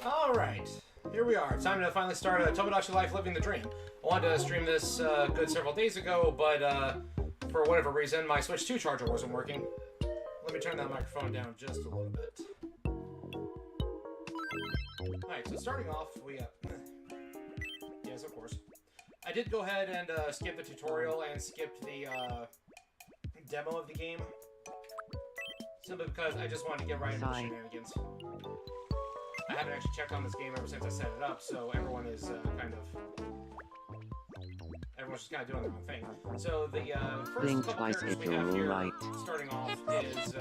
Alright, here we are. It's time to finally start Tomodachi Life Living the Dream. I wanted to stream this good several days ago, but for whatever reason, my Switch 2 charger wasn't working. Let me turn that microphone down just a little bit. Alright, so starting off, we... yes, of course. I did go ahead and skip the tutorial and skip the demo of the game. Simply because I just wanted to get right into the shenanigans. I haven't actually checked on this game ever since I set it up, so everyone is everyone's just kind of doing their own thing. So the first couple characters we have here, starting off, is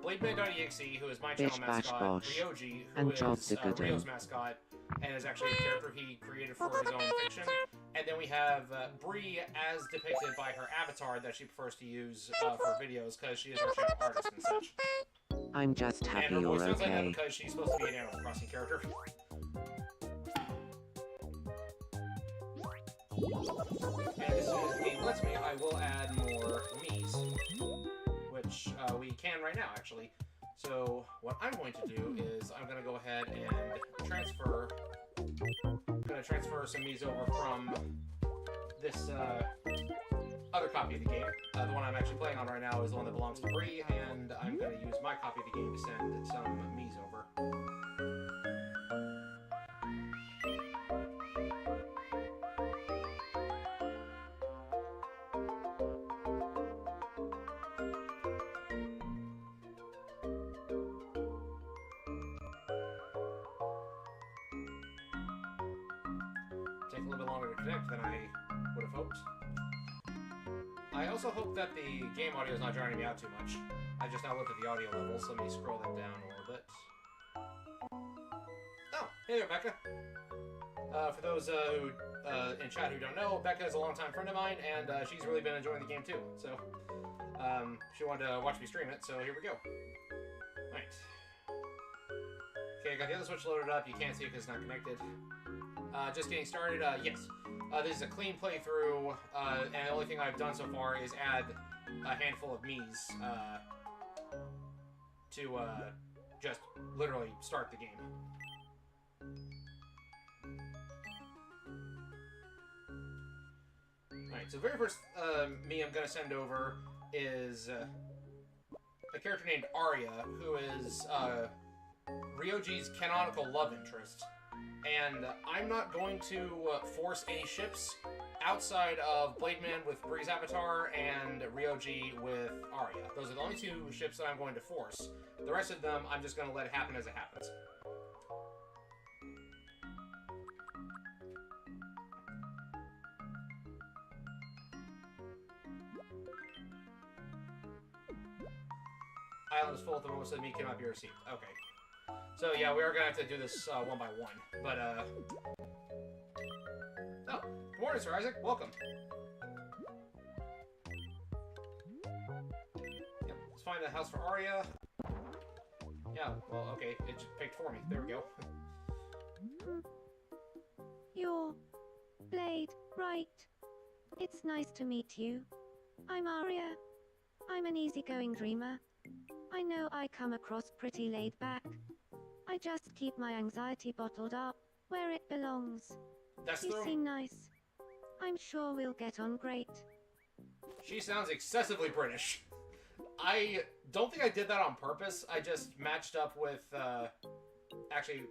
BladeMan.exe, who is my channel mascot, Ryoji, who is Ryo's mascot, and is actually a character he created for his own fiction. And then we have Bree, as depicted by her avatar that she prefers to use for videos, because she is our channel artist and such. I'm just happy and her voice you're sounds like that okay. because she's supposed to be an Animal Crossing character. And as soon as the game lets me, I will add more Miis, which we can right now, actually. So what I'm going to do is I'm going to go ahead and transfer. I'm going to transfer some Miis over from this other copy of the game. The one I'm actually playing on right now is the one that belongs to Bree, and I'm going to use my copy of the game to send some Miis over. Take a little bit longer to connect than I would have hoped. I also hope that the game audio is not drowning me out too much. I just now looked at the audio levels, so let me scroll that down a little bit. Oh, hey there, Becca. For those who in chat who don't know, Becca is a longtime friend of mine, and she's really been enjoying the game too. So she wanted to watch me stream it, so here we go. Right. Okay, I got the other Switch loaded up. You can't see it because it's not connected. Just getting started. Yes. This is a clean playthrough, and the only thing I've done so far is add a handful of Miis to just literally start the game. Alright, so the very first Mii I'm going to send over is a character named Arya, who is Ryoji's canonical love interest. And I'm not going to force any ships outside of Blademan with Bree's avatar and Ryoji with Arya. Those are the only two ships that I'm going to force. The rest of them, I'm just going to let it happen as it happens. Island is full at the moment, so the meat cannot be received. Okay. So yeah, we are gonna have to do this one by one. But oh, good morning, Sir Isaac. Welcome. Yep, let's find a house for Arya. Yeah, well, okay, it just picked for me. There we go. You're Blade, right? It's nice to meet you. I'm Arya. I'm an easygoing dreamer. I know I come across pretty laid back. I just keep my anxiety bottled up, where it belongs. You seem nice. I'm sure we'll get on great. She sounds excessively British. I don't think I did that on purpose. I just matched up with, actually,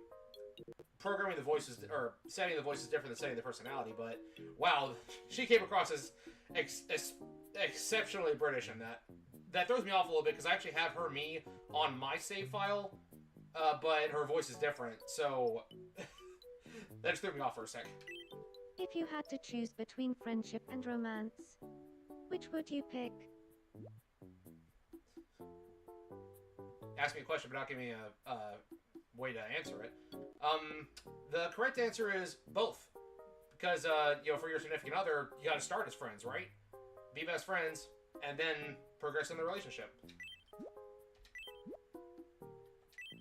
programming the voices, or setting the voices different than setting the personality, but wow, she came across as exceptionally British in that. That throws me off a little bit, because I actually have her Mii on my save file, but her voice is different, so that just threw me off for a sec. If you had to choose between friendship and romance, which would you pick? Ask me a question, but not give me a way to answer it. The correct answer is both. because you know, for your significant other, you got to start as friends, right? Be best friends, and then progress in the relationship.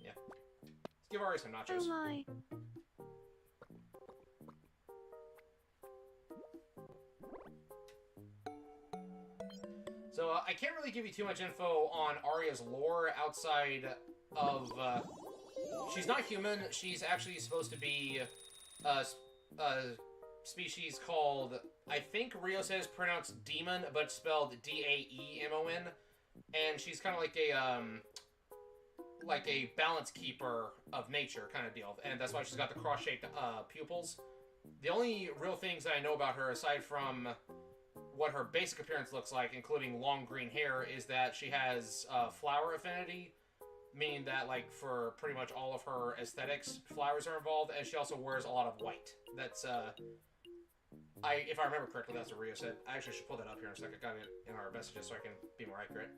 Yeah. Let's give Ari some nachos. Oh my. So I can't really give you too much info on Arya's lore outside of she's not human. She's actually supposed to be a species called, I think Rio says pronounced demon, but spelled Daemon, and she's kind of like a balance keeper of nature kind of deal, and that's why she's got the cross-shaped pupils. The only real things that I know about her, aside from what her basic appearance looks like, including long green hair, is that she has flower affinity, meaning that, like, for pretty much all of her aesthetics, flowers are involved, and she also wears a lot of white. That's, if I remember correctly, that's what Rio said. I actually should pull that up here in a second. I got it in our messages so I can be more accurate.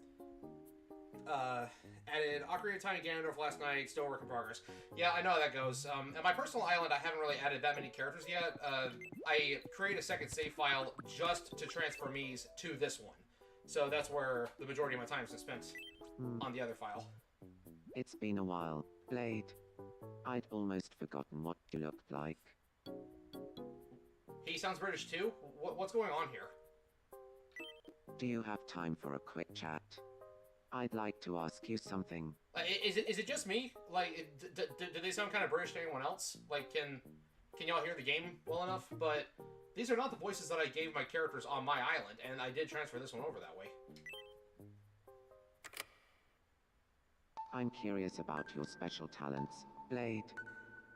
Added Ocarina of Time and Ganondorf last night, still work in progress. Yeah, I know how that goes. At my personal island, I haven't really added that many characters yet. I create a second save file just to transfer Mies to this one. So that's where the majority of my time is spent on the other file. It's been a while, Blade. I'd almost forgotten what you looked like. He sounds British too? What's going on here? Do you have time for a quick chat? I'd like to ask you something. Is it just me? Like, do they sound kind of British to anyone else? Like, can y'all hear the game well enough? But these are not the voices that I gave my characters on my island, and I did transfer this one over that way. I'm curious about your special talents, Blade.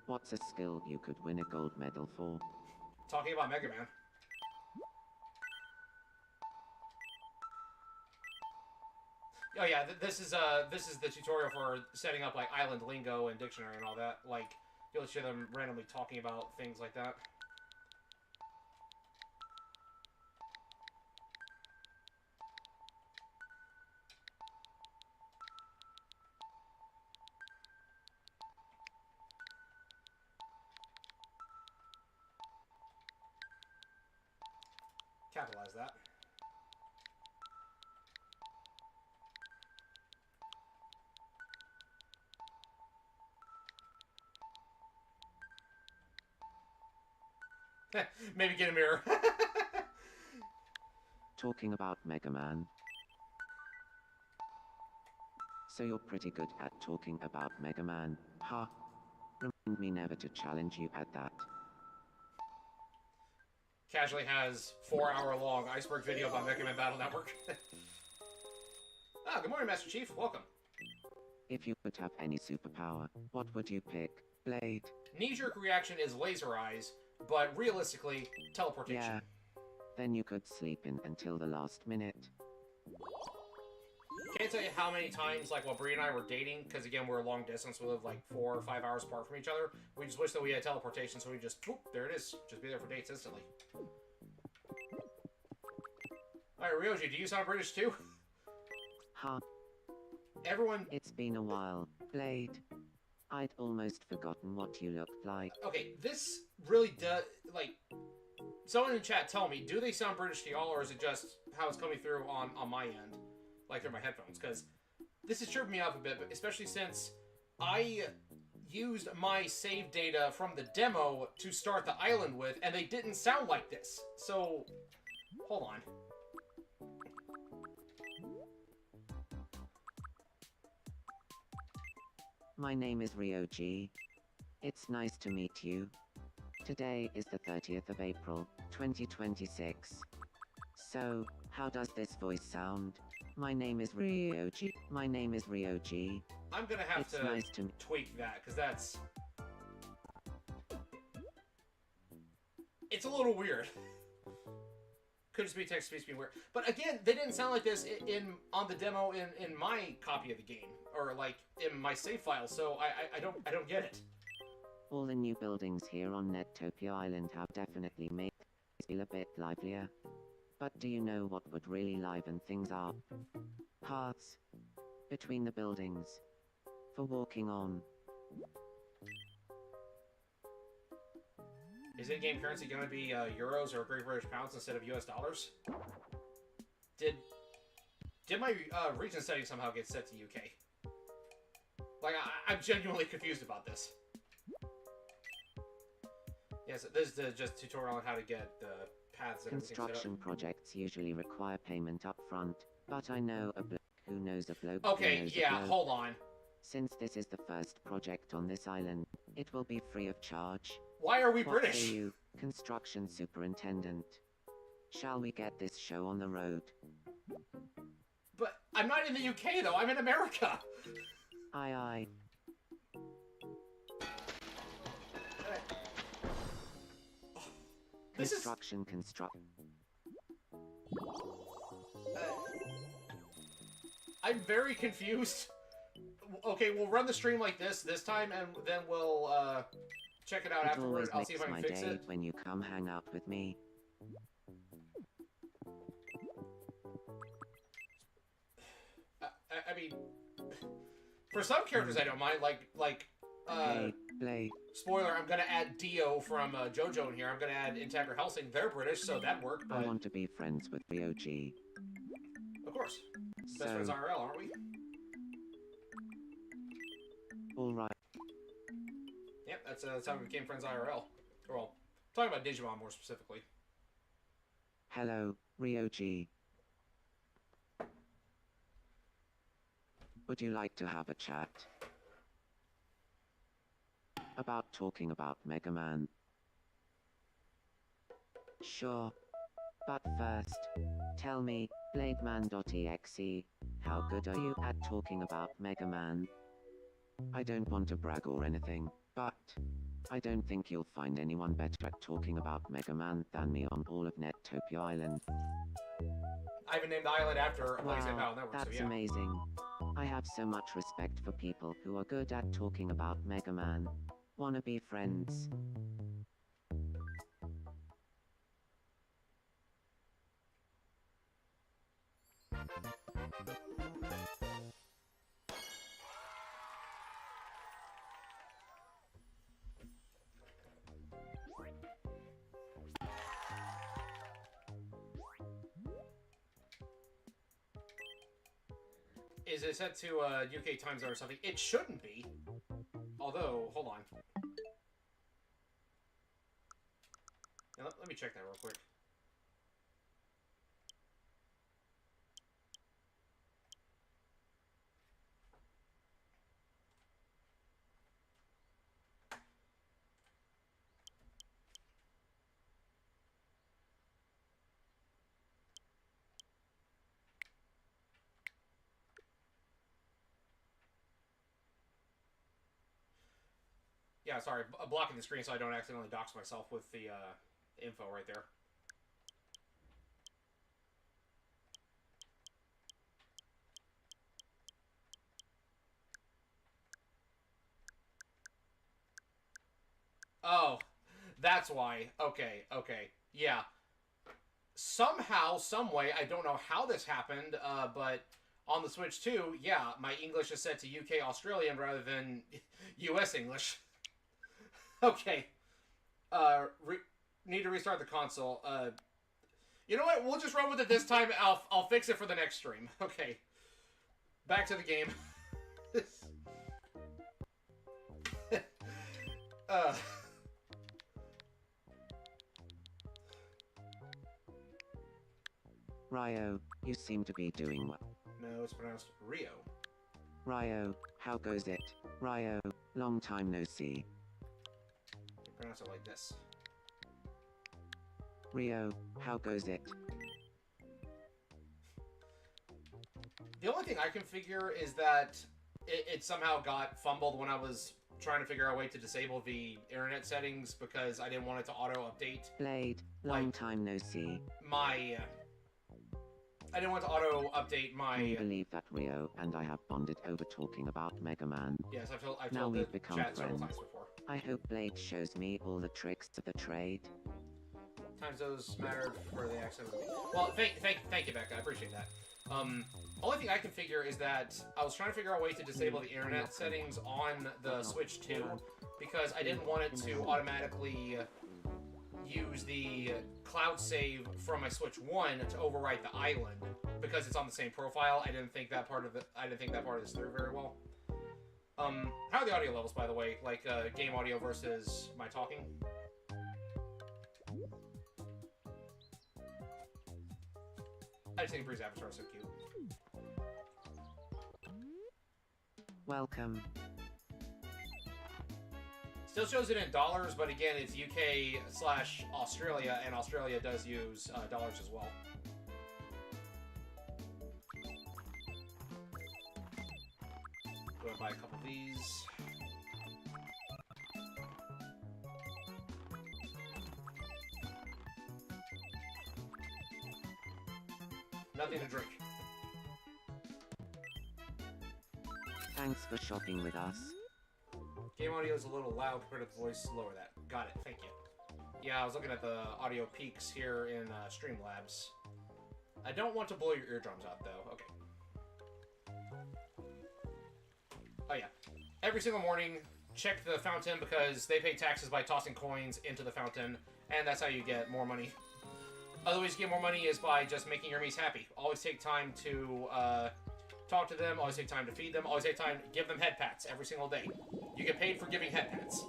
What's a skill you could win a gold medal for? Talking about Mega Man. Oh yeah, this is the tutorial for setting up like island lingo and dictionary and all that. Like, you'll hear them randomly talking about things like that. Capitalize that. Maybe get a mirror. Talking about Mega Man. So you're pretty good at talking about Mega Man, huh? Remind me never to challenge you at that. Casually has 4-hour-long iceberg video about Mega Man Battle Network. Good morning, Master Chief. Welcome. If you could have any superpower, what would you pick, Blade? Knee-jerk reaction is laser eyes, but realistically, teleportation. Yeah. Then you could sleep in until the last minute. Can't tell you how many times, like, while Bree and I were dating, because, again, we're long distance, we live, like, 4 or 5 hours apart from each other, we just wish that we had teleportation, so we just, whoop, there it is. Just be there for dates instantly. Alright, Ryoji, do you sound British, too? Huh? Everyone... It's been a while, Blade. I'd almost forgotten what you looked like. Okay, this really does, like... Someone in chat tell me, do they sound British to y'all, or is it just how it's coming through on my end? Like through my headphones, because this is tripping me up a bit, but especially since I used my save data from the demo to start the island with, and they didn't sound like this. So, hold on. My name is Ryoji. It's nice to meet you. Today is the 30th of April, 2026. So, how does this voice sound? My name is Ryoji. My name is Ryoji. I'm gonna have It's to nice to tweak that, because that's... It's a little weird. Could just be text-to-speech being weird. But again, they didn't sound like this on the demo in my copy of the game, or like in my save file. So I don't get it. All the new buildings here on Netopia Island have definitely made it feel a bit livelier. But do you know what would really liven things up? Paths between the buildings for walking on. Is in-game currency going to be euros or Great British pounds instead of US dollars? Did my region setting somehow get set to UK? Like, I'm genuinely confused about this. Yes, this is just a tutorial on how to get the paths and everything set up. Construction projects usually require payment up front, but I know a bloke who knows a bloke who Okay, knows a yeah, bloke. hold on. Since this is the first project on this island, it will be free of charge. Why are we What British? say you, construction superintendent? Shall we get this show on the road? But I'm not in the UK, though. I'm in America. Aye aye. This is... I'm very confused. Okay, we'll run the stream like this time, and then we'll check it out It afterward. always I'll makes see if I my can fix day it. when you come hang out with me. I mean, for some characters I don't mind. Hey, Blade. Spoiler, I'm gonna add Dio from JoJo in here. I'm gonna add Integra Helsing. They're British, so that worked. But I want to be friends with Ryoji. of course, best So, friends IRL, aren't we? alright. Yep, that's how we became friends IRL. Well, talking about Digimon more specifically. Hello, Ryoji. Would you like to have a chat? About talking about Mega Man? Sure. But first, tell me, BladeMan.exe, how good are you at talking about Mega Man? I don't want to brag or anything, but I don't think you'll find anyone better at talking about Mega Man than me on all of Nettopia Island. I even named the island after a place in Battle Network, That's so yeah. amazing. I have so much respect for people who are good at talking about Mega Man. Wanna be friends? Is it set to UK time zone or something? It shouldn't be. Although, hold on. Now, let me check that real quick. Yeah, sorry, blocking the screen so I don't accidentally dox myself with the info right there. Oh, that's why. Okay, okay. Yeah. Somehow, some way, I don't know how this happened, but on the Switch 2, yeah, my English is set to UK Australian rather than US English. Okay. Need to restart the console. You know what? We'll just run with it this time. I'll fix it for the next stream. Okay. Back to the game. Ryo, you seem to be doing well. No, it's pronounced Rio. Ryo, how goes it? Ryo, long time no see. You pronounce it like this. Rio, how goes it? The only thing I can figure is that it somehow got fumbled when I was trying to figure out a way to disable the internet settings because I didn't want it to auto-update Blade, long time no see. my... I didn't want to auto-update my... Can you believe that Rio and I have bonded over talking about Mega Man? Yes, I've told Now the we've become chat several friends. times before. I hope Blade shows me all the tricks of the trade. Times those mattered for the accent. Well, thank you, Becca. I appreciate that. Only thing I can figure is that I was trying to figure out a way to disable the internet settings on the Switch 2 because I didn't want it to automatically use the cloud save from my Switch 1 to overwrite the island because it's on the same profile. I didn't think that part of this through very well. How are the audio levels, by the way? Like game audio versus my talking? I just think Bree's avatar is so cute. Welcome. Still shows it in dollars, but again, it's UK/Australia, and Australia does use dollars as well. Go and buy a couple of these. Nothing to drink. Thanks for shopping with us. Game audio is a little loud compared to the voice. Lower that. Got it. Thank you. Yeah, I was looking at the audio peaks here in Streamlabs. I don't want to blow your eardrums out, though. Okay. Oh, yeah. Every single morning, check the fountain because they pay taxes by tossing coins into the fountain, and that's how you get more money. Other ways to get more money is by just making your Miis happy. Always take time to talk to them, always take time to feed them, always take time to give them head pats every single day. You get paid for giving head pats.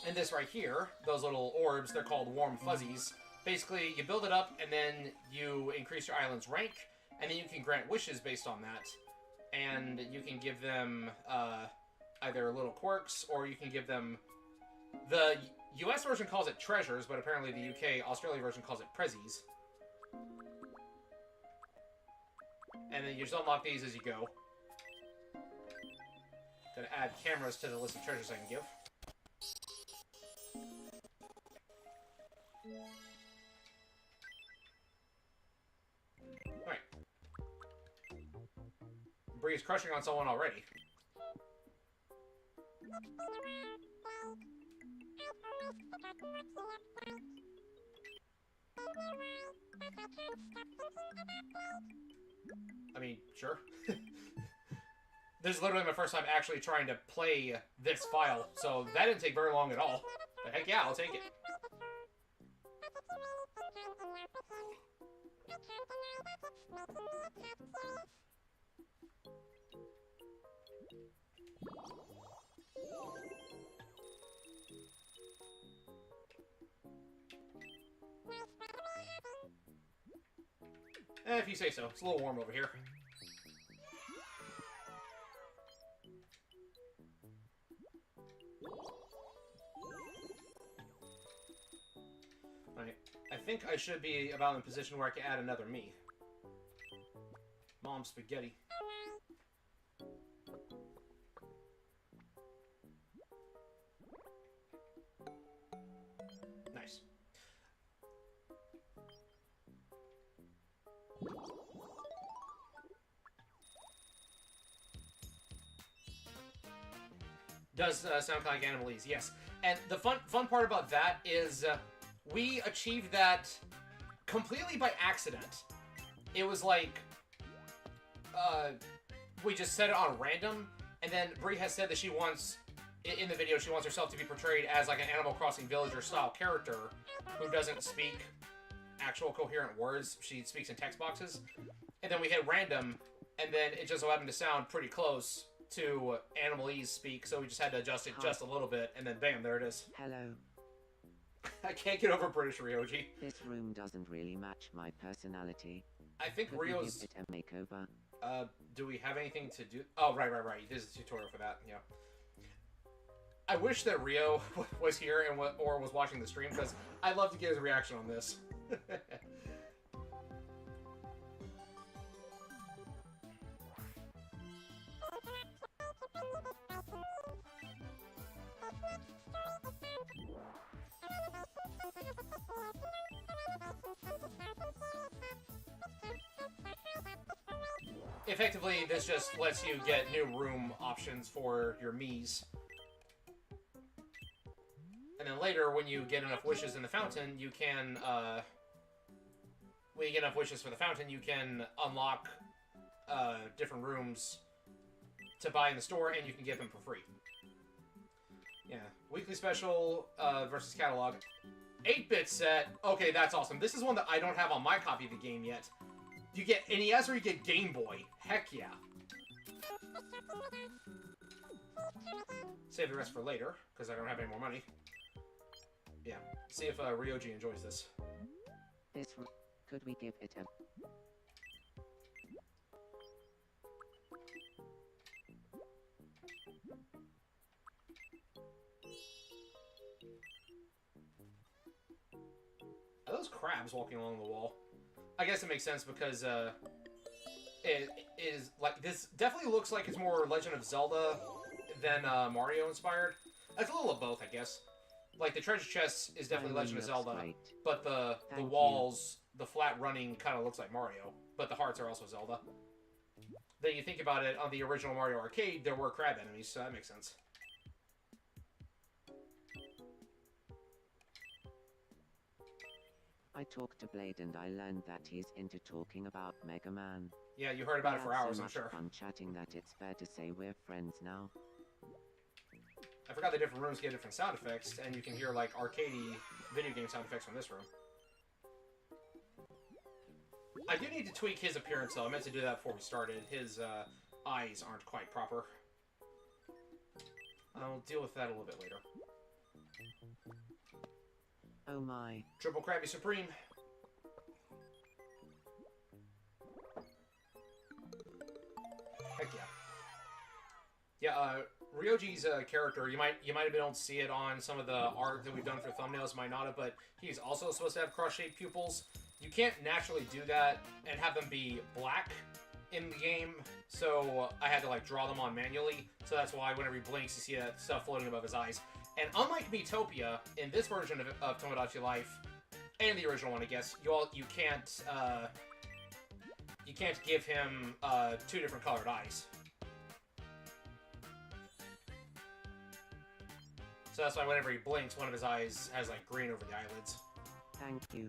And this right here, those little orbs, they're called warm fuzzies. Basically, you build it up, and then you increase your island's rank, and then you can grant wishes based on that. And you can give them either little quirks, or you can give them... The US version calls it treasures, but apparently the Australia version calls it prezzies. And then you just unlock these as you go. Gonna add cameras to the list of treasures I can give. Alright. Bree's crushing on someone already. I mean, sure. This is literally my first time actually trying to play this file, so that didn't take very long at all. But heck yeah, I'll take it. If you say so. It's a little warm over here. Alright. I think I should be about in a position where I can add another me. Mom spaghetti. Nice. Does sound like Animalese, yes. And the fun part about that is we achieved that completely by accident. It was like we just set it on random, and then Bree has said that she wants, in the video, she wants herself to be portrayed as like an Animal Crossing villager style character who doesn't speak actual coherent words. She speaks in text boxes. And then we hit random, and then it just so happened to sound pretty close to Animalese speak, so we just had to adjust it just a little bit, and then bam, there it is. Hello. I can't get over British Ryoji. This room doesn't really match my personality. I think Could we Rio's... give it a makeover? Do we have anything to do? Oh, right. There's a tutorial for that, yeah. I wish that Rio was here and or was watching the stream, because I'd love to get his reaction on this. Effectively, this just lets you get new room options for your Miis. And then later, when you get enough wishes in the fountain, you can, when you get enough wishes for the fountain, you can unlock different rooms to buy in the store, and you can get them for free. Yeah, weekly special versus catalog. 8-bit set. Okay, that's awesome. This is one that I don't have on my copy of the game yet. You get NES or you get Game Boy. Heck yeah. Save the rest for later, because I don't have any more money. Yeah, see if Ryoji enjoys this. Could we give it a... Are those crabs walking along the wall? I guess it makes sense because it is like this definitely looks like it's more Legend of Zelda than Mario inspired. It's a little of both, I guess. Like the treasure chest is definitely Legend of Zelda, great. but the walls, the flat running kind of looks like Mario, but the hearts are also Zelda. Then you think about it, on the original Mario Arcade, there were crab enemies, so that makes sense. I talked to Blade and I learned that he's into talking about Mega Man. Yeah, you heard about it for hours, so I'm much sure. fun chatting that it's fair to say we're friends now. I forgot the different rooms get different sound effects, and you can hear, like, arcadey video game sound effects from this room. I do need to tweak his appearance, though. I meant to do that before we started. His eyes aren't quite proper. I'll deal with that a little bit later. Oh my. Triple Krabby Supreme. Heck yeah. Yeah, Ryoji's character, you might have been able to see it on some of the art that we've done for thumbnails, might not have, but he's also supposed to have cross-shaped pupils. You can't naturally do that and have them be black in the game, so I had to like draw them on manually, so that's why whenever he blinks you see that stuff floating above his eyes. And unlike Miitopia, in this version of Tomodachi Life, and the original one I guess, you can't give him two different colored eyes. So that's why whenever he blinks, one of his eyes has like green over the eyelids. Thank you.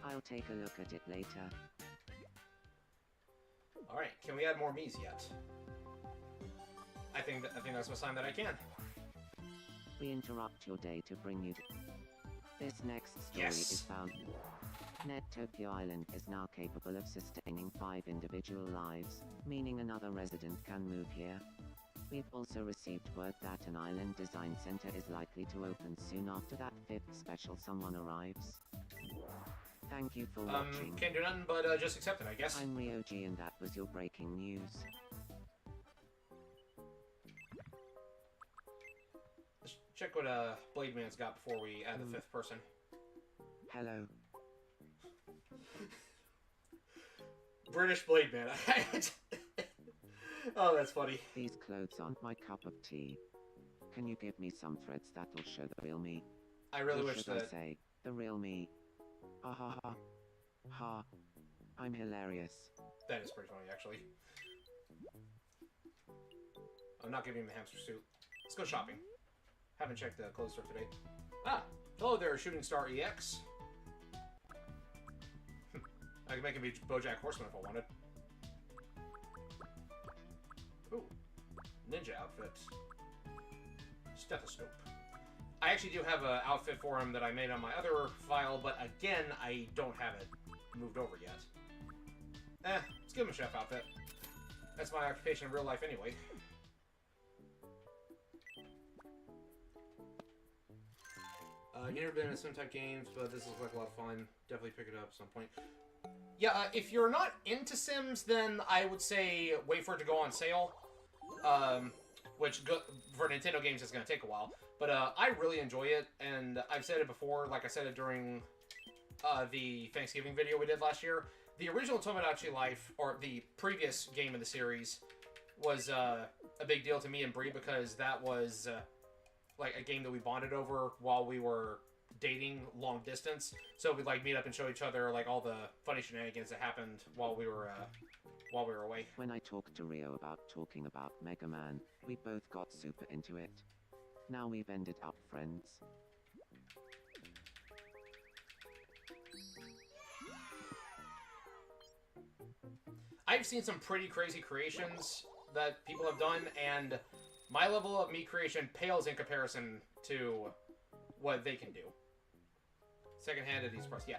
I'll take a look at it later. Alright, can we add more Miis yet? I think that's a sign that I can. We interrupt your day to bring you this next story is found. Nettopia Island is now capable of sustaining 5 individual lives, meaning another resident can move here. We've also received word that an island design center is likely to open soon after that 5th special someone arrives. Thank you for watching. Can't do nothing but just accept it, I guess. I'm Ryoji and that was your breaking news. Let's check what Blade Man's got before we add the 5th person. Hello. British Blade Man. Oh, that's funny. These clothes aren't my cup of tea. Can you give me some threads that'll show the real me? I really Or wish should that... I say, the real me. Ha ha ha. Ha. I'm hilarious. That is pretty funny, actually. I'm not giving him the hamster suit. Let's go shopping. Haven't checked the clothes store today. Ah! Hello there, Shooting Star EX. I could make him be BoJack Horseman if I wanted. Ooh. Ninja outfit. Stethoscope. I actually do have an outfit for him that I made on my other file, but again, I don't have it moved over yet. Let's give him a chef outfit. That's my occupation in real life anyway. You've never been in Sim type games, but this looks like a lot of fun. Definitely pick it up at some point. Yeah, if you're not into Sims, then I would say wait for it to go on sale. Which for Nintendo games is going to take a while. But I really enjoy it, and I've said it before, like I said it during the Thanksgiving video we did last year. The original Tomodachi Life, or the previous game in the series, was a big deal to me and Bree because that was like a game that we bonded over while we were dating long distance. So we'd like meet up and show each other like all the funny shenanigans that happened while we were away. When I talked to Rio about talking about Mega Man, we both got super into it. Now we've ended up friends. I've seen some pretty crazy creations that people have done, and My level of meat creation pales in comparison to what they can do. Second-hand at these prices. Yeah,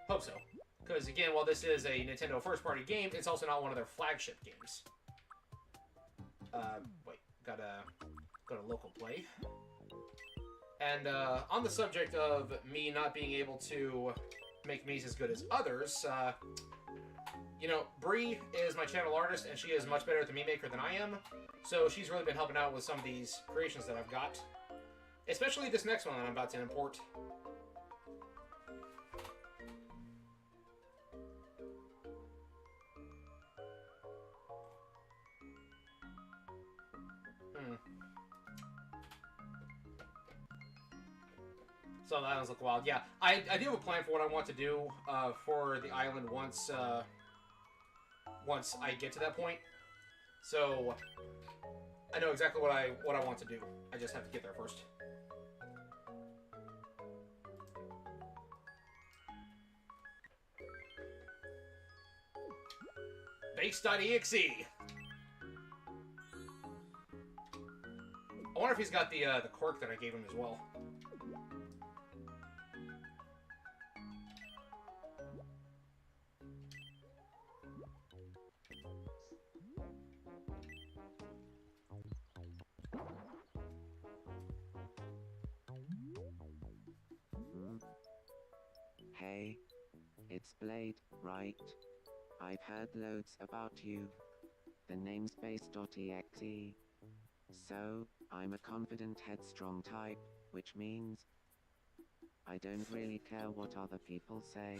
hope so. Because, again, while this is a Nintendo first-party game, it's also not one of their flagship games. Wait, gotta go to local play. And, on the subject of me not being able to make Mies as good as others, you know, Bree is my channel artist, and she is much better at the Mii Maker than I am, so she's really been helping out with some of these creations that I've got. Especially this next one that I'm about to import. So that does look wild. Yeah, I do have a plan for what I want to do for the island once I get to that point. So I know exactly what I want to do. I just have to get there first. Base.exe. I wonder if he's got the quirk that I gave him as well. Hey, it's Blade, right? I've heard loads about you. The name's base.exe. So, I'm a confident, headstrong type, which means I don't really care what other people say.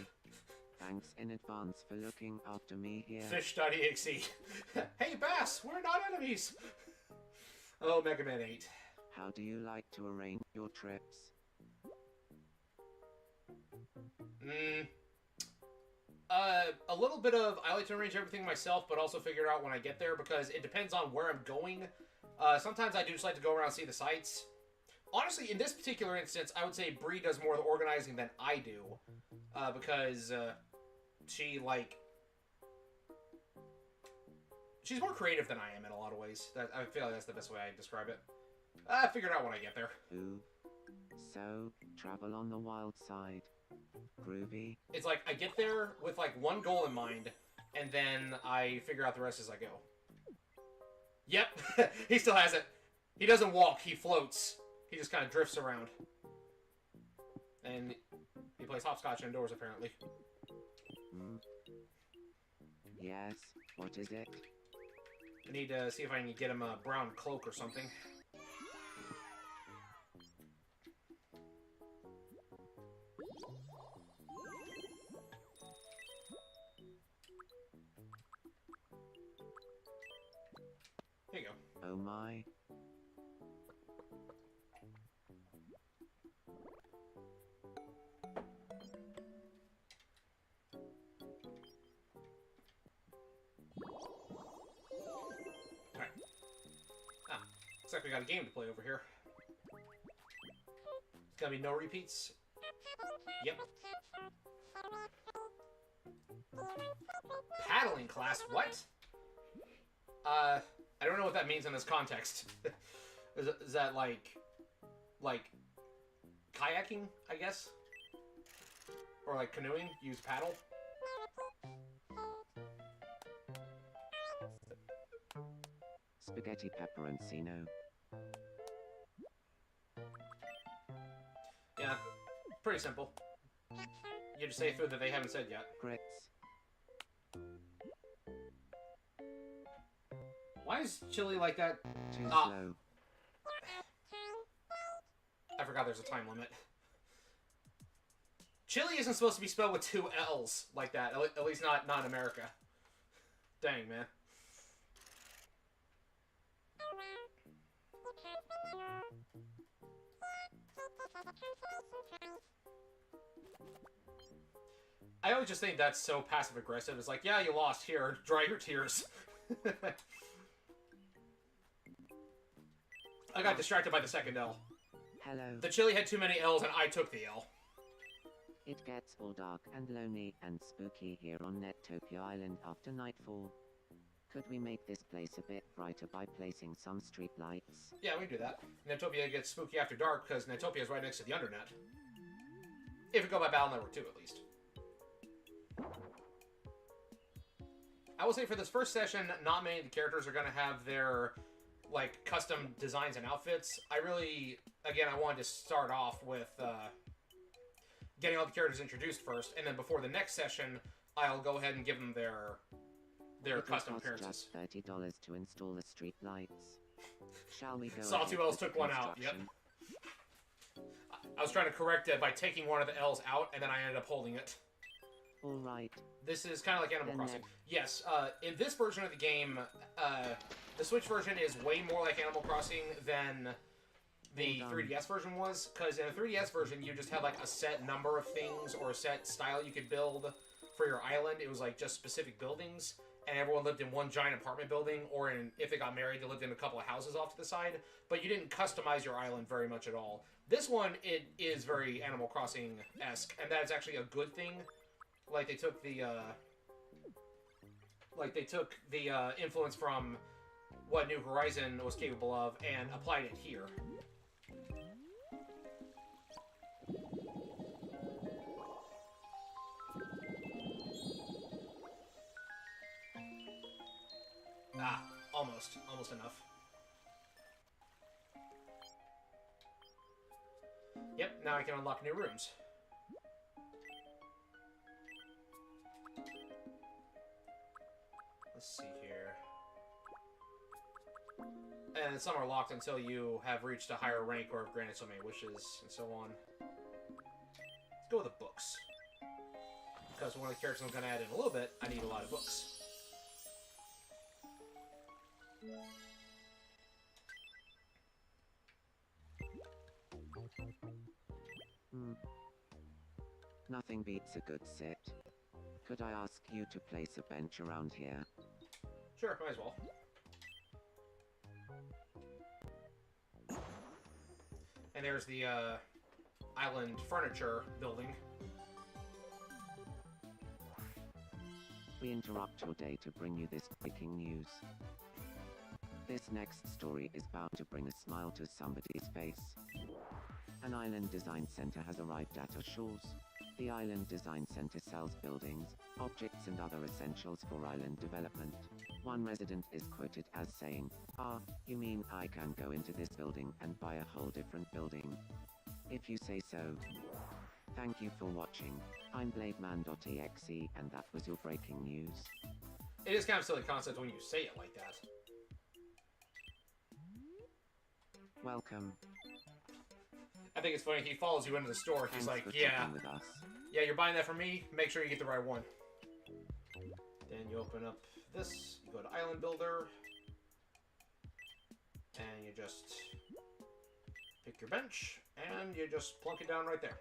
Thanks in advance for looking after me here. Fish.exe. Hey, Bass, we're not enemies. Oh, Mega Man 8. How do you like to arrange your trips? A little bit of, I like to arrange everything myself, but also figure it out when I get there, because it depends on where I'm going. Sometimes I do just like to go around and see the sights. Honestly, in this particular instance, I would say Bree does more of the organizing than I do, because she, like, she's more creative than I am in a lot of ways. I feel like that's the best way I describe it. I figure it out when I get there. Ooh. So, travel on the wild side. Groovy. It's like, I get there with, like, one goal in mind, and then I figure out the rest as I go. Yep, he still has it. He doesn't walk, he floats. He just kind of drifts around. And he plays hopscotch indoors, apparently. Yes, what is it? I need to see if I can get him a brown cloak or something. Here you go. Oh my. Alright. Ah, looks like we got a game to play over here. It's gonna be no repeats. Yep. Paddling class? What? I don't know what that means in this context. Is that like kayaking, I guess? Or like canoeing? Use paddle? Spaghetti pepperoncino. Yeah, pretty simple. You just say food that they haven't said yet. Grits. Why is chili like that? Too slow. I forgot there's a time limit. Chili isn't supposed to be spelled with 2 L's like that. At least not in America. Dang, man. I always just think that's so passive-aggressive. It's like, yeah, you lost. Here, dry your tears. I got distracted by the second L. Hello. The chili had too many L's and I took the L. It gets all dark and lonely and spooky here on Nettopia Island after nightfall. Could we make this place a bit brighter by placing some street lights? Yeah, we can do that. Netopia gets spooky after dark because Netopia is right next to the Undernet. If we go by Battle Network 2, at least. I will say for this first session, not many of the characters are going to have their, like, custom designs and outfits. I really, again, I wanted to start off with getting all the characters introduced first, and then before the next session, I'll go ahead and give them their custom appearances. Just $30 to install the street lights. Shall we go? Saw 2 L's took one out, yep. I was trying to correct it by taking one of the L's out, and then I ended up holding it. Alright. This is kind of like Animal Crossing. Yes, in this version of the game, the Switch version is way more like Animal Crossing than the 3DS version was, because in the 3DS version, you just had like a set number of things or a set style you could build for your island. It was like just specific buildings, and everyone lived in one giant apartment building, or if they got married, they lived in a couple of houses off to the side, but you didn't customize your island very much at all. This one, it is very Animal Crossing-esque, and that's actually a good thing. Like, they took the influence from what New Horizon was capable of and applied it here. Ah, almost enough. Yep, now I can unlock new rooms. Let's see here. And some are locked until you have reached a higher rank or have granted so many wishes, and so on. Let's go with the books. Because one of the characters I'm going to add in a little bit, I need a lot of books. Nothing beats a good sit. Could I ask you to place a bench around here? Sure, might as well. And there's the island furniture building. We interrupt your day to bring you this breaking news. This next story is bound to bring a smile to somebody's face. An island design center has arrived at our shores. The Island Design Center sells buildings, objects and other essentials for island development. One resident is quoted as saying, "Ah, you mean I can go into this building and buy a whole different building? If you say so." Thank you for watching. I'm BladeMan.exe, and that was your breaking news. It is kind of a silly concept when you say it like that. Welcome. I think it's funny, he follows you into the store, he's Thanks like, for yeah, talking with us. yeah, you're buying that from me, make sure you get the right one. Then you open up this, you go to Island Builder, and you just pick your bench, and you just plunk it down right there.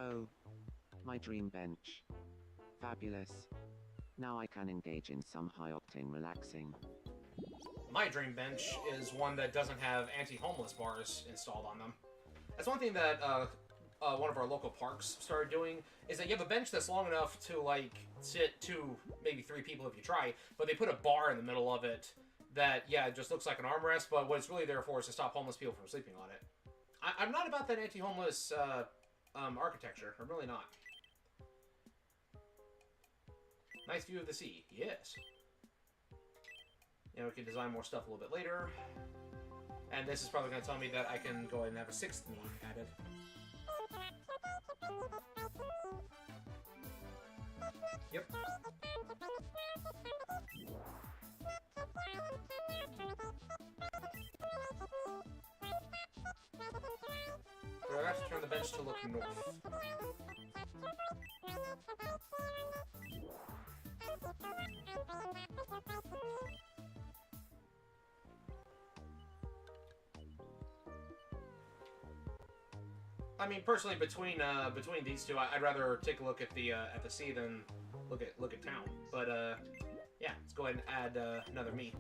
Oh, my dream bench. Fabulous. Now I can engage in some high-octane relaxing. My dream bench is one that doesn't have anti-homeless bars installed on them. That's one thing that one of our local parks started doing, is that you have a bench that's long enough to, like, sit 2, maybe 3 people if you try, but they put a bar in the middle of it that, yeah, it just looks like an armrest, but what it's really there for is to stop homeless people from sleeping on it. I'm not about that anti-homeless architecture. I'm really not. Nice view of the sea. Yes. And we can design more stuff a little bit later. And this is probably going to tell me that I can go ahead and have a 6th knee added. Yep. So I have to turn the bench to look north. I mean, personally, between these two, I'd rather take a look at the sea than look at town. But yeah, let's go ahead and add another me.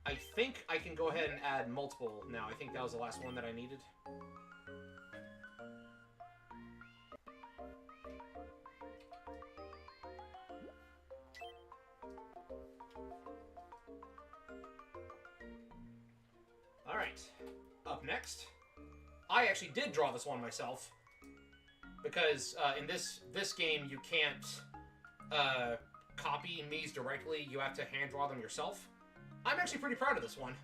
I think I can go ahead and add multiple now. I think that was the last one that I needed. Alright. Up next. I actually did draw this one myself. Because in this game, you can't copy Mii's directly. You have to hand draw them yourself. I'm actually pretty proud of this one.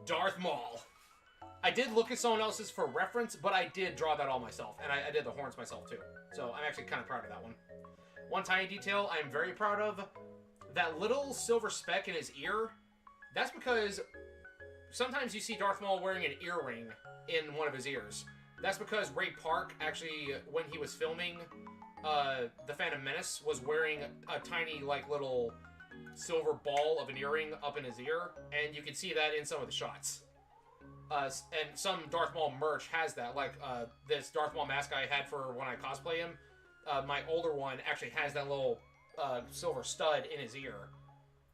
Darth Maul. I did look at someone else's for reference, but I did draw that all myself. And I did the horns myself, too. So I'm actually kind of proud of that one. One tiny detail I'm very proud of. That little silver speck in his ear. That's because sometimes you see Darth Maul wearing an earring in one of his ears. That's because Ray Park, actually, when he was filming The Phantom Menace, was wearing a tiny, like, little silver ball of an earring up in his ear, and you can see that in some of the shots. And some Darth Maul merch has that, like this Darth Maul mask I had for when I cosplay him. My older one actually has that little silver stud in his ear.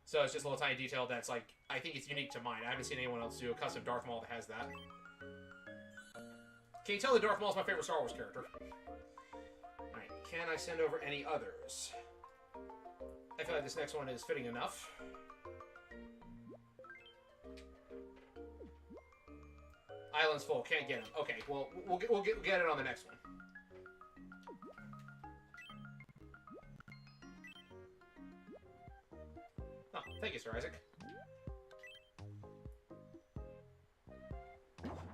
So it's just a little tiny detail that's, like, I think it's unique to mine. I haven't seen anyone else do a custom Darth Maul that has that. Can you tell that Darth Maul is my favorite Star Wars character? Alright, can I send over any others? I feel like this next one is fitting enough. Island's full, can't get him. Okay, well, we'll get it on the next one. Oh, thank you, Sir Isaac.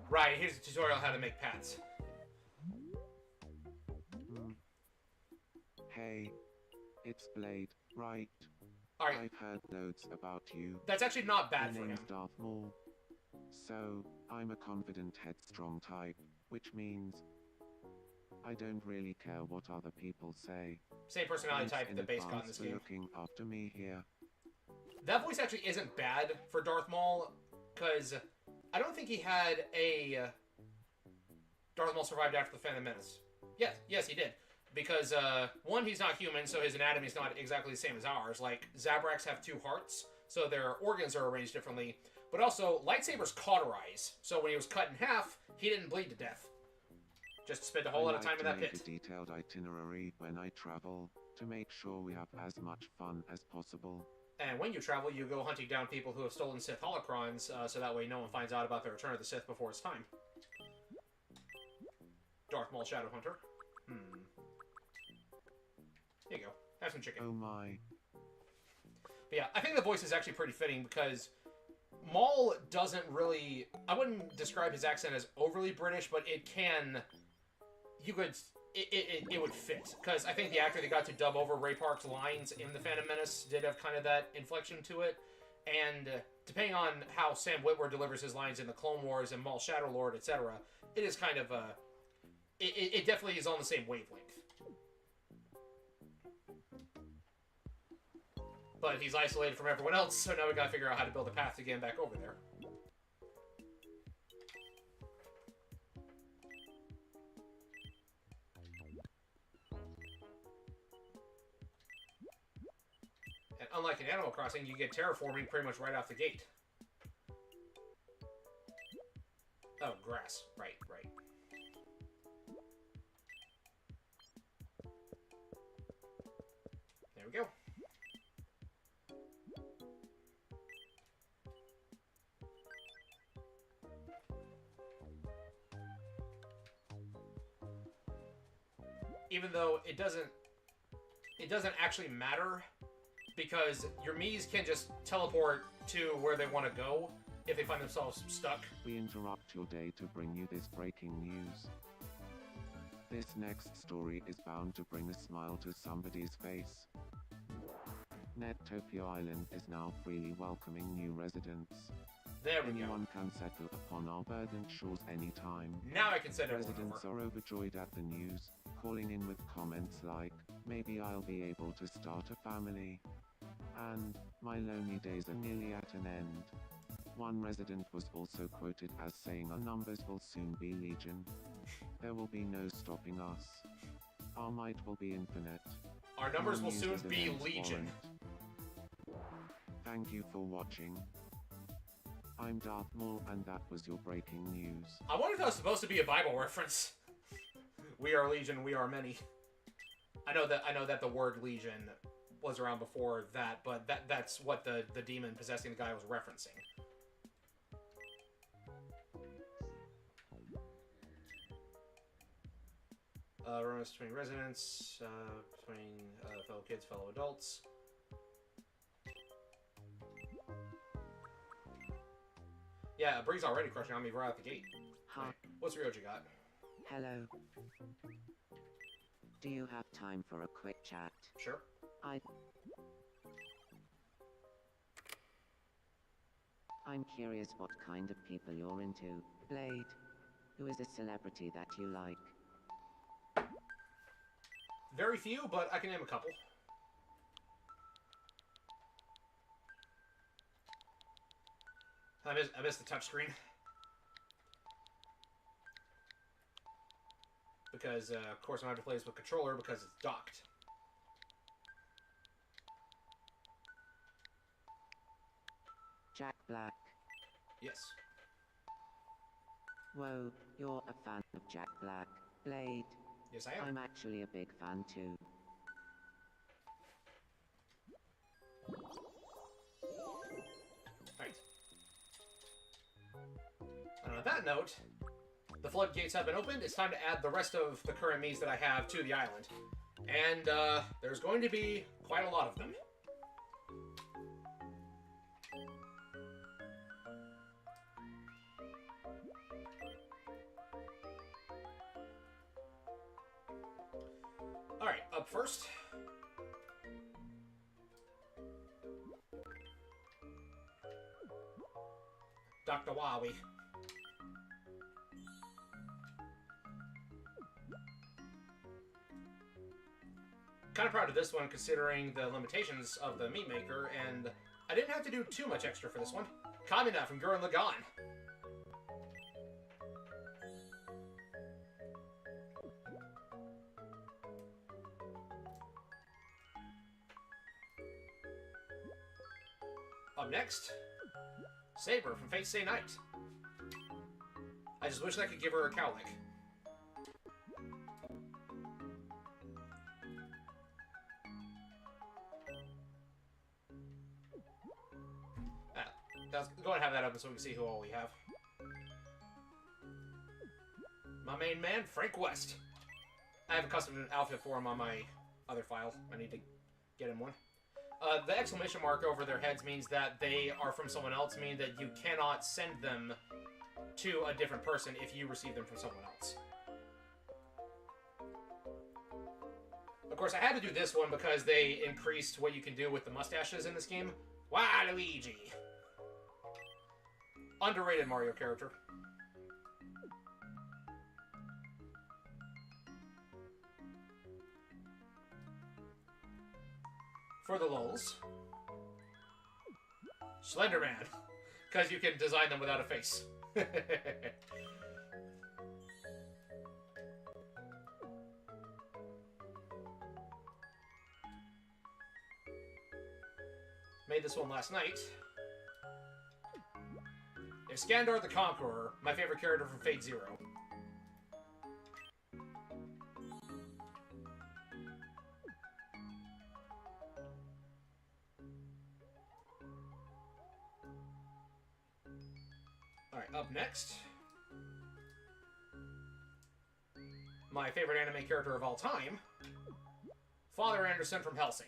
Right, here's a tutorial on how to make paths. Hey, it's Blade, right? Alright. I've heard loads about you. That's actually not bad My for him. name's Darth Maul. So, I'm a confident, headstrong type, which means I don't really care what other people say. Same personality Thanks type in the base got in advance this for game. looking after me here. That voice actually isn't bad for Darth Maul, because I don't think he had a Darth Maul survived after the Phantom Menace. Yes, he did. Because, one, he's not human, so his anatomy is not exactly the same as ours. Like, Zabraks have 2 hearts, so their organs are arranged differently. But also, lightsabers cauterize, so when he was cut in half, he didn't bleed to death. Just spent a whole lot of time in that I like pit. to make a detailed itinerary when I travel, to make sure we have as much fun as possible. And when you travel, you go hunting down people who have stolen Sith holocrons, so that way no one finds out about the Return of the Sith before it's time. Darth Maul Shadowhunter. Here you go. Have some chicken. Oh my. But yeah, I think the voice is actually pretty fitting because Maul doesn't really... I wouldn't describe his accent as overly British, but it can... You could... It would fit. Because I think the actor that got to dub over Ray Park's lines in The Phantom Menace did have kind of that inflection to it. And depending on how Sam Witwer delivers his lines in the Clone Wars and Maul Shadow Lord, etc., it is kind of... It definitely is on the same wavelength. But he's isolated from everyone else, so now we gotta figure out how to build a path to get him back over there. And unlike in Animal Crossing, you get terraforming pretty much right off the gate. Oh, grass. Right. There we go. Even though it doesn't actually matter, because your Miis can just teleport to where they want to go if they find themselves stuck. We interrupt your day to bring you this breaking news. This next story is bound to bring a smile to somebody's face. Nettopia Island is now freely welcoming new residents. There we go. Anyone can settle upon our verdant shores anytime. Now I can send everyone Residents over. are overjoyed at the news, calling in with comments like, "Maybe I'll be able to start a family," and "My lonely days are nearly at an end." One resident was also quoted as saying, "Our numbers will soon be legion. There will be no stopping us. Our might will be infinite. Our numbers will More soon news as be events legion. warrant." Thank you for watching. I'm Darth Maul, and that was your breaking news. I wonder if that was supposed to be a Bible reference. We are legion, we are many. I know that the word legion was around before that, but that's what the demon possessing the guy was referencing. Romance between residents, between fellow kids, fellow adults. Yeah, Bree's already crushing on me right out the gate. Huh. What's Ryoji got? Hello. Do you have time for a quick chat? Sure. I'm curious what kind of people you're into. Blade, who is a celebrity that you like? Very few, but I can name a couple. I missed the touchscreen. Because, of course, I have to play this with controller because it's docked. Jack Black. Yes. Whoa, you're a fan of Jack Black. Blade. Yes, I am. I'm actually a big fan too. Alright. And on that note, the floodgates have been opened. It's time to add the rest of the current Miis that I have to the island. And there's going to be quite a lot of them. Alright, up first. Dr. Wowie. Kind of proud of this one considering the limitations of the meat maker, and I didn't have to do too much extra for this one. Kamina from Gurren Lagann. Up next, Saber from Fate Stay Night. I just wish I could give her a cowlick. Go ahead and have that open so we can see who all we have. My main man, Frank West. I have a custom outfit for him on my other file. I need to get him one. The exclamation mark over their heads means that they are from someone else, meaning that you cannot send them to a different person if you receive them from someone else. Of course, I had to do this one because they increased what you can do with the mustaches in this game. Waluigi! Underrated Mario character. For the lulz, Slenderman, because you can design them without a face. Made this one last night. Iskandar the Conqueror, my favorite character from Fate Zero. Alright, up next. My favorite anime character of all time. Father Anderson from Hellsing.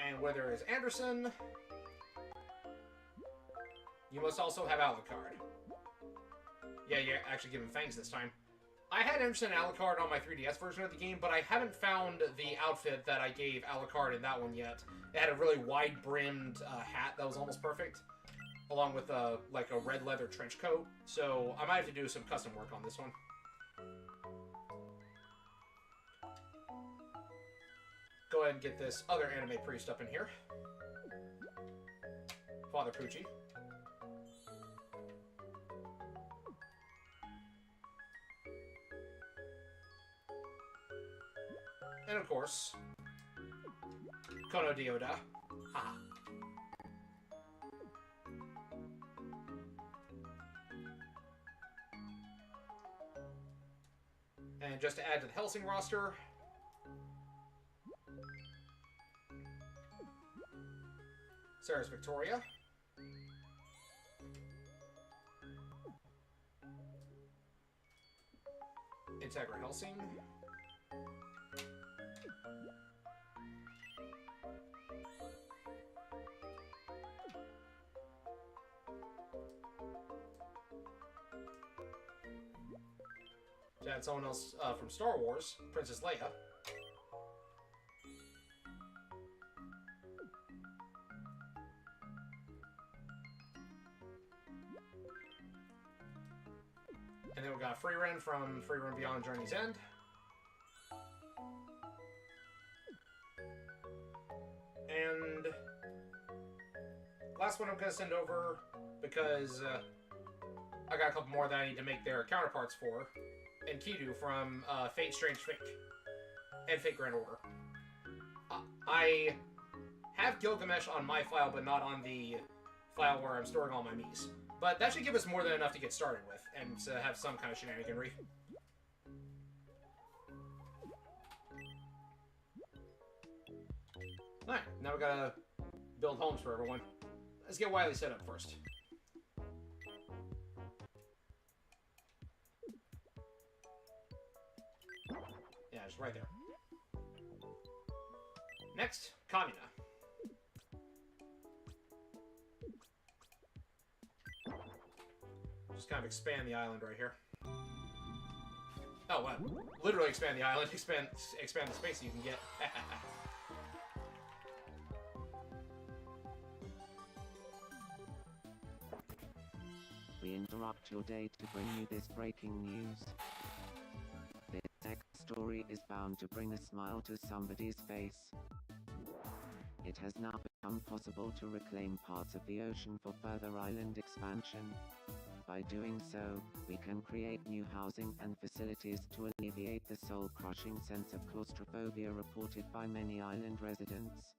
And where there is Anderson, you must also have Alucard. Yeah, you actually give him fangs this time. I had Anderson and Alucard on my 3DS version of the game, but I haven't found the outfit that I gave Alucard in that one yet. It had a really wide-brimmed hat that was almost perfect, along with like a red leather trench coat. So I might have to do some custom work on this one. Go ahead and get this other anime priest up in here. Father Pucci. And of course, Kono Dioda. Haha. And just to add to the Helsing roster, Sarah's Victoria. Integra Helsing. To add someone else from Star Wars, Princess Leia. And then we got Freeran from Freeran Beyond Journey's End. And last one I'm going to send over because I got a couple more that I need to make their counterparts for. And Kidu from Fate Strange Fake and Fate Grand Order. I have Gilgamesh on my file, but not on the file where I'm storing all my Miis. But that should give us more than enough to get started with, and to have some kind of shenaniganry. Alright, now we gotta build homes for everyone. Let's get Wily set up first. Yeah, just right there. Next, Kamina. Just kind of expand the island right here. Oh, well, literally expand the island, expand the space you can get. We interrupt your day to bring you this breaking news. This next story is bound to bring a smile to somebody's face. It has now become possible to reclaim parts of the ocean for further island expansion. By doing so, we can create new housing and facilities to alleviate the soul-crushing sense of claustrophobia reported by many island residents.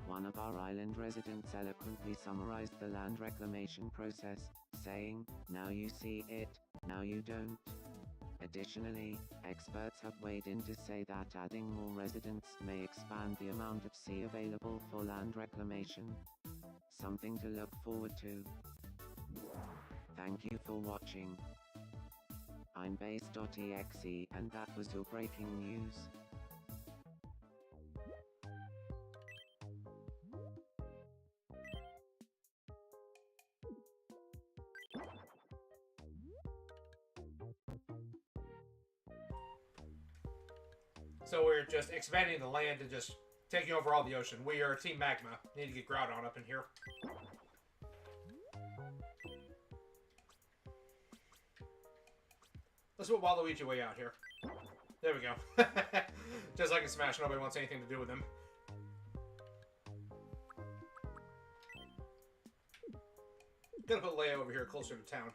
One of our island residents eloquently summarized the land reclamation process, saying, "Now you see it, now you don't." Additionally, experts have weighed in to say that adding more residents may expand the amount of sea available for land reclamation. Something to look forward to. Thank you for watching. I'm Base.exe, and that was your breaking news. So we're just expanding the land and just taking over all the ocean. We are Team Magma. Need to get Groudon up in here. Let's put Waluigi way out here. There we go. Just like in Smash, nobody wants anything to do with him. Gonna put Leia over here closer to town.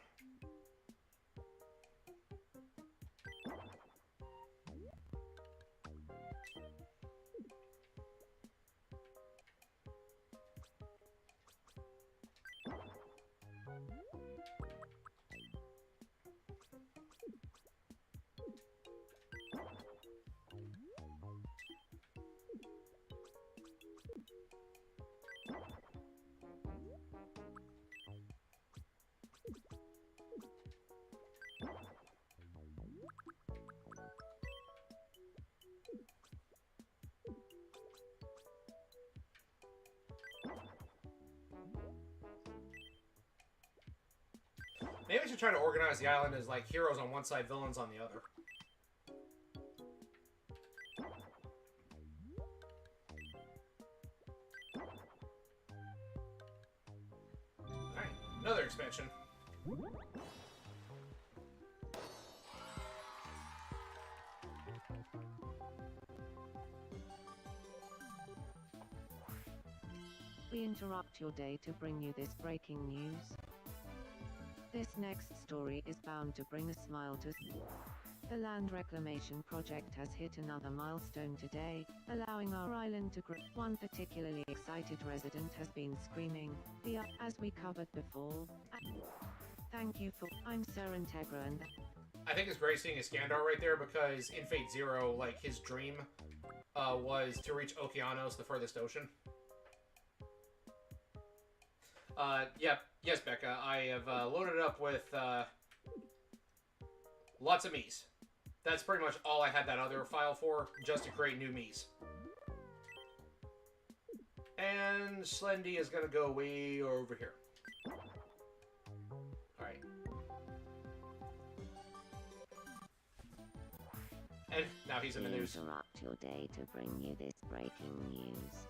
Maybe we should try to organize the island as, like, heroes on one side, villains on the other. Alright, another expansion. We interrupt your day to bring you this breaking news. This next story is bound to bring a smile to The land reclamation project has hit another milestone today, allowing our island to grow. One particularly excited resident has been screaming, as we covered before. Thank you for. I'm Sir Integra and. I think it's great seeing a Skandar right there because in Fate Zero, like, his dream was to reach Okeanos, the furthest ocean. Yep. Yes, Becca, I have loaded it up with lots of Miis. That's pretty much all I had that other file for, just to create new Miis. And Slendy is going to go way over here. Alright. And now he's in the news. Interrupt your day to bring you this breaking news.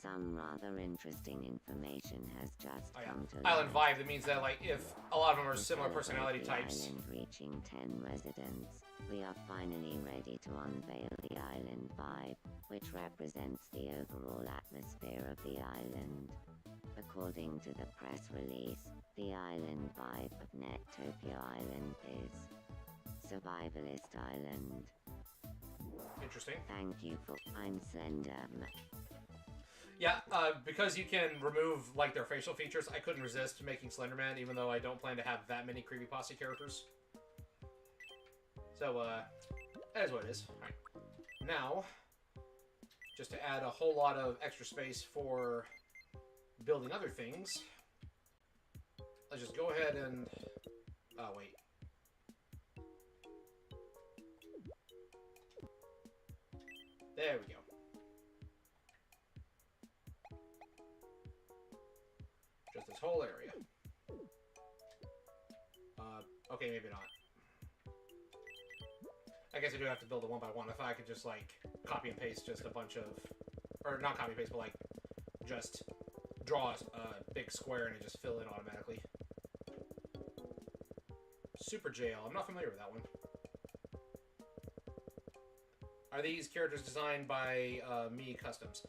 Some rather interesting information has just come to light. Island Vibe, that means that, like, if a lot of them are similar personality types. Island reaching 10 residents, we are finally ready to unveil the Island Vibe, which represents the overall atmosphere of the island. According to the press release, the Island Vibe of Nectopia Island is Survivalist Island. Interesting. Thank you for. I'm Slender. Yeah, because you can remove, like, their facial features, I couldn't resist making Slenderman, even though I don't plan to have that many creepypasta characters. So, that is what it is. Alright. Now, just to add a whole lot of extra space for building other things, let's just go ahead and... Oh, wait. There we go. Just this whole area. Okay, maybe not. I guess I do have to build it one by one. If I could just, like, copy and paste just a bunch of... Or, not copy and paste, but, like, just draw a big square and it just fill in automatically. Super Jail. I'm not familiar with that one. Are these characters designed by Me Customs?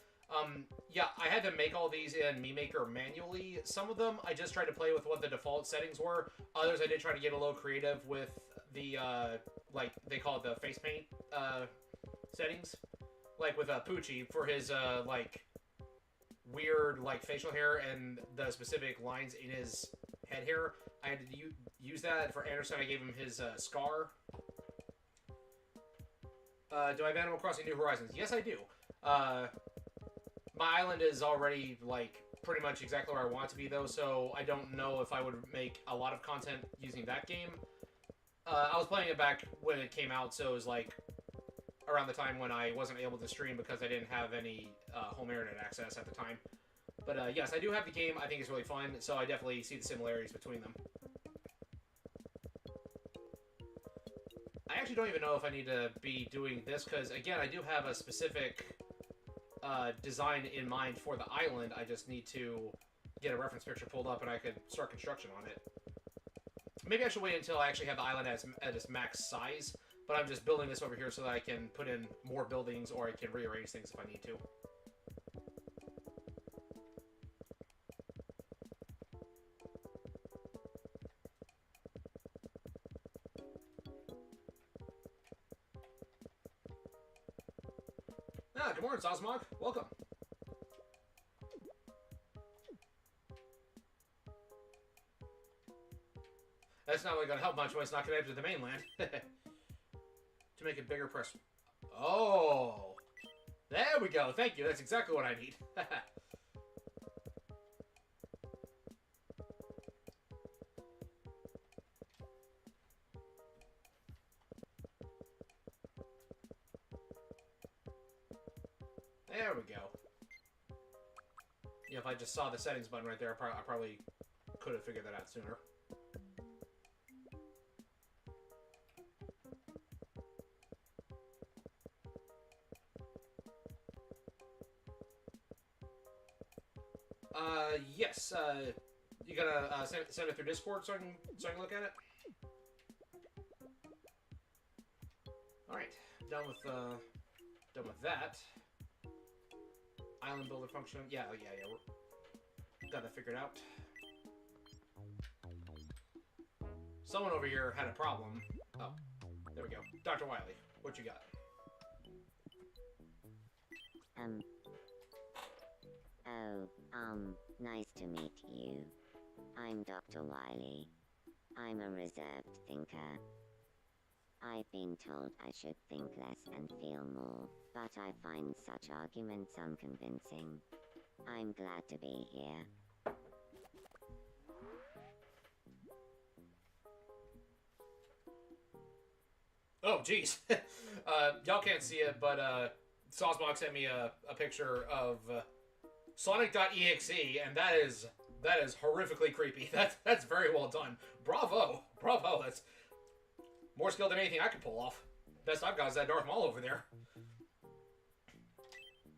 Yeah, I had to make all these in Me Maker manually. Some of them, I just tried to play with what the default settings were. Others, I did try to get a little creative with the, like, they call it the face paint settings. Like with Poochie, for his, like, weird, like, facial hair and the specific lines in his head hair. I had to use that. For Anderson, I gave him his scar. Do I have Animal Crossing New Horizons? Yes, I do. My island is already, like, pretty much exactly where I want it to be, though, so I don't know if I would make a lot of content using that game. I was playing it back when it came out, so it was, like, around the time when I wasn't able to stream because I didn't have any home internet access at the time. But, yes, I do have the game. I think it's really fun, so I definitely see the similarities between them. I actually don't even know if I need to be doing this, because, again, I do have a specific design in mind for the island. I just need to get a reference picture pulled up and I could start construction on it. Maybe I should wait until I actually have the island at its max size, but I'm just building this over here so that I can put in more buildings or I can rearrange things if I need to. Ah, good morning, Zosmog. Welcome. That's not really going to help much when it's not connected to the mainland. To make it bigger, press... Oh! There we go. Thank you. That's exactly what I need. There we go. Yeah, if I just saw the settings button right there, I probably could have figured that out sooner. Yes, you gonna send it through Discord so I can look at it? Alright, done with that. Island builder function. Yeah. Got that figured out. Someone over here had a problem. Oh. There we go. Dr. Wily, what you got? Nice to meet you. I'm Dr. Wily. I'm a reserved thinker. I've been told I should think less and feel more, but I find such arguments unconvincing. I'm glad to be here. Oh, jeez. Y'all can't see it, but Sosmog sent me a picture of Sonic.exe, and that is horrifically creepy. That's very well done. Bravo. That's more skill than anything I could pull off. Best I've got is that Darth Maul over there.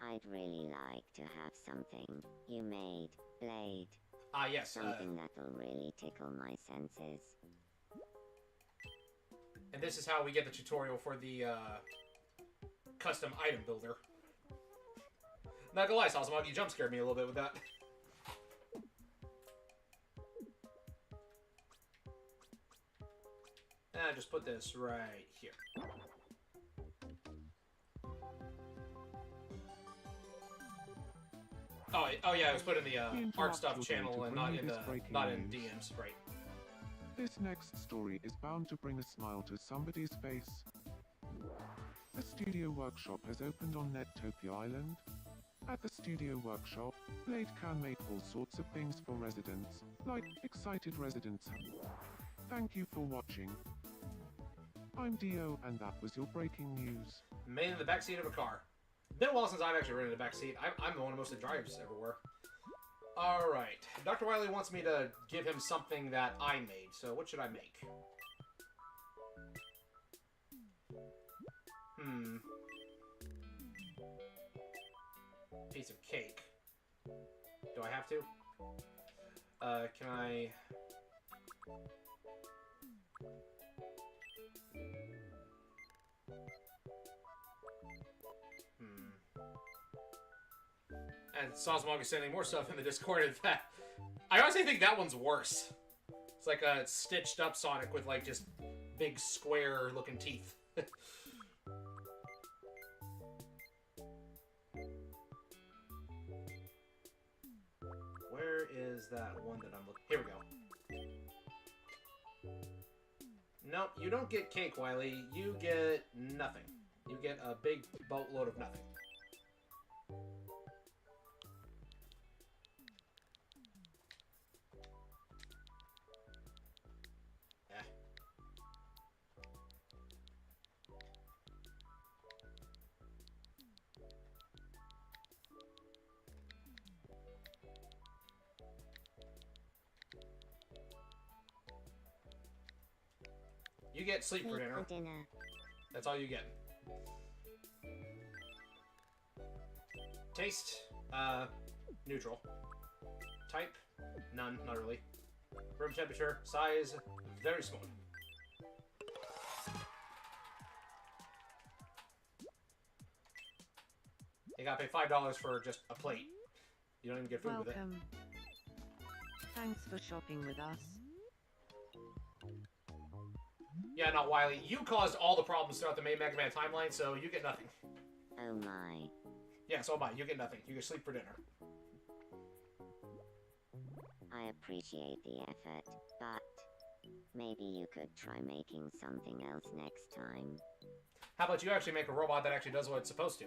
I'd really like to have something you made, Blade. Ah, yes. Something that'll really tickle my senses. And this is how we get the tutorial for the custom item builder. Not gonna lie, Sosmog, you jump scared me a little bit with that. And just put this right here. Oh yeah, it was put in the art stuff channel and not in DMs, right? This next story is bound to bring a smile to somebody's face. A studio workshop has opened on Nettopia Island. At the studio workshop, Blade can make all sorts of things for residents, like excited residents. Thank you for watching. I'm Dio, and that was your breaking news. Made in the backseat of a car. Been a while since I've actually ridden in the backseat. I'm the one who mostly drives everywhere. Alright. Dr. Wily wants me to give him something that I made, so what should I make? Piece of cake. Do I have to? Can I... And Sosmog is sending more stuff in the Discord. In fact, I honestly think that one's worse. It's like a stitched up Sonic with like just big square looking teeth. Where is that one that I'm looking? Here we go. Nope, you don't get cake, Wily. You get nothing. You get a big boatload of nothing. You get sleep for dinner. That's all you get. Taste, neutral. Type, none, not really. Room temperature, size, very small. You gotta pay $5 for just a plate. You don't even get food with it. Welcome. Thanks for shopping with us. Yeah, no, Wily, you caused all the problems throughout the main Mega Man timeline, so you get nothing. Oh my. Yeah, so am I. You get nothing. You get sleep for dinner. I appreciate the effort, but maybe you could try making something else next time. How about you actually make a robot that actually does what it's supposed to?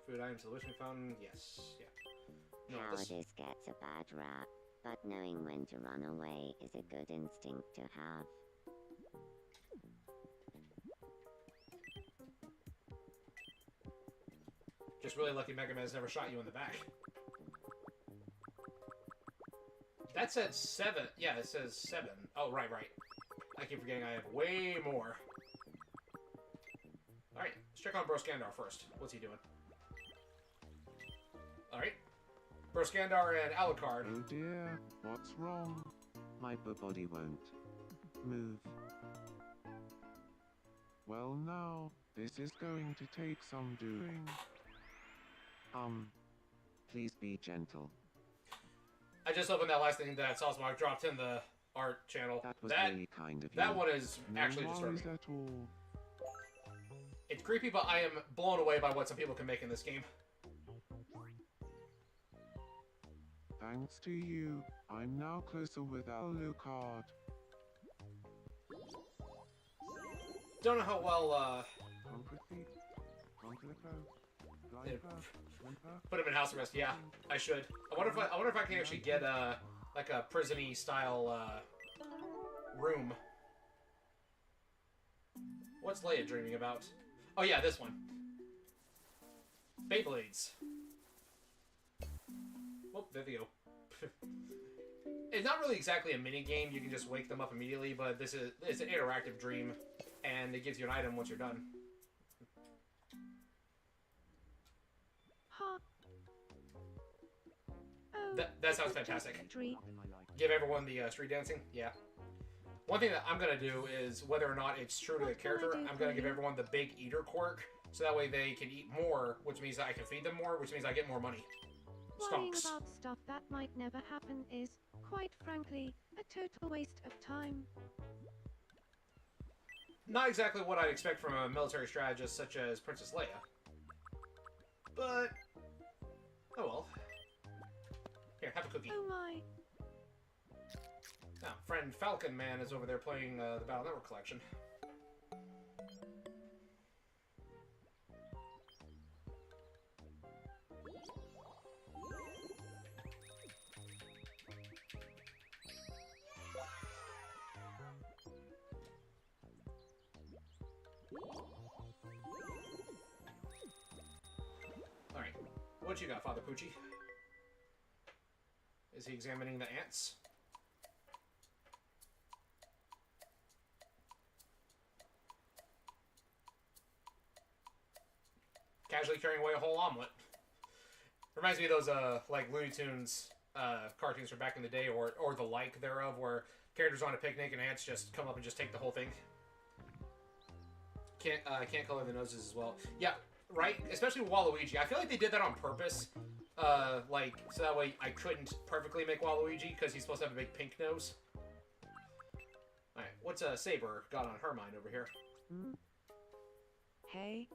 Food items, solution fountain, yes, yeah. No, Cowardice gets a bad rap, but knowing when to run away is a good instinct to have. Just really lucky Mega Man's never shot you in the back. That said 7. Yeah, it says 7. Oh, right. I keep forgetting I have way more. Alright, let's check on Bro Skandar first. What's he doing? Alright. Bro Skandar and Alucard. Oh dear, what's wrong? My body won't move. Well now, this is going to take some doing. Please be gentle. I just opened that last thing that Sosmark dropped in the art channel. That was really kind of you. That one is No actually worries disturbing. at all. It's creepy, but I am blown away by what some people can make in this game. Thanks to you, I'm now closer with Alucard. Don't know how well, Concretely? Concretely? Yeah. Whimper? put him in house arrest. Yeah, I should. I wonder if I can actually get, like a prison-y style, room. What's Leia dreaming about? Oh yeah, this one. Beyblades. Oh, there they go. It's not really exactly a mini game. You can just wake them up immediately, but it's an interactive dream, and it gives you an item once you're done. Ha. Oh, That sounds it's just fantastic. a treat. Give everyone the street dancing. Yeah. One thing that I'm gonna do is whether or not it's true to the What can I character, do I'm for gonna give you? everyone the big eater quirk, so that way they can eat more, which means that I can feed them more, which means I get more money. Worrying Stonks. about stuff that might never happen is, quite frankly, a total waste of time. Not exactly what I'd expect from a military strategist such as Princess Leia. But, oh well. Here, have a cookie. Oh my. Now, friend Falcon Man is over there playing the Battle Network collection. Alright, what you got, Father Poochie? Is he examining the ants? Casually carrying away a whole omelet. Reminds me of those like Looney Tunes cartoons from back in the day, or the like thereof, where characters are on a picnic and ants just come up and just take the whole thing. Can't color the noses as well. Yeah, right. Especially with Waluigi, I feel like they did that on purpose. Like so that way I couldn't perfectly make Waluigi because he's supposed to have a big pink nose. All right, what's Saber got on her mind over here? Hmm? Hey,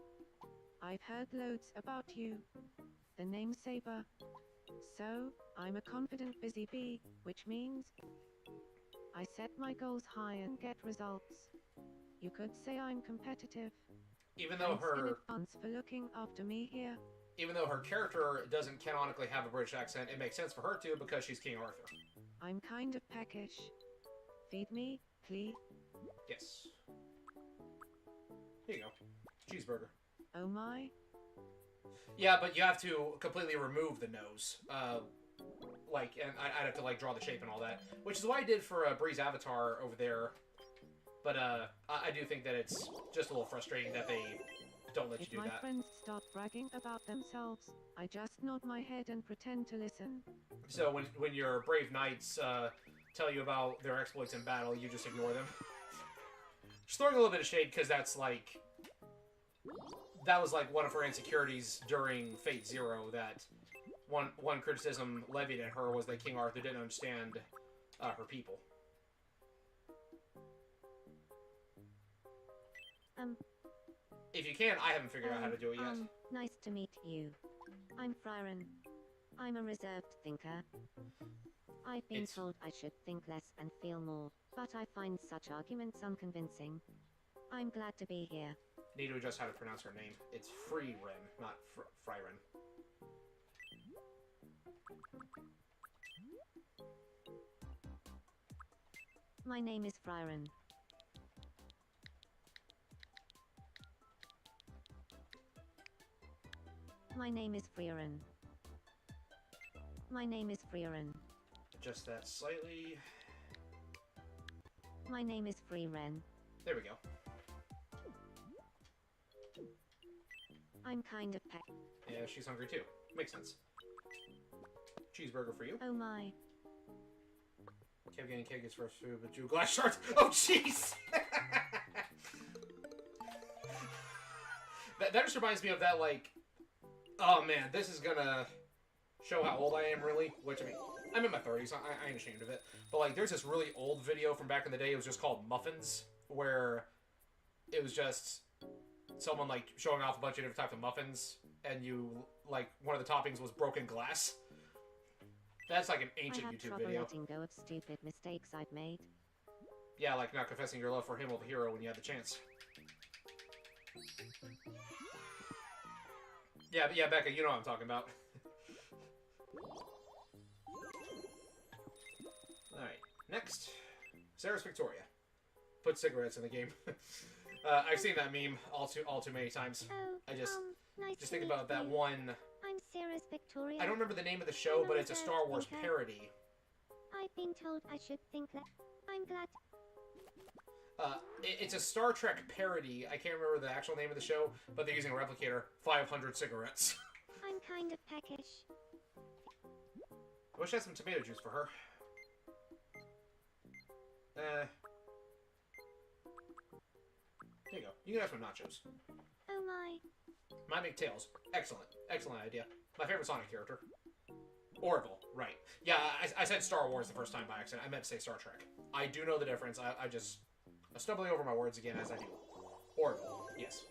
I've heard loads about you. The name Saber. So, I'm a confident busy bee, which means I set my goals high and get results. You could say I'm competitive. Even though Thanks in her advance for looking after me here. character doesn't canonically have a British accent, it makes sense for her to because she's King Arthur. I'm kind of peckish. Feed me, please. Yes. Here you go. Cheeseburger. Oh my. Yeah, but you have to completely remove the nose. Like, and I'd have to, like, draw the shape and all that. Which is what I did for Bree's avatar over there. But, I do think that it's just a little frustrating that they don't let you If do my that. friends start bragging about themselves, I just nod my head and pretend to listen. So when your brave knights tell you about their exploits in battle, you just ignore them. Just throwing a little bit of shade, because that's, like... That was, like, one of her insecurities during Fate Zero, that one criticism levied at her was that King Arthur didn't understand her people. If you can, I haven't figured out how to do it yet. Nice to meet you. I'm Fryron. I'm a reserved thinker. I've been It's- told I should think less and feel more, but I find such arguments unconvincing. I'm glad to be here. Need to adjust how to pronounce her name. It's Freerin, not Fryrin. My name is Fryron. My name is Freerin. My name is Freerin. Adjust that slightly. My name is Freerin. There we go. I'm kind of peck. Yeah, she's hungry too. Makes sense. Cheeseburger for you. Oh my. Kev getting cake is first food, but Jew glass shards. Oh, jeez! that just reminds me of that, like, Oh man, this is gonna show how old I am, really. Which, I mean, I'm in my 30s, I ain't ashamed of it. But, like, there's this really old video from back in the day, it was just called Muffins, where it was just someone, like, showing off a bunch of different types of muffins, and you, like, one of the toppings was broken glass. That's like an ancient I have YouTube trouble video. letting go of stupid mistakes I've made. Yeah, like not confessing your love for him or the hero when you had the chance. Yeah, Becca, you know what I'm talking about. Alright, next. Sarah's Victoria. Put cigarettes in the game. I've seen that meme all too many times. Oh, I just nice just to think meet about that you. one. I'm Sarah's Victoria. I don't remember the name of the show, but it's a Star Wars parody. I've been told I should think that. I'm glad. It's a Star Trek parody. I can't remember the actual name of the show, but they're using a replicator. 500 cigarettes. I'm kind of peckish. I wish I had some tomato juice for her. There you go. You can have some nachos. Oh my. My McTails. Excellent. Excellent idea. My favorite Sonic character. Orville. Right. Yeah, I said Star Wars the first time by accident. I meant to say Star Trek. I do know the difference. I'm stumbling over my words again as I do. Orville. Yes.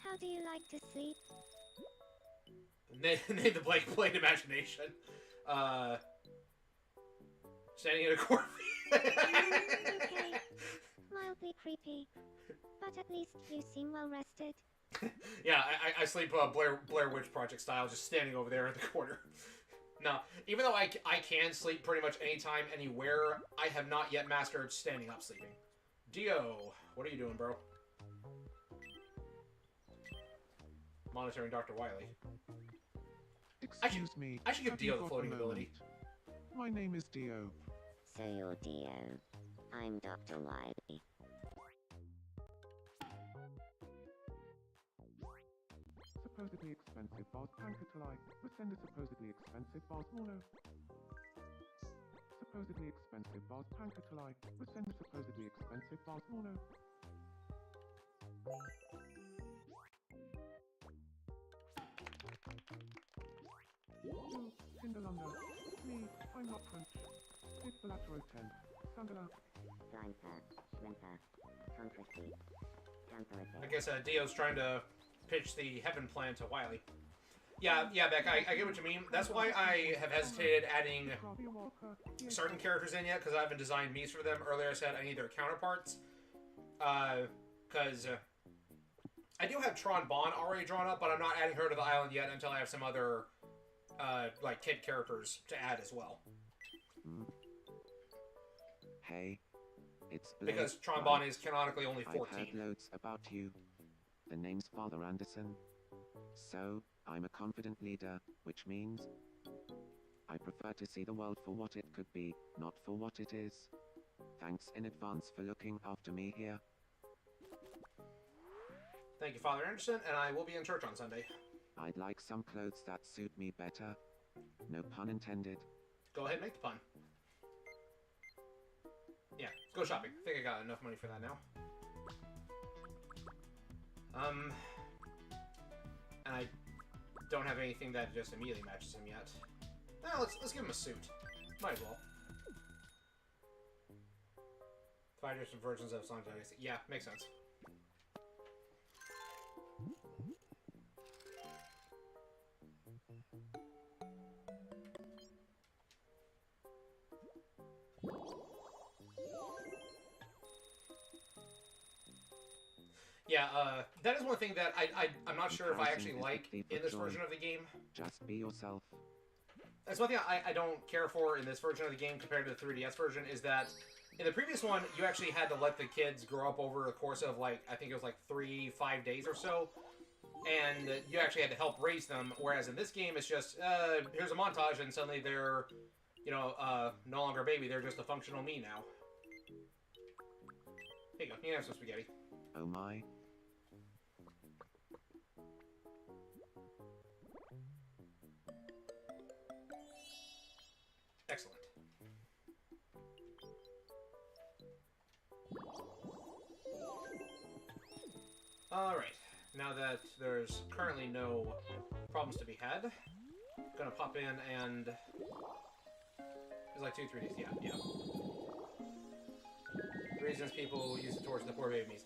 How do you like to sleep? Name the blank plate imagination. Standing in a cornfield. Okay. Mildly creepy. But at least you seem well rested. Yeah, I sleep Blair Witch Project style, just standing over there in the corner. No, even though I can sleep pretty much anytime, anywhere, I have not yet mastered standing up sleeping. Dio, what are you doing, bro? Monitoring Dr. Wily. Excuse me. I should give have Dio you the got a floating ability. moment? My name is Dio. So you're Dio. I'm Dr. Wiley. Supposedly expensive bars Pankatolai. Resend a supposedly expensive bars Mono. Supposedly expensive bars Pankatolai. Resend a supposedly expensive bars Mono. Cinderlanda. Me, I'm not French. Did Belatro 10. Sandala. Glimper. Schlimper. Concrete. I guess Dio's trying to pitch the heaven plan to Wily. Yeah, Beck, I get what you mean. That's why I have hesitated adding certain characters in yet, because I haven't designed Mies for them. Earlier I said I need their counterparts. Because I do have Tron Bonne already drawn up, but I'm not adding her to the island yet until I have some other, like, kid characters to add as well. Hey, it's Blake. Because Tron Bonne is canonically only I've 14. heard loads about you. The name's Father Anderson. So, I'm a confident leader, which means I prefer to see the world for what it could be, not for what it is. Thanks in advance for looking after me here. Thank you, Father Anderson, and I will be in church on Sunday. I'd like some clothes that suit me better. No pun intended. Go ahead and make the pun. Yeah, go shopping. I think I got enough money for that now. And I don't have anything that just immediately matches him yet. Now let's give him a suit. Might as well. 5 different versions of Sonic Odyssey. Yeah, makes sense. Yeah, that is one thing that I'm not sure if I actually like in this version of the game. Just be yourself. That's one thing I don't care for in this version of the game compared to the 3DS version, is that in the previous one, you actually had to let the kids grow up over the course of, like, I think it was like 3-5 days or so, and you actually had to help raise them, whereas in this game, it's just, here's a montage, and suddenly they're, you know, no longer a baby, they're just a functional me now. Here you go, you can have some spaghetti. Oh my. Excellent. Alright. now that there's currently no problems to be had, I'm gonna pop in and... There's like 2, 3 days. Yeah. The reasons people use it towards the poor babies.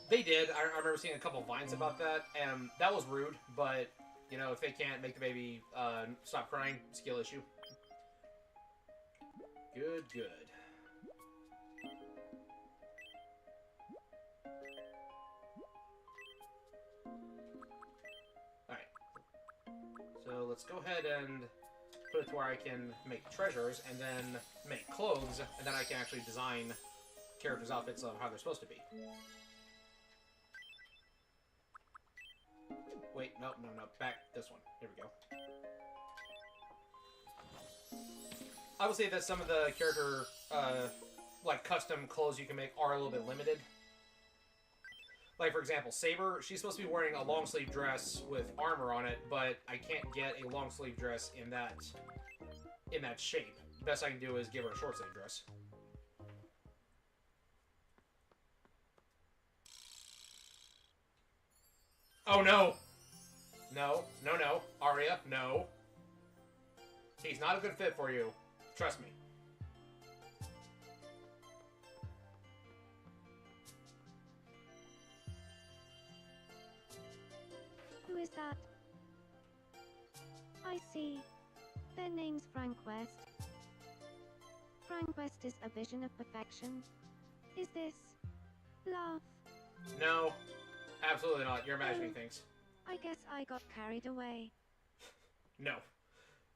They did. I remember seeing a couple vines about that, and that was rude, but, you know, if they can't make the baby stop crying, skill issue. Good. Alright. So let's go ahead and put it to where I can make treasures, and then make clothes, and then I can actually design characters' outfits of how they're supposed to be. Wait, no, back this one. Here we go. I would say that some of the character, like, custom clothes you can make are a little bit limited. Like, for example, Saber, she's supposed to be wearing a long-sleeve dress with armor on it, but I can't get a long-sleeve dress in that shape. The best I can do is give her a short-sleeve dress. Oh, no! No. Arya, no. He's not a good fit for you. Trust me. Who is that? I see. Their name's Frank West. Frank West is a vision of perfection. Is this love? No. Absolutely not. You're imagining things. I guess I got carried away. No.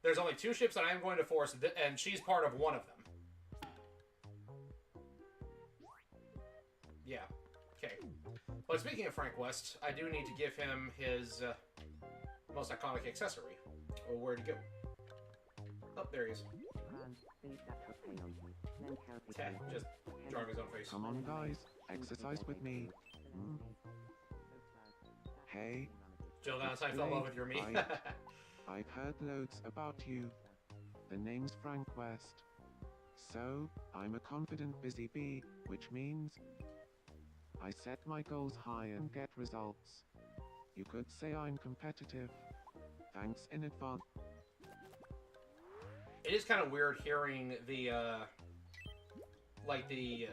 There's only 2 ships that I'm going to force, and she's part of one of them. Yeah. Okay. But speaking of Frank West, I do need to give him his most iconic accessory. Oh, where'd he go? Oh, there he is. Just drawing his own face. Come on, guys. Exercise with me. Hey. Jill Valentine fell in love with your me. I've heard loads about you. The name's Frank West. So, I'm a confident busy bee, which means I set my goals high and get results. You could say I'm competitive. Thanks in advance. It is kind of weird hearing the like the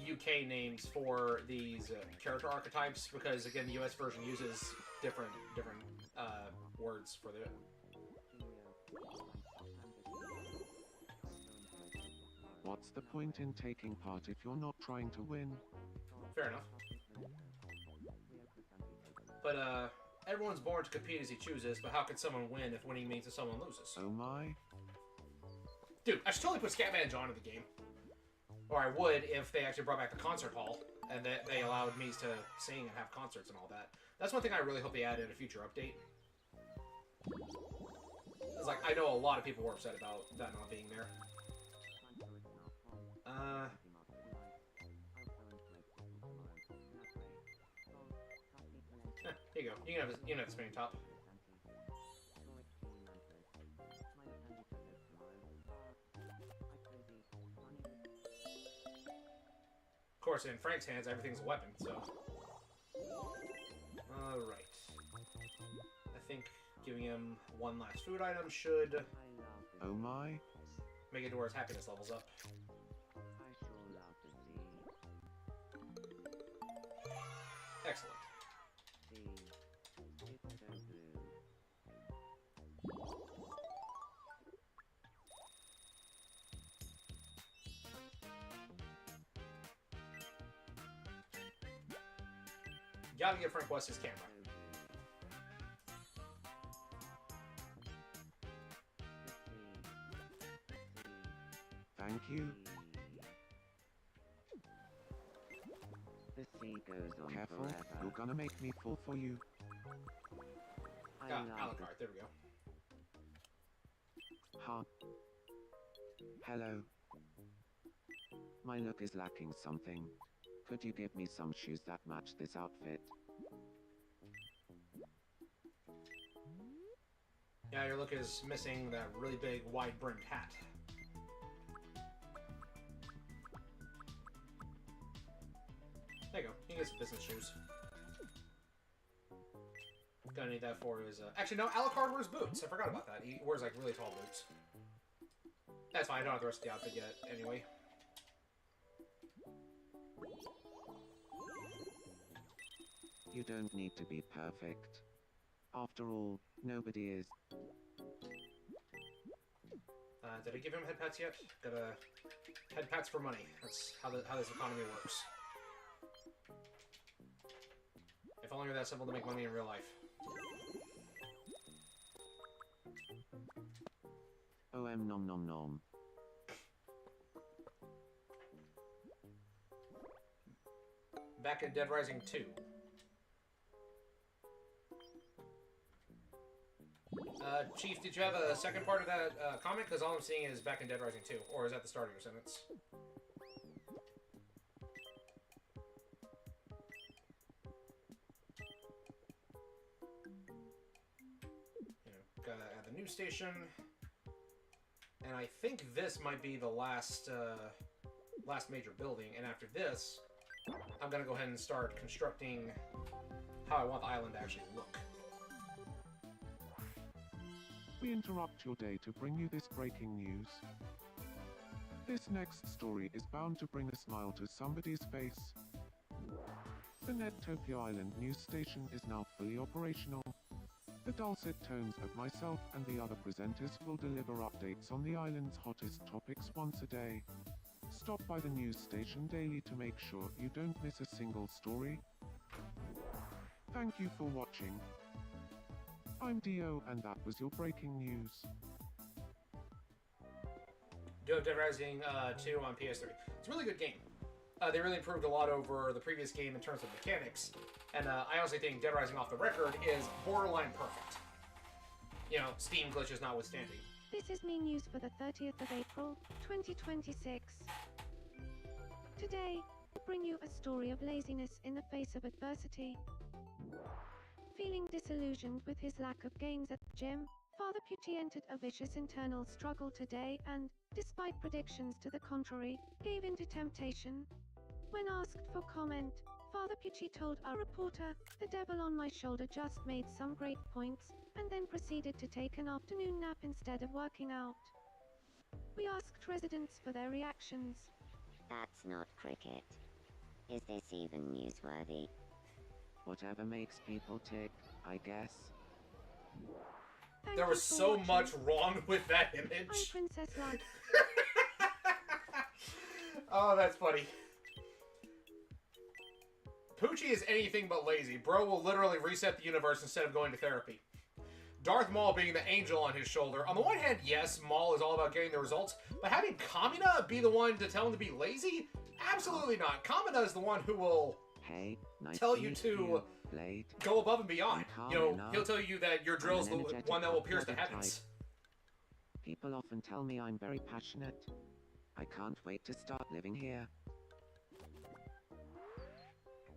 UK names for these character archetypes, because again the US version uses different words for the. What's the point in taking part if you're not trying to win? Fair enough. But everyone's born to compete as he chooses, but how can someone win if winning means that someone loses? Oh my. Dude, I should totally put Scatman John in the game. Or I would if they actually brought back the concert hall, and that they allowed me to sing and have concerts and all that. That's one thing I really hope they add in a future update. It's like, I know a lot of people were upset about that not being there. Here you go. You can have the spinning top. Of course, in Frank's hands, everything's a weapon, so... Alright. I think giving him one last food item should... Oh my. Make it to where his happiness levels up. Excellent. Gotta give Frank West his camera. Thank you. The sea goes on Careful, forever. you're gonna make me fall for you. I Ah, love Alucard, there we go. Huh. Hello. My look is lacking something. Could you give me some shoes that match this outfit? Yeah, your look is missing that really big, wide-brimmed hat. There you go. You can get some business shoes. gonna need that for is... Actually, no, Alucard wears boots. I forgot about that. He wears, like, really tall boots. That's fine. I don't have the rest of the outfit yet, anyway. You don't need to be perfect. After all, nobody is. Did I give him head pats yet? Gotta... Head pats for money. That's how this economy works. If only it were that simple to make money in real life. Nom nom nom. Back in Dead Rising 2. Chief, did you have a second part of that comment? Because all I'm seeing is back in Dead Rising 2. Or is that the start of your sentence? You know, gotta add the news station. And I think this might be the last last major building. And after this, I'm gonna go ahead and start constructing how I want the island to actually look. We interrupt your day to bring you this breaking news. This next story is bound to bring a smile to somebody's face. The Nettopia Island news station is now fully operational. The dulcet tones of myself and the other presenters will deliver updates on the island's hottest topics once a day. Stop by the news station daily to make sure you don't miss a single story. Thank you for watching. I'm Dio, and that was your breaking news. Do have Dead Rising 2 on PS3. It's a really good game. They really improved a lot over the previous game in terms of mechanics, and I honestly think Dead Rising off the record is borderline perfect. You know, Steam glitches notwithstanding. This is me news for the 30th of April, 2026. Today, I bring you a story of laziness in the face of adversity. Feeling disillusioned with his lack of gains at the gym, Father Pucci entered a vicious internal struggle today and, despite predictions to the contrary, gave in to temptation. When asked for comment, Father Pucci told our reporter, "The devil on my shoulder just made some great points," and then proceeded to take an afternoon nap instead of working out. We asked residents for their reactions. That's not cricket. Is this even newsworthy? Whatever makes people tick, I guess. Thank There you was for so watching. much wrong with that I'm image. Princess Lud. Oh, that's funny. Poochie is anything but lazy. Bro will literally reset the universe instead of going to therapy. Darth Maul being the angel on his shoulder. On the one hand, yes, Maul is all about getting the results, but having Kamina be the one to tell him to be lazy? Absolutely not. Kamina is the one who will Hey, nice tell to you meet to you, Blade. go above and beyond. I'm You know, Kamina. he'll tell you that your drill's I'm the an energetic, one that will pierce the hot-blooded heavens. People often tell me I'm very passionate. I can't wait to start living here.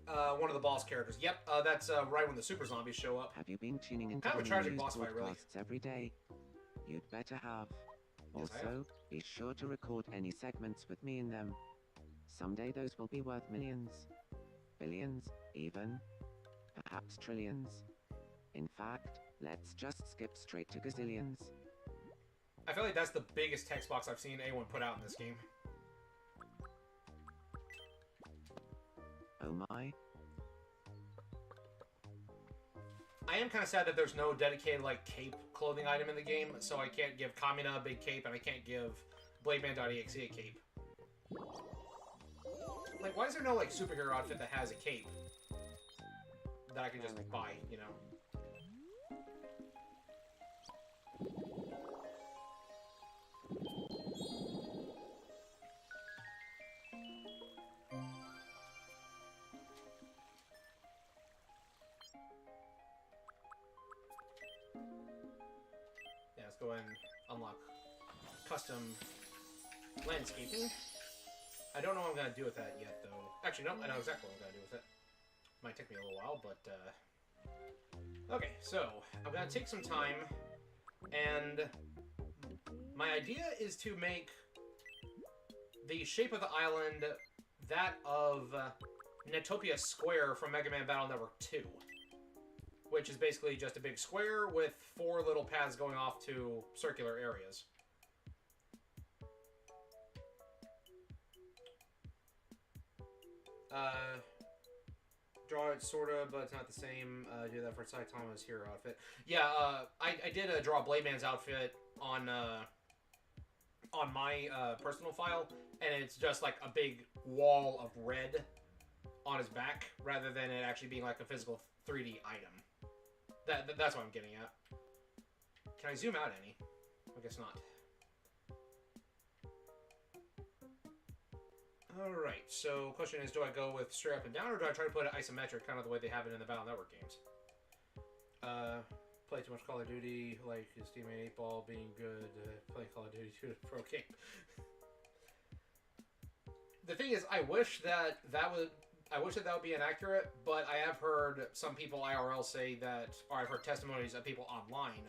One of the boss characters. Yep, that's right when the super zombies show up. Have you been tuning into Kind of a the tragic news boss fight, really. broadcasts every day? You'd better have. Yes, I have. Also, be sure to record any segments with me in them. Someday those will be worth millions. Billions, even. Perhaps trillions. In fact, let's just skip straight to gazillions. I feel like that's the biggest text box I've seen anyone put out in this game. Oh my. I am kind of sad that there's no dedicated, like, cape clothing item in the game, so I can't give Kamina a big cape, and I can't give BladeMan.exe a cape. Like, why is there no, like, superhero outfit that has a cape that I can just buy, you know? Yeah, let's go ahead and unlock custom landscaping. I don't know what I'm going to do with that yet, though. Actually, no, I know exactly what I'm going to do with it. Might take me a little while, but, okay, so, I'm going to take some time, and my idea is to make the shape of the island that of Nettopia Square from Mega Man Battle Network 2. which is basically just a big square with 4 little paths going off to circular areas. Draw it sorta, but it's not the same. Do that for Saitama's hero outfit. Yeah, I did draw Blade Man's outfit on my personal file, and it's just like a big wall of red on his back, rather than it actually being like a physical 3D item. That's what I'm getting at. Can I zoom out any? I guess not. Alright, so question is, do I go with straight up and down, or do I try to put it isometric, kind of the way they have it in the Battle Network games? Play too much Call of Duty, like his teammate 8-Ball being good, playing Call of Duty 2 pro game. The thing is, I wish that would be inaccurate, but I have heard some people IRL say that, or I've heard testimonies of people online,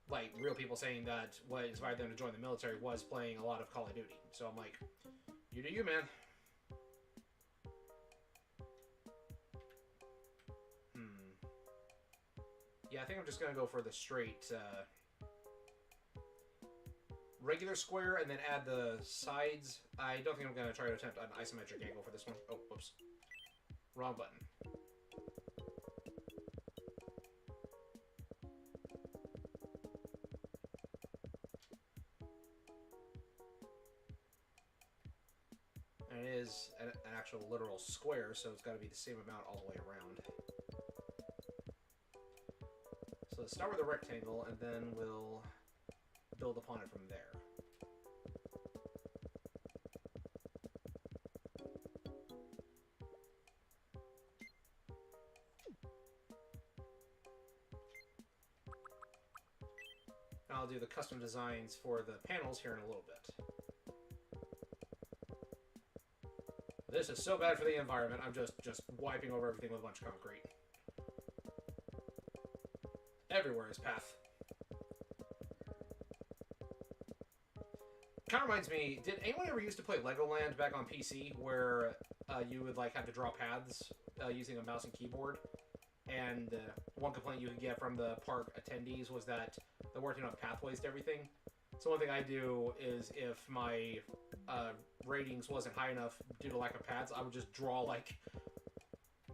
like real people saying that what inspired them to join the military was playing a lot of Call of Duty. So I'm like, you do you, man. Yeah, I think I'm just gonna go for the straight regular square and then add the sides. I don't think I'm gonna try to attempt an isometric angle for this one. Oh, whoops. Wrong button. And it is an actual literal square, so it's got to be the same amount all the way around. So let's start with a rectangle, and then we'll build upon it from there. I'll do the custom designs for the panels here in a little bit. This is so bad for the environment, I'm just wiping over everything with a bunch of concrete. Everywhere is path. Kind of reminds me, did anyone ever used to play Legoland back on PC, where you would like have to draw paths using a mouse and keyboard? And one complaint you could get from the park attendees was that there weren't enough pathways to everything. So one thing I do is, if my ratings wasn't high enough due to lack of paths, I would just draw, like,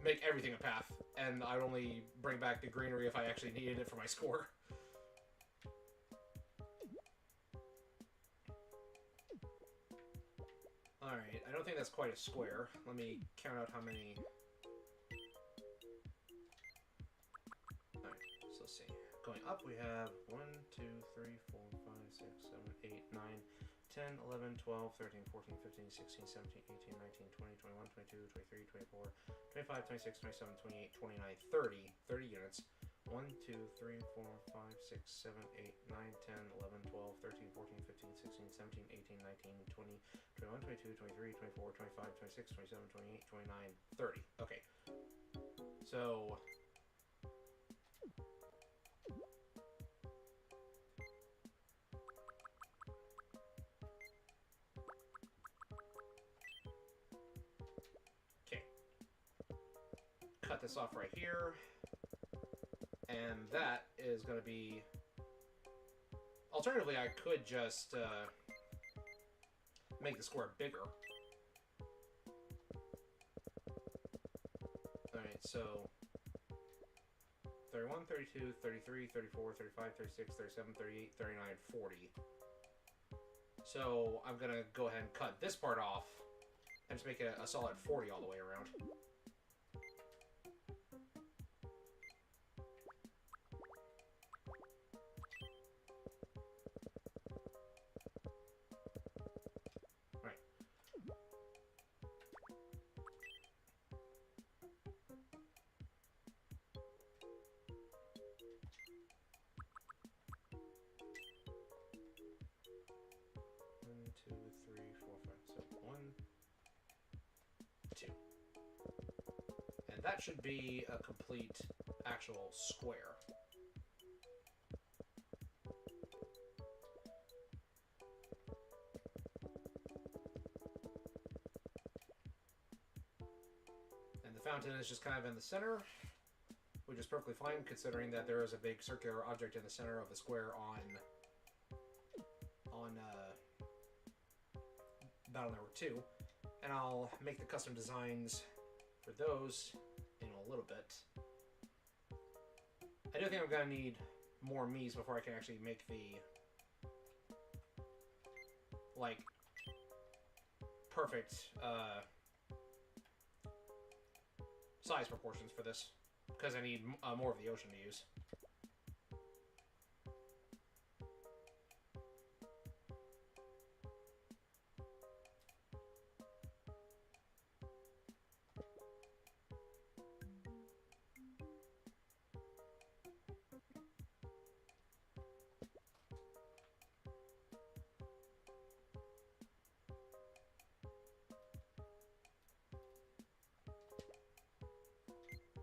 make everything a path, and I'd only bring back the greenery if I actually needed it for my score. Alright, I don't think that's quite a square. Let me count out how many... Alright, so let's see. Going up, we have 1, 2, 3, 4, 5, 6, 7, 8, 9, 10, 11, 12, 13, 14, 15, 16, 17, 18, 19, 20, 21, 22, 23, 24, 25, 26, 27, 28, 29, 30. 30 units. 1, 2, 3, 4, 5, 6, 7, 8, 9, 10, 11, 12, 13, 14, 15, 16, 17, 18, 19, 20, 21, 22, 23, 24, 25, 26, 27, 28, 29, 30. Okay. So... cut this off right here, and that is going to be... Alternatively, I could just make the square bigger. Alright, so 31, 32, 33, 34, 35, 36, 37, 38, 39, 40. So I'm going to go ahead and cut this part off and just make it a solid 40 all the way around. That should be a complete actual square. And the fountain is just kind of in the center, which which is perfectly fine considering that there is a big circular object in the center of the square on Battle Network 2, and I'll make the custom designs for those in a little bit. I do think I'm gonna need more Miis before I can actually make the like perfect size proportions for this, because I need more of the ocean to use.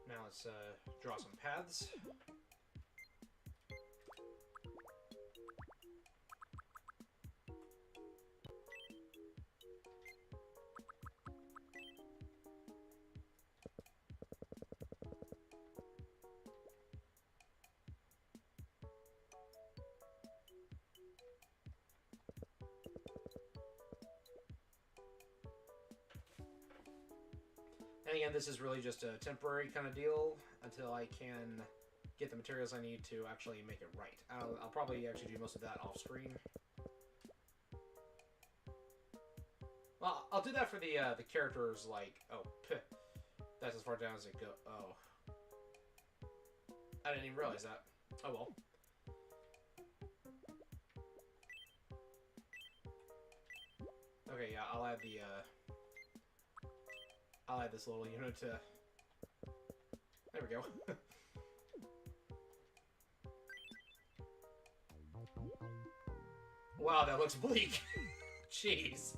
Now let's draw some paths. And again, this is really just a temporary kind of deal until I can get the materials I need to actually make it right. I'll probably actually do most of that off screen. Well, I'll do that for the characters, like, oh, that's as far down as it goes. Oh. I didn't even realize that. Oh well. Okay, yeah, I'll add this little unit to... There we go. Wow, that looks bleak. Jeez.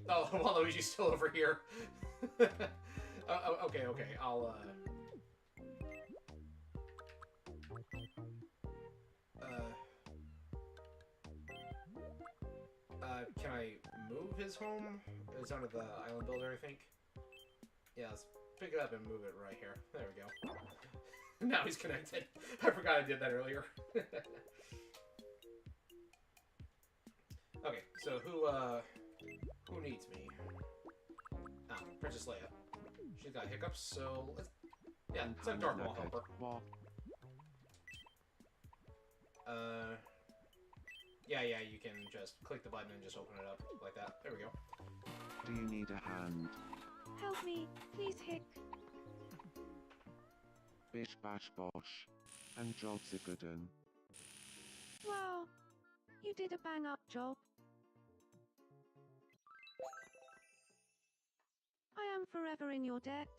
Oh, well, Luigi's still over here. Okay, I'll, can I move his home? It's under the island builder, I think. Yeah, let's pick it up and move it right here. There we go. Now he's connected. I forgot I did that earlier. Okay, so who needs me? Ah, Princess Leia. She's got hiccups, so let's... Yeah, let's have Darth Maul help her. Yeah, you can just click the button and just open it up like that. There we go. Do you need a hand? Help me, please, Hick. Bish bash bosh. And job's a good un. Wow, you did a bang-up job. I am forever in your debt.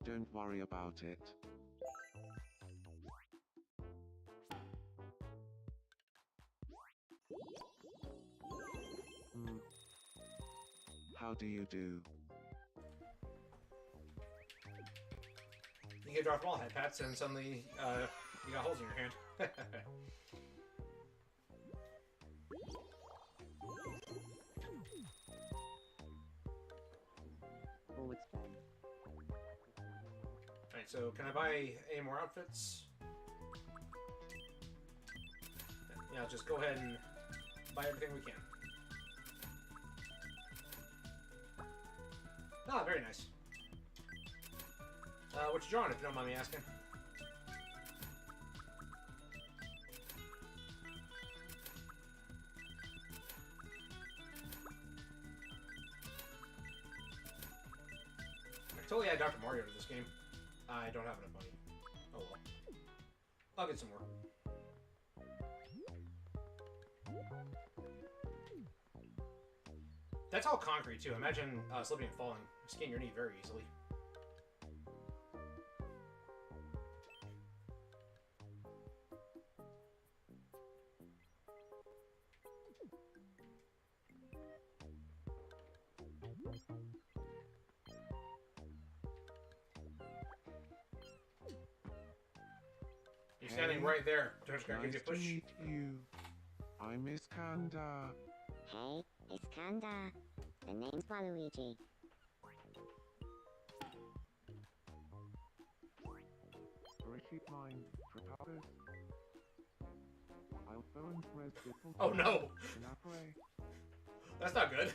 Don't worry about it. How do you do? You get Darth Maul head pats and suddenly you got holes in your hand. Oh, it's fun. Alright, so can I buy any more outfits? Yeah, just go ahead and buy everything we can. Ah, very nice. What you drawing, if you don't mind me asking? I totally add Dr. Mario to this game. I don't have enough money. Oh well. I'll get some more. That's all concrete too. Imagine slipping and falling, skin your knee very easily. You're standing right there. Just gotta give you a Nice to push. meet you. I'm Iskandar. Hey, it's Kanda. The name's Waluigi. sheep mine, Trapalus. I'll phone Res Biffle. Oh no! Sinapre. That's not good.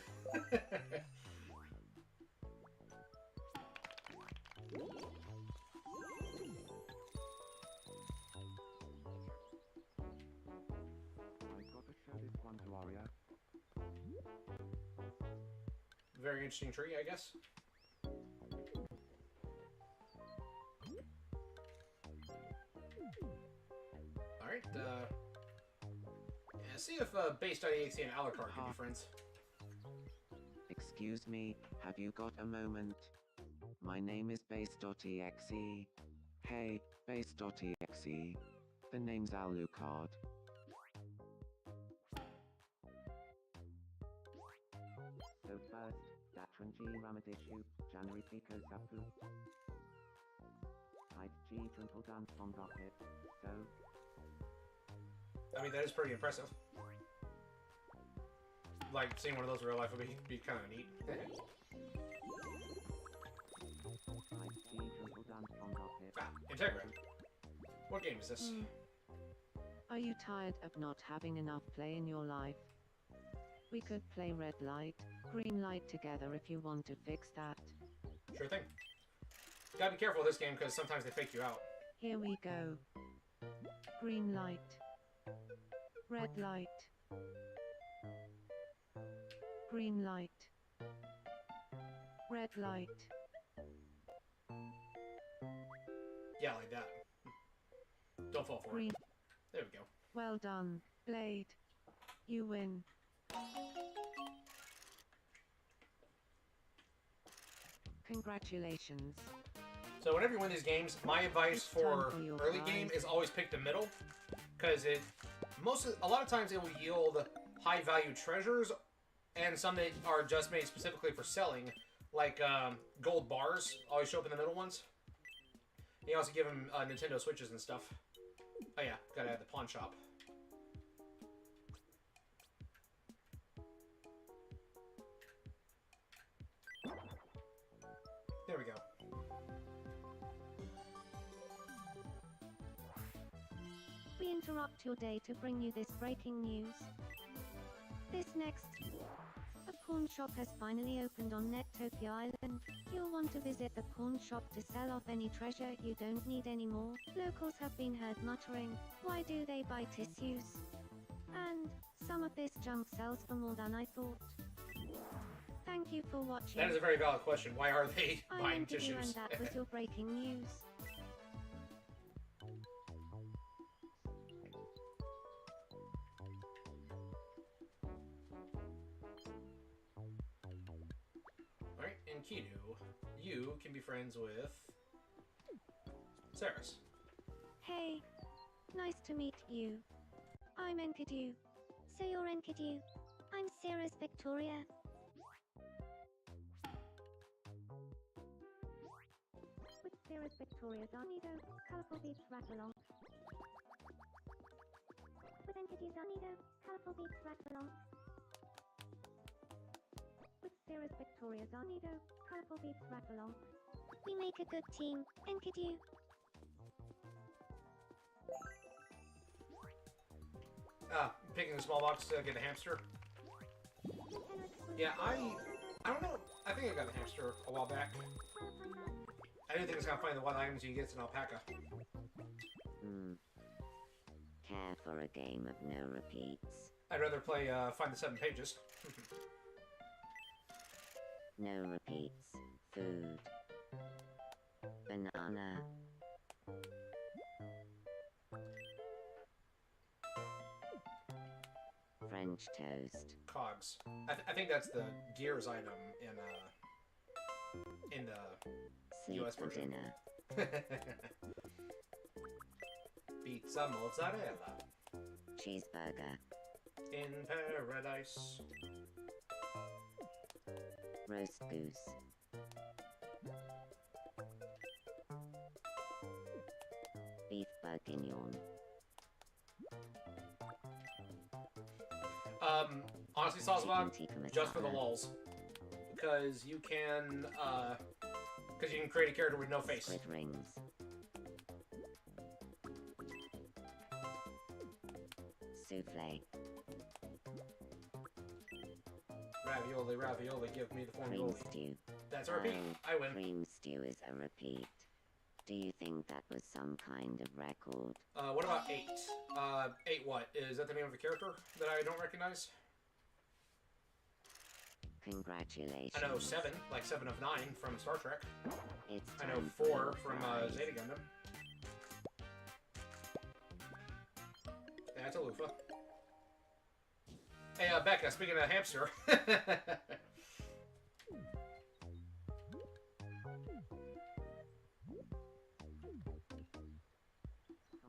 I've got to show this one to Arya. Very interesting tree, I guess. Alright, yeah, see if Base.exe and Alucard can be friends. Excuse me, have you got a moment? My name is Base.exe. Hey, Base.exe. The name's Alucard. So first, Datranji Ramadishu, January Pico Sapu. Height G Trimple Dance from Docket. So, I mean, that is pretty impressive. Like, seeing one of those in real life would be kind of neat. Height G Trimple Dance from Docket. Ah, Integra. What game is this? Are you tired of not having enough play in your life? We could play red light, green light together if you want to fix that. Sure thing. Gotta be careful with this game because sometimes they fake you out. Here we go. Green light. Red light. Green light. Red light. Yeah, like that. Don't fall for Green. it. There we go. Well done, Blade. You win. Congratulations. So whenever you win these games, my advice It's time for for your early prize. game is always pick the middle, because a lot of times it will yield high value treasures, and some that are just made specifically for selling, like gold bars. Always show up in the middle ones. You also give them Nintendo Switches and stuff. Oh yeah, gotta add the pawn shop. There we go. We interrupt your day to bring you this breaking news. This next, a pawn shop has finally opened on Nettopia Island. You'll want to visit the pawn shop to sell off any treasure you don't need anymore. Locals have been heard muttering, "Why do they buy tissues?" And some of this junk sells for more than I thought. Thank you for watching. That is a very valid question. Why are they I'm buying Enkidu, tissues? and that was your breaking news. Alright, in Kidu, you can be friends with Saris. Hey, nice to meet you. I'm Enkidu. So you're Enkidu. I'm Sarah's Victoria. With Sarah's Victoria's Arnido, colorful beats rattle along. With Enkidu's Arnido, colorful beats rattle along. With Sarah's Victoria's Arnido, colorful beats rattle along. We make a good team, Enkidu. Picking the small box to get a hamster. Yeah, I don't know. I think I got a hamster a while back. I didn't think I was gonna find the one item until you get an alpaca. Care for a game of no repeats. I'd rather play Find the 7 Pages. No repeats. Food. Banana. French toast. Cogs. I think that's the Gears item in the Sleep US for version. dinner. Pizza mozzarella Cheeseburger. in paradise. Roast goose. Beef bourguignon. Honestly, Sazabog, Chicken tikka just for the masala. lulz, because you can create a character with no face. Squid rings. souffle. Ravioli, ravioli, give me the Cream formula. stew. That's a repeat. Oh, I win. cream stew is a repeat. Do you think that was some kind of record? What about 8? 8 what? Is that the name of a character that I don't recognize? Congratulations. I know 7, like 7 of 9 from Star Trek. It's I know time for 4 your from prize. Zeta Gundam. That's a loofah. Hey, Becca, speaking of hamster. Come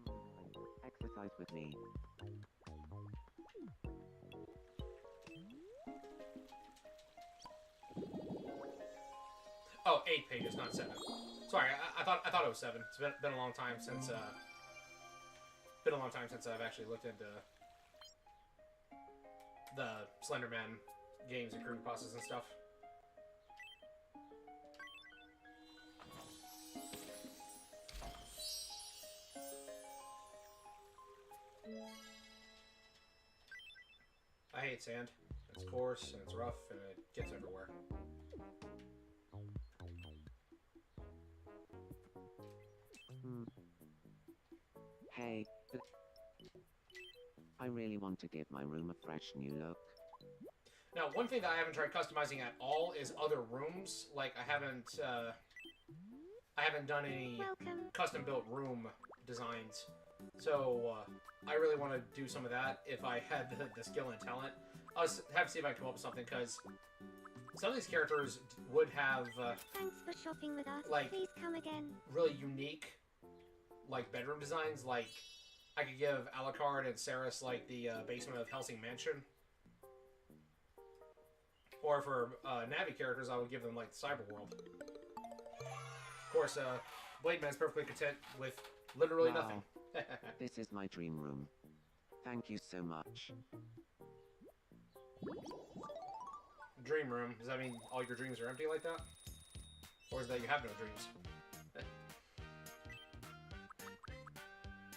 on, exercise with me. Oh, 8 pages, not 7. Sorry, I thought it was 7. It's been a long time since I've actually looked into the Slenderman games and creepypastas and stuff. I hate sand. It's coarse and it's rough and it gets everywhere. Hey, I really want to give my room a fresh new look. Now, one thing that I haven't tried customizing at all is other rooms. Like, I haven't done any Welcome. custom-built room designs. So, I really want to do some of that if I had the skill and talent. I'll have to see if I can come up with something, because some of these characters would have Thanks for shopping with us. Like- Please come again. really unique, like, bedroom designs. Like, I could give Alucard and Ceres, like, the basement of Helsing Mansion. Or for Navi characters, I would give them, like, the Cyber World. Of course, Blade Man's perfectly content with literally Wow. nothing. This is my dream room. Thank you so much. Dream room. Does that mean all your dreams are empty like that? Or is that you have no dreams?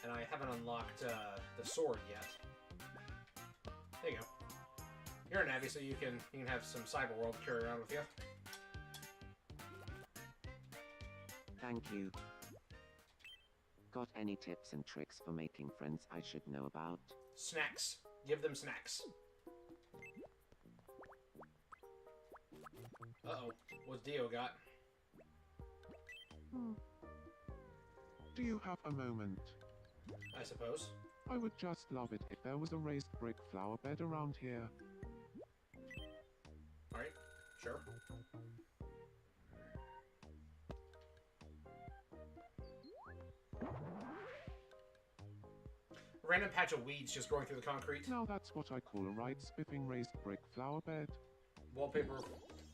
And I haven't unlocked the sword yet. There you go. You're a Navi, so you can have some Cyber World carry around with you. Thank you. Got any tips and tricks for making friends I should know about? Snacks. Give them snacks. Uh-oh. What's Dio got? Do you have a moment? I suppose. I would just love it if there was a raised brick flower bed around here. Alright. Sure. Random patch of weeds just growing through the concrete. Now that's what I call a right spiffing raised brick flower bed. Wallpaper.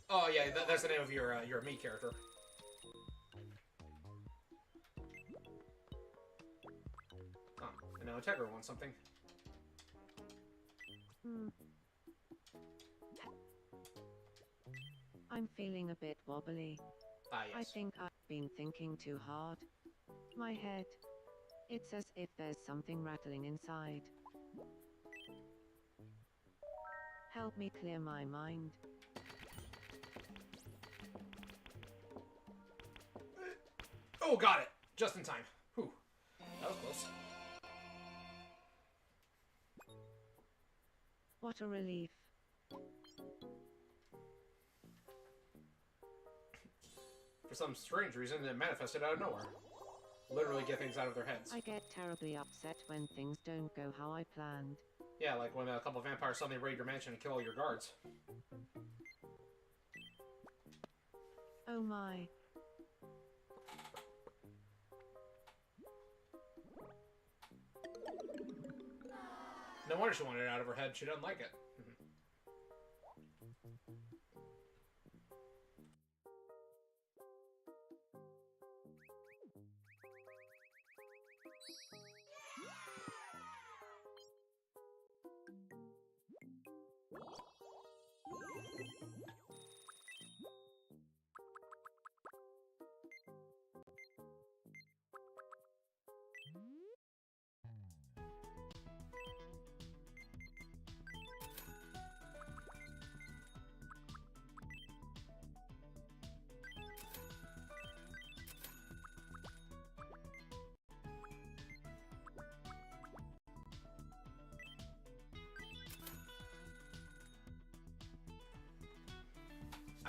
Oh yeah, that's the name of your me character. Oh, and now Integra wants something. I'm feeling a bit wobbly. Ah I yes. think I've been thinking too hard. My head. It's as if there's something rattling inside. Help me clear my mind. Oh, got it. Just in time. Whew. That was close. What a relief. For some strange reason, it manifested out of nowhere. Literally get things out of their heads. I get terribly upset when things don't go how I planned. Yeah, like when a couple of vampires suddenly raid your mansion and kill all your guards. Oh my. No wonder she wanted it out of her head. She doesn't like it.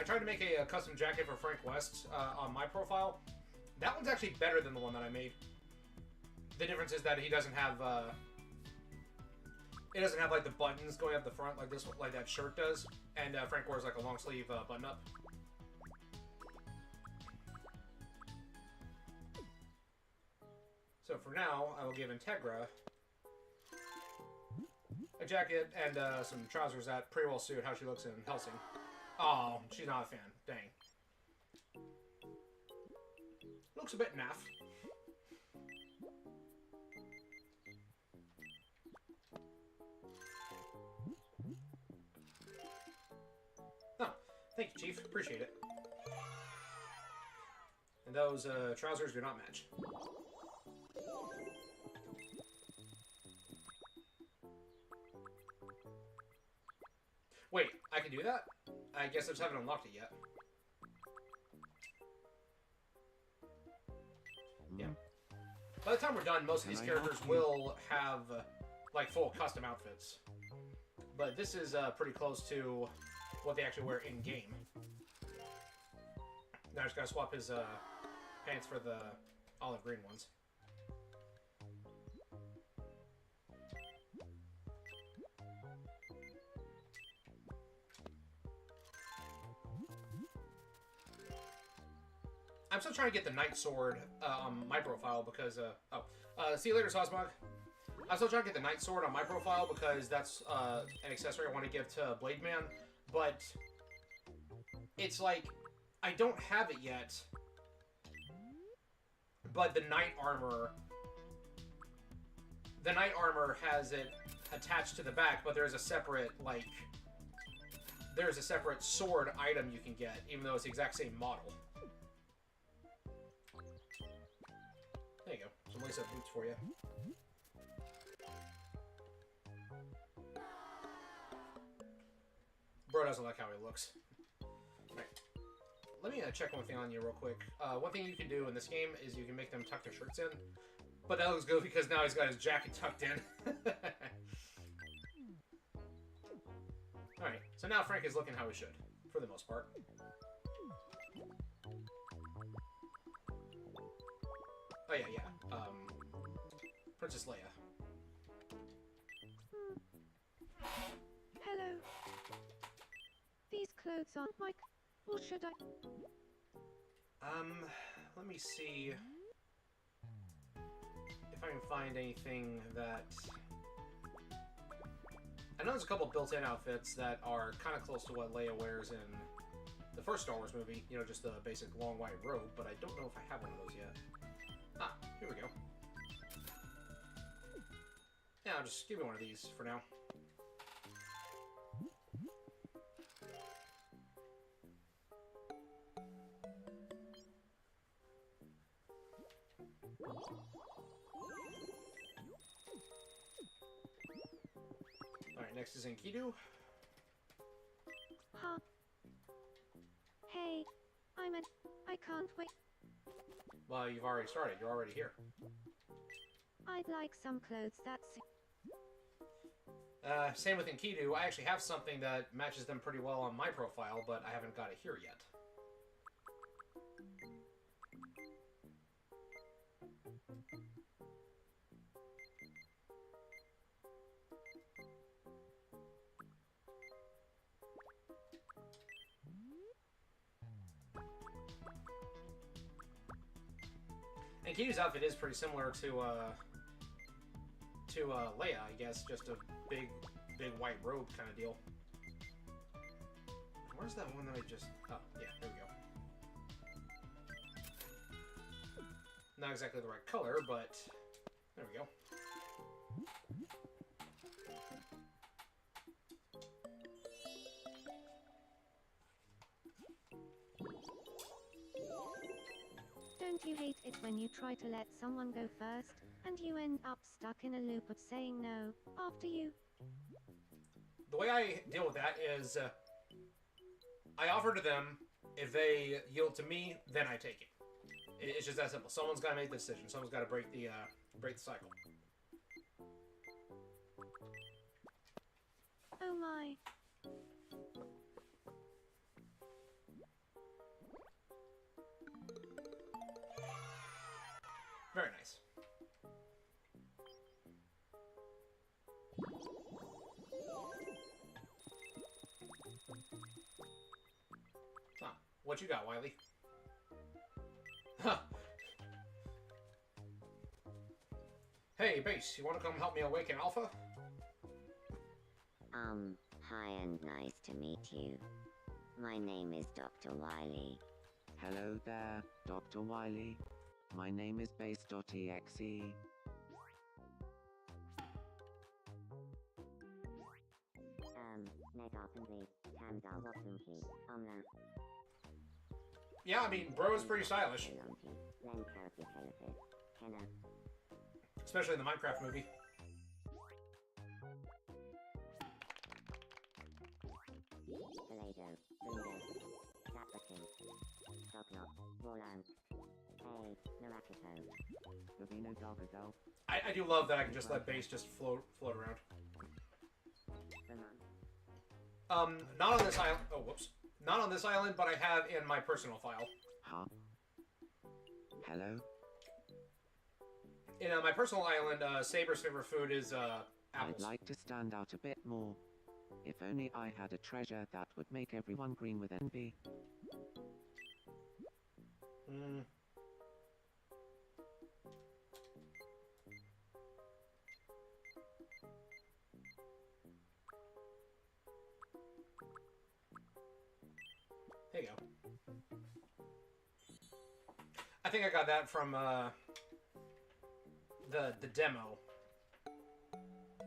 I tried to make a custom jacket for Frank West on my profile. That one's actually better than the one that I made. The difference is that he doesn't have it doesn't have like the buttons going up the front like this, like that shirt does, and Frank wears like a long sleeve button up. So for now, I will give Integra a jacket and some trousers that pretty well suit how she looks in Helsing. Oh, she's not a fan. Dang. Looks a bit naff. Oh, thank you, Chief. Appreciate it. And those trousers do not match. Wait, I can do that? I guess I just haven't unlocked it yet. Yeah. By the time we're done, most of these characters will have, like, full custom outfits. But this is pretty close to what they actually wear in-game. Now I just gotta swap his pants for the olive green ones. I'm still trying to get the Knight Sword on my profile because, see you later, Saucemog. I'm still trying to get the Knight Sword on my profile because that's an accessory I want to give to Blade Man, but it's like, I don't have it yet, but the Knight Armor has it attached to the back, but there's a separate, like, there's a separate sword item you can get, even though it's the exact same model. There you go. Some lace-up boots for you. Bro doesn't like how he looks. Alright. Let me check one thing on you real quick. One thing you can do in this game is you can make them tuck their shirts in. But that looks good because now he's got his jacket tucked in. Alright, so now Frank is looking how he should, for the most part. Oh yeah, yeah. Princess Leia. Hello. These clothes aren't my... Or should I... Let me see if I can find anything that... I know there's a couple built-in outfits that are kind of close to what Leia wears in the first Star Wars movie. You know, just the basic long white robe, but I don't know if I have one of those yet. Ah, here we go. Yeah, I'll just give me one of these for now. Alright, next is Enkidu. Huh? Hey, I can't wait. Well, you've already started. You're already here. I'd like some clothes that's... Same with Enkidu. I actually have something that matches them pretty well on my profile, but I haven't got it here yet. Enkidu's outfit is pretty similar to Leia, I guess, just a big white robe kind of deal. Where's that one that I just... Oh, yeah, there we go. Not exactly the right color, but there we go. Don't you hate it when you try to let someone go first, and you end up stuck in a loop of saying no, after you? The way I deal with that is, I offer to them. If they yield to me, then I take it. It's just that simple. Someone's got to make the decision. Someone's got to break the cycle. Oh my. Very nice. Huh. What you got, Wiley? Huh. Hey, Base, you want to come help me awaken Alpha? Hi and nice to meet you. My name is Dr. Wiley. Hello there, Dr. Wiley. My name is Base.exe. Yeah, I mean, bro is pretty stylish. Especially in the Minecraft movie. I do love that I can just let Base just float around. Not on this island. Oh, whoops. Not on this island, but I have in my personal file. Huh? Hello? In my personal island, Saber's favorite food is apples. I'd like to stand out a bit more. If only I had a treasure that would make everyone green with envy. Hmm. There you go. I think I got that from the demo.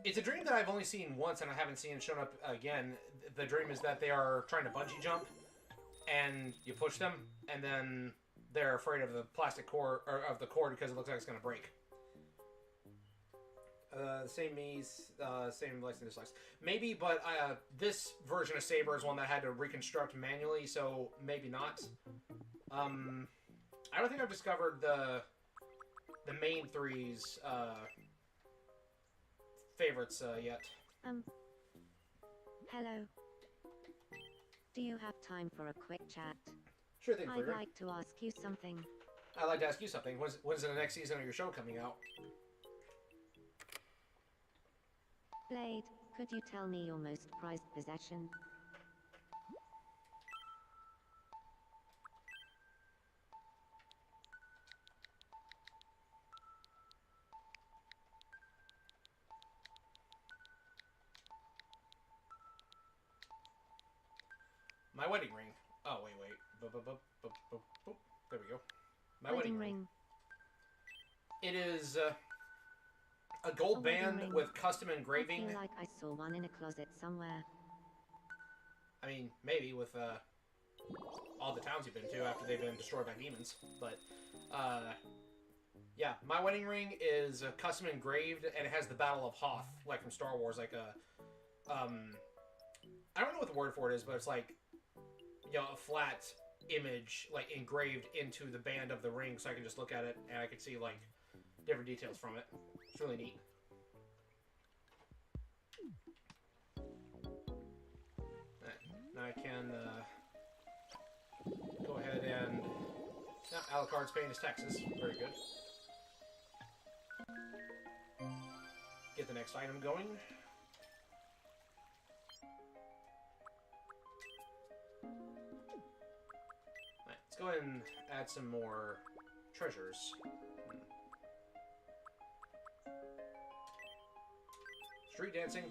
It's a dream that I've only seen once, and I haven't seen it shown up again. The dream is that they are trying to bungee jump, and you push them, and then they're afraid of the plastic cord or of the cord because it looks like it's gonna break. Same me's, same likes and dislikes. Maybe, but this version of Saber is one that I had to reconstruct manually, so maybe not. I don't think I've discovered the main three's favorites yet. Hello. Do you have time for a quick chat? Sure thing, I'd Flavor. like to ask you something. I'd like to ask you something. When's the next season of your show coming out? Blade, could you tell me your most prized possession? My wedding ring. Oh, wait. Boop. There we go. My Wedding ring. It is a gold A wedding band ring. with custom I engraving. feel like I saw one in a closet somewhere. I mean, maybe with all the towns you've been to after they've been destroyed by demons. But, yeah, my wedding ring is custom engraved, and it has the Battle of Hoth, like from Star Wars, like a, I don't know what the word for it is, but it's like, you know, a flat image, like, engraved into the band of the ring, so I can just look at it, and I can see, like, different details from it. It's really neat. Now I can go ahead and... Alucard's paying his taxes. Very good. Get the next item going. Alright, let's go ahead and add some more treasures. Street dancing.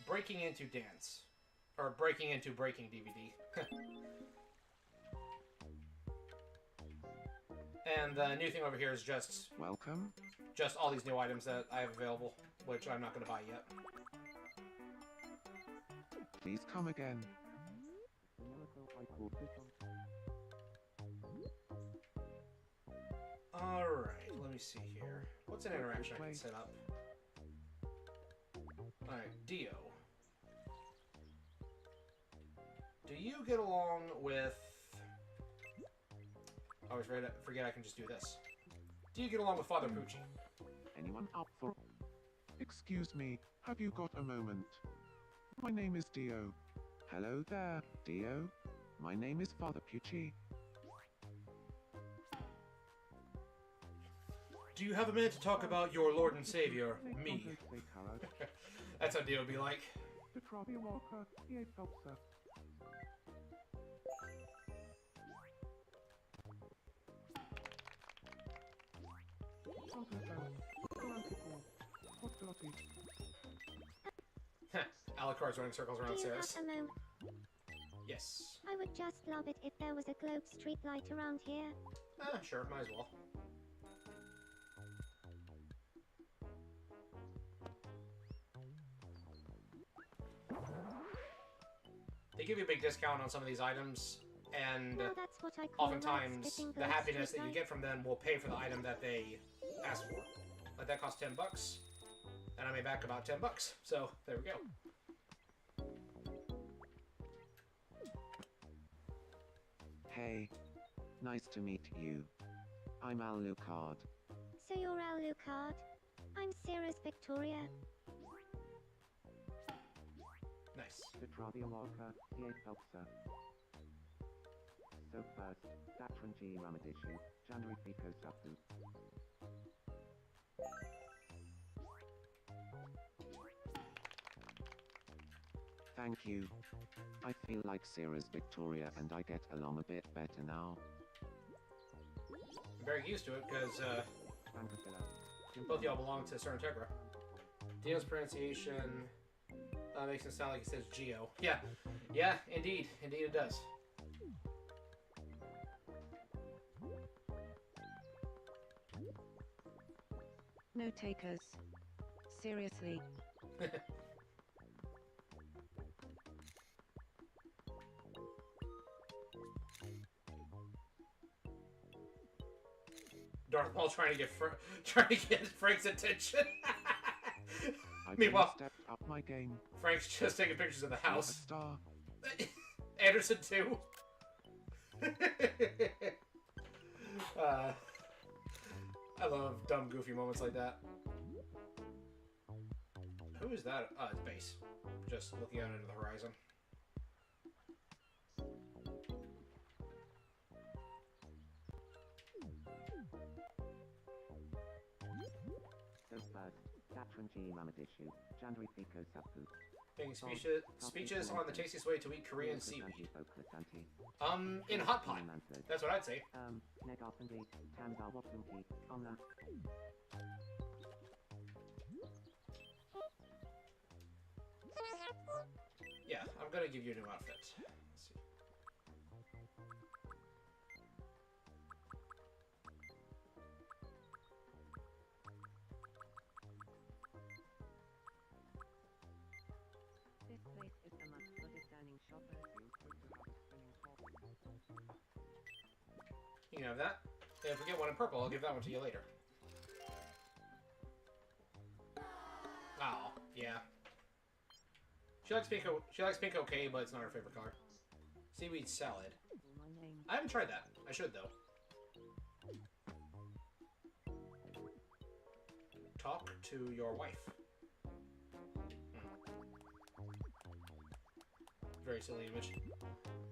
Breaking into dance. Or breaking into breaking DVD. And the new thing over here is just Welcome. all these new items that I have available, which I'm not going to buy yet. Please come again. Alright, let me see here. What's an interaction I can set up? Alright, Dio. Do you get along with... I always forget I can just do this. Do you get along with Father Pucci? Anyone up for... Excuse me, have you got a moment? My name is Dio. Hello there, Dio. My name is Father Pucci. Do you have a minute to talk about your Lord and Savior, Make me? Congo say Tarot. That's what Dio would be like. The Travi Walker, the Ape Helpser. Alucard's running circles around Do you Ceres. have a moment? Yes. I would just love it if there was a globe street light around here. Sure, might as well. They give you a big discount on some of these items, and Now that's what I call oftentimes right-spitting the globe happiness street that you light. get from them will pay for the item that they ask for. Like that cost $10, and I made back about $10. So there we go. Hey. Nice to meet you. I'm Alucard. So you're Alucard. I'm Cirrus Victoria. Nice. The Travi Walker, the Ape Helpser. So first, Datranji Ramadishu, January Pico Sapu. Thank you. I feel like Cirrus Victoria and I get along a bit better now. I'm very used to it because both y'all belong to Sir Integra. Dino's pronunciation makes it sound like he says Geo. Yeah, indeed it does. No takers. Seriously. Darth Maul trying to get Frank's attention. I Meanwhile, stepped up my game. Frank's just taking pictures of the You're a house. star. Anderson too. I love dumb, goofy moments like that. Who is that? It's Base. Just looking out into the horizon. So first, Datranji Ramadishu, January Pico Sapu. Making speeches on the tastiest way to eat Korean seaweed. In hot pot. That's what I'd say. Yeah, I'm gonna give you a new outfit. Let's see. This place is a must for discerning shoppers. You can have that. And if we get one in purple, I'll give that one to you later. Oh, yeah. She likes pink okay, but it's not her favorite color. Seaweed salad. I haven't tried that. I should, though. Talk to your wife. Very silly image.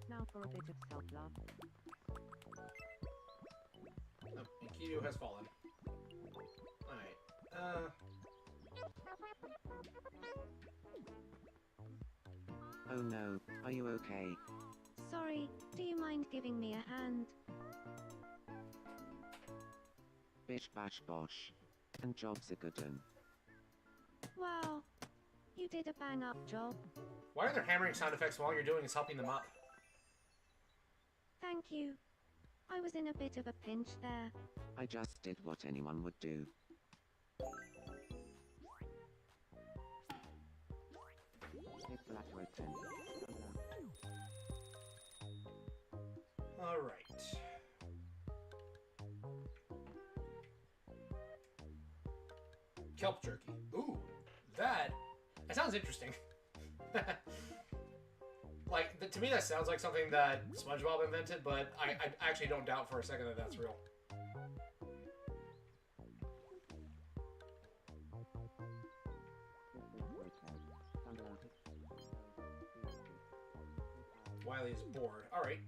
Now for a bit of self-love. Oh, Enkidu has fallen. Alright. Oh no, are you okay? Sorry, do you mind giving me a hand? Bish bash bosh. And job's a good un. Wow. You did a bang-up job. Why are there hammering sound effects while you're doing is helping them up? Thank you. I was in a bit of a pinch there. I just did what anyone would do. Alright. Kelp jerky. Ooh, that sounds interesting. Like, to me that sounds like something that SpongeBob invented, but I actually don't doubt for a second that that's real. Wily Wily is bored. Alright.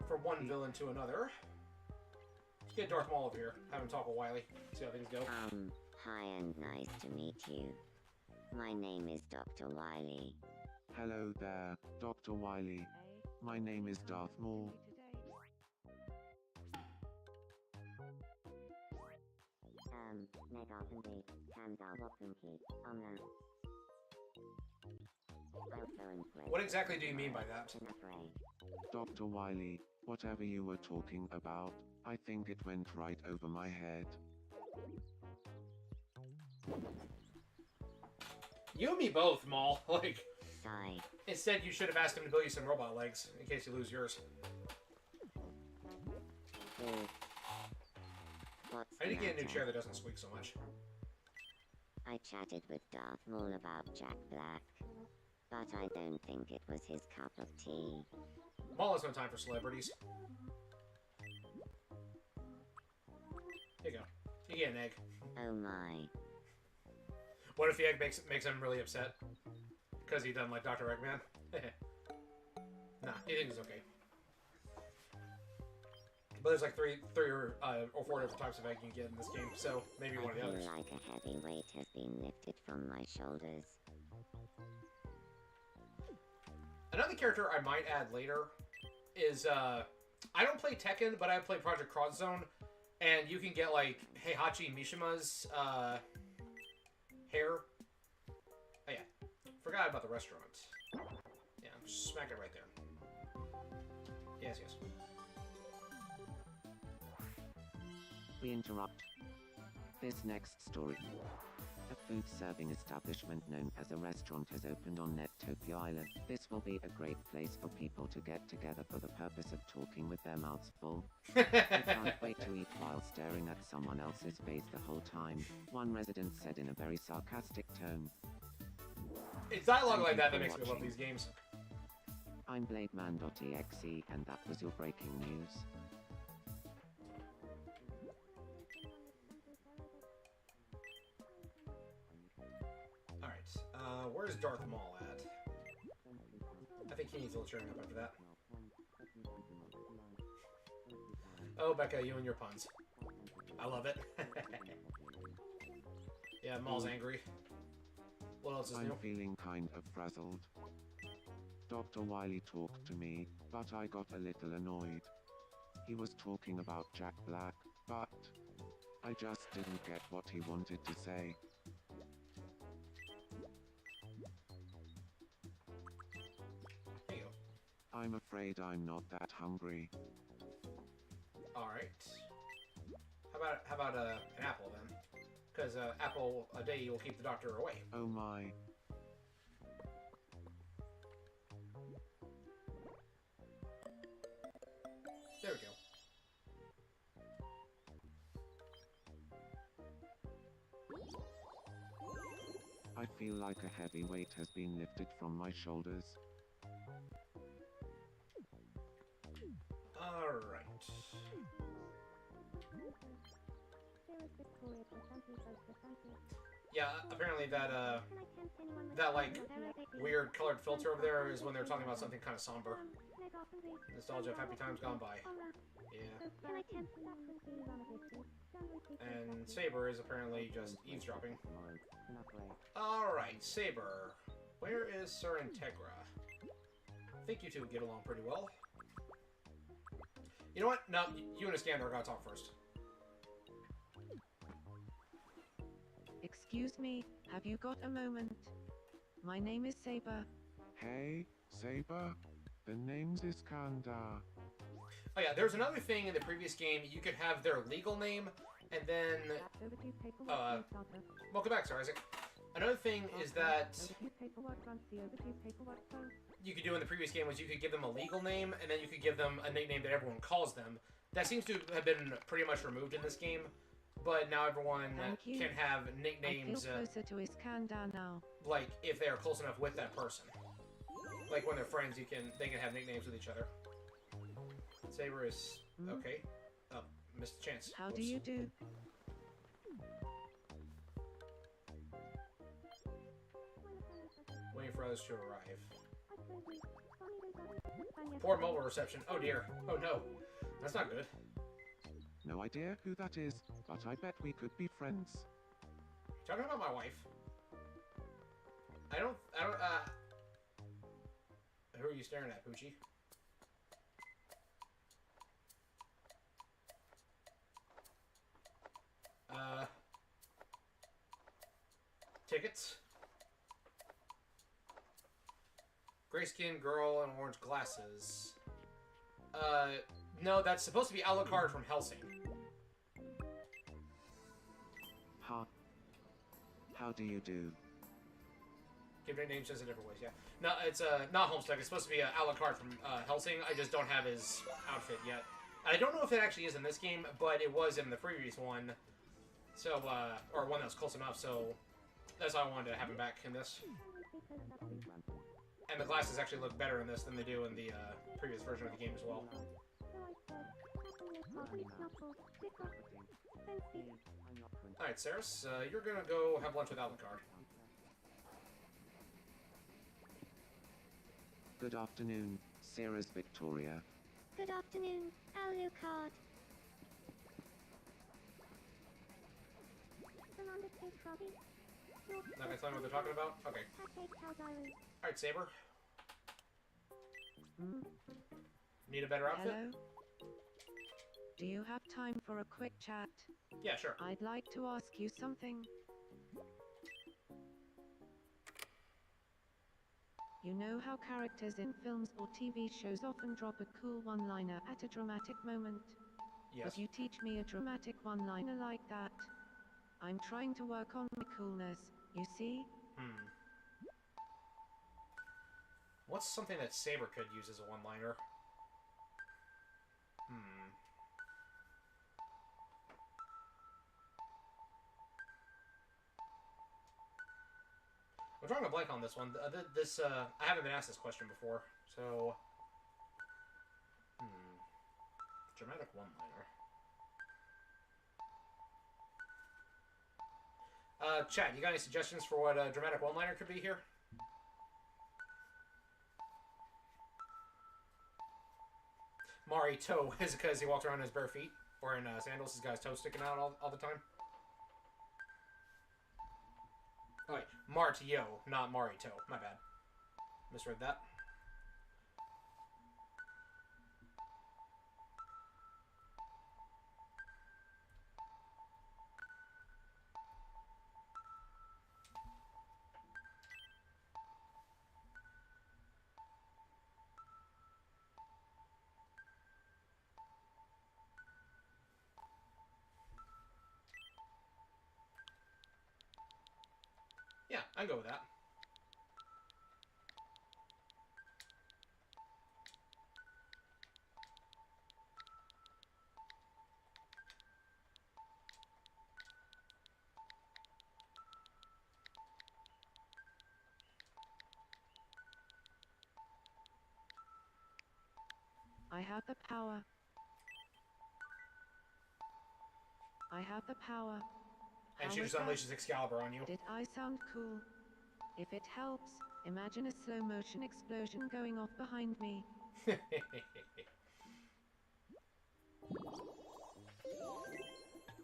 From one villain to another. Let's get Darth Maul over here. Have him talk with Wily. See how things go. Hi and nice to meet you. My name is Dr. Wily. Hello there, Dr. Wily. My name is Darth Maul. What exactly do you mean by that? Dr. Wily, whatever you were talking about, I think it went right over my head. You and me both, Maul. Like, Sigh. instead you should have asked him to build you some robot legs, in case you lose yours. What's I need to the get a new matter? chair that doesn't squeak so much. I chatted with Darth Maul about Jack Black, but I don't think it was his cup of tea. Maul has no time for celebrities. Here you go. You get an egg. Oh my. What if the egg makes him really upset? Because he doesn't like Dr. Eggman? Nah, he thinks it's okay. But there's like three or four different types of egg you can get in this game, so maybe one of the I others. feel like a heavy weight has been lifted from my shoulders. Another character I might add later is, I don't play Tekken, but I play Project Cross Zone, and you can get, like, Heihachi Mishima's, hair. Oh, yeah. Forgot about the restaurant. Yeah, smack it right there. Yes, yes. We interrupt. This next story. A food serving establishment known as a restaurant has opened on Nettopia Island. This will be a great place for people to get together for the purpose of talking with their mouths full. They can't wait to eat while staring at someone else's face the whole time, one resident said in a very sarcastic tone. It's dialogue Thank like you that for that makes me love watching. these games. I'm BladeMan.exe and that was your breaking news. Alright, where's Darth Maul at? I think he needs a little cheering up after that. Oh, Becca, you and your puns. I love it. Yeah, Maul's angry. What else is I'm new? feeling kind of frazzled. Dr. Wily talked to me, but I got a little annoyed. He was talking about Jack Black, but I just didn't get what he wanted to say. Here you go. I'm afraid I'm not that hungry. Alright. How about an apple then? Because apple a day will keep the doctor away. Oh my. There we go. I feel like a heavy weight has been lifted from my shoulders. Alright. Yeah, apparently that like weird colored filter over there is when they're talking about something kind of somber. Nostalgia of happy times gone by. Yeah. And Saber is apparently just eavesdropping. Alright, Saber. Where is Sir Integra? I think you two would get along pretty well. You know what? No, you and Iskander gotta talk first. Excuse me, have you got a moment? My name is Saber. Hey, Saber? The name's Iskander. Oh yeah, there's another thing in the previous game. You could have their legal name, and then... welcome back, Sir Isaac. Another thing is that you could do in the previous game was you could give them a legal name, and then you could give them a nickname that everyone calls them. That seems to have been pretty much removed in this game, but now everyone Thank you. can have I feel nicknames, closer to Iskander now. like, if they are close enough with that person. Like, when they're friends, they can have nicknames with each other. Saber is... okay. Oh, missed a chance. How do Whoops. you do? Waiting for others to arrive. Poor mobile reception. Oh dear. Oh no. That's not good. No idea who that is, but I bet we could be friends. Talking about my wife. I don't, who are you staring at, Poochie? Tickets? Gray skin girl and orange glasses. No, that's supposed to be Alucard from Helsing. How do you do? Give names as in different ways, yeah. No, it's not Homestuck. It's supposed to be Alucard from Helsing. I just don't have his outfit yet. I don't know if it actually is in this game, but it was in the previous one. So, or one that was close enough, so that's why I wanted to have him back in this. And the glasses actually look better in this than they do in the previous version of the game as well. Alright, Saris, you're gonna go have lunch with Alucard. Good afternoon, Sarah's Victoria. Good afternoon, Alucard. Not gonna tell me what they're talking about? Okay. Alright, Saber. Need a better outfit? Hello? Do you have time for a quick chat? Yeah, sure. I'd like to ask you something. You know how characters in films or TV shows often drop a cool one-liner at a dramatic moment? Yes. But you teach me a dramatic one-liner like that. I'm trying to work on my coolness, you see? What's something that Saber could use as a one-liner? I'm drawing a blank on this one. I haven't been asked this question before, so... Dramatic one-liner. Chat, you got any suggestions for what a dramatic one-liner could be here? Mari toe is because he walks around in his bare feet, or in sandals, his guy's toes sticking out all the time. Oh wait, Martio, not Marito. My bad. Misread that. Yeah, I can go with that. I have the power. I have the power. And How she was just that? unleashes Excalibur on you. Did I sound cool? If it helps, imagine a slow motion explosion going off behind me.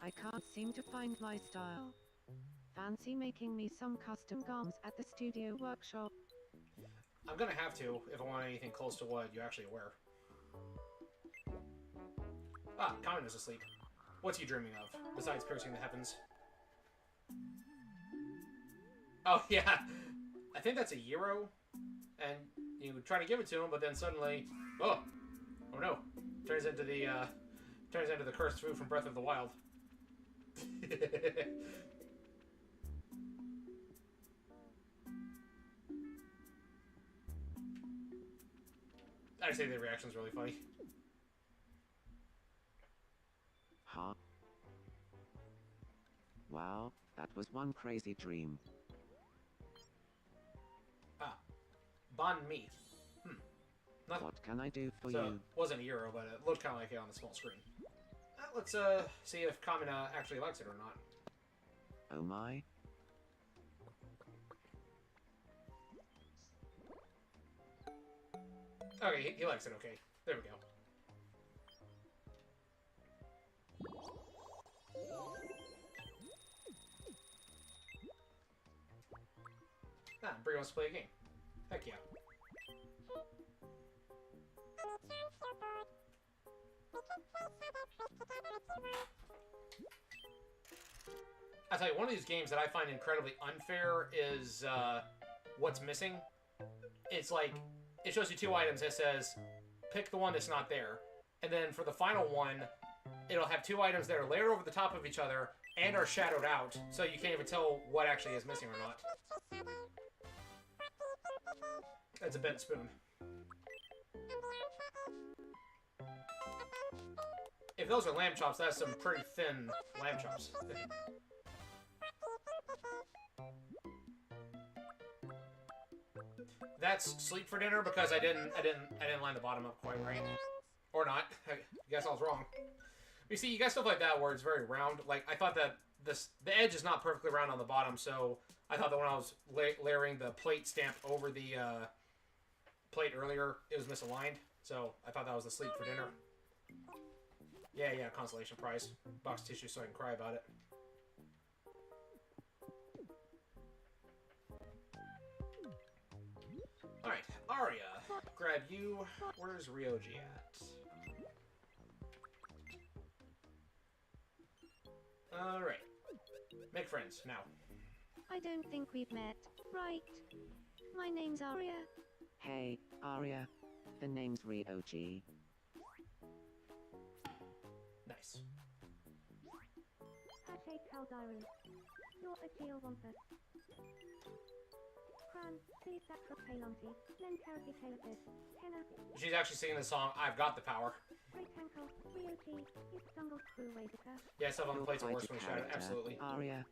I can't seem to find my style. Fancy making me some custom garms at the studio workshop. I'm gonna have to if I want anything close to what you actually wear. Ah, Common is asleep. What's he dreaming of, besides piercing the heavens? Oh, yeah. I think that's a Euro. And you try to give it to him, but then suddenly... Oh! Oh no. Turns into the cursed food from Breath of the Wild. I say the reaction's really funny. Huh? Wow, that was one crazy dream. Ah. Banh mi. Nothing. What can I do for So, you? it wasn't a Euro, but it looked kind of like it on the small screen. Let's see if Kamina actually likes it or not. Oh my. Okay, he likes it. Okay, there we go. Ah, Brie wants to play a game. Heck yeah. I'll tell you, one of these games that I find incredibly unfair is what's missing. It's like, it shows you 2 items. It says, pick the one that's not there. And then for the final one, it'll have 2 items that are layered over the top of each other and are shadowed out, so you can't even tell what actually is missing or not. That's a bent spoon. If those are lamb chops, that's some pretty thin lamb chops. That's sleep for dinner because I didn't line the bottom up quite right, or not. I guess I was wrong. You see, you got stuff like that where it's very round. Like I thought that the edge is not perfectly round on the bottom, so I thought that when I was layering the plate stamp over the plate earlier, it was misaligned. So I thought that was the sleep for dinner. Yeah, consolation prize. Box tissue so I can cry about it. Alright, Arya, grab you. Where's Ryoji at? Alright. Make friends, now. I don't think we've met, right? My name's Arya. Hey, Arya. The name's Ryoji. Nice. Hashtag Caldiru. You're a Geo Wampus. Kran, please Sacropalonti, Len Terapy Calipis, Kenna, She's actually singing the song, I've Got the Power. Great Ankle, Ryoji, you Stungle Crew Wazica. Yeah, stuff on the You'll plates are fight worse a when shouted, character, absolutely. Arya.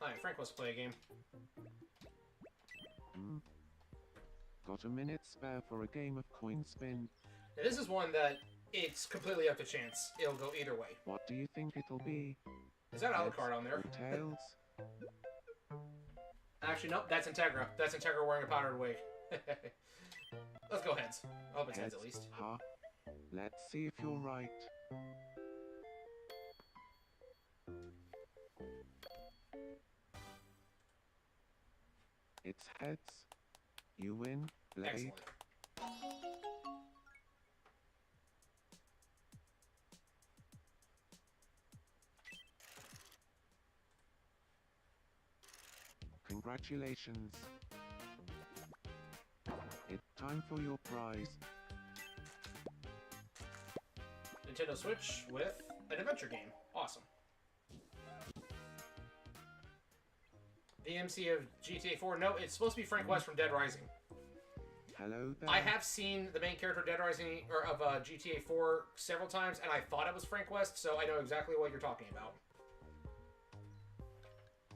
Alright, Frank wants to play a game. Got a minute spare for a game of coin spin? Now, this is one that it's completely up to chance. It'll go either way. What do you think it'll be? Is that Heads Alucard on there? or tails? Actually, nope, that's Integra. That's Integra wearing a powdered wig. Let's go heads. I hope it's heads at least. Huh? Let's see if you're right. It's heads. You win, Blade. Excellent. Congratulations. It's time for your prize. Nintendo Switch with an adventure game. Awesome. The MC of GTA 4. No, it's supposed to be Frank West from Dead Rising. Hello there. I have seen the main character of Dead Rising or of GTA 4 several times, and I thought it was Frank West, so I know exactly what you're talking about.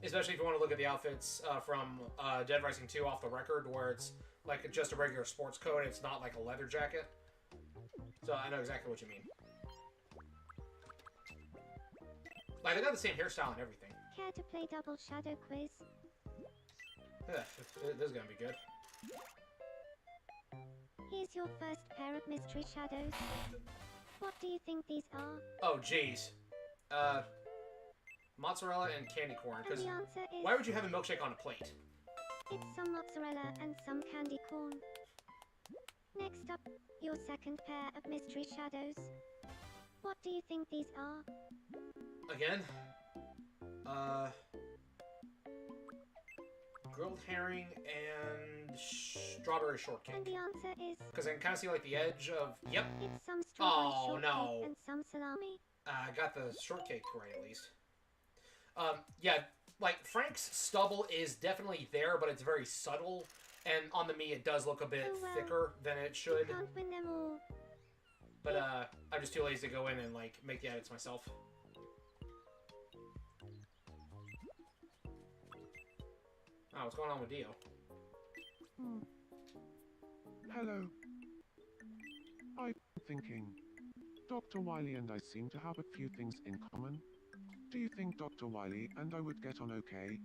Especially if you want to look at the outfits from Dead Rising 2 off the record, where it's like just a regular sports coat, it's not like a leather jacket. So I know exactly what you mean. Like, they got the same hairstyle and everything. Care to play Double Shadow Quiz? This is gonna be good. Here's your first pair of mystery shadows. What do you think these are? Oh, jeez. Mozzarella and candy corn. And Because the answer is... why would you have a milkshake on a plate? It's some mozzarella and some candy corn. Next up, your second pair of mystery shadows. What do you think these are? Again? Grilled herring and strawberry shortcake. And the answer is... Because I can kind of see like the edge of... Yep. It's some strawberry Oh, shortcake no. and some salami. I got the shortcake right at least. Yeah, like Frank's stubble is definitely there, but it's very subtle. And on the me, it does look a bit Oh, well. thicker than it You should. can't win them all. But I'm just too lazy to go in and like make the edits myself. Oh, what's going on with Dio? Hello. I'm thinking. Dr. Wily and I seem to have a few things in common. Do you think Dr. Wily and I would get on okay?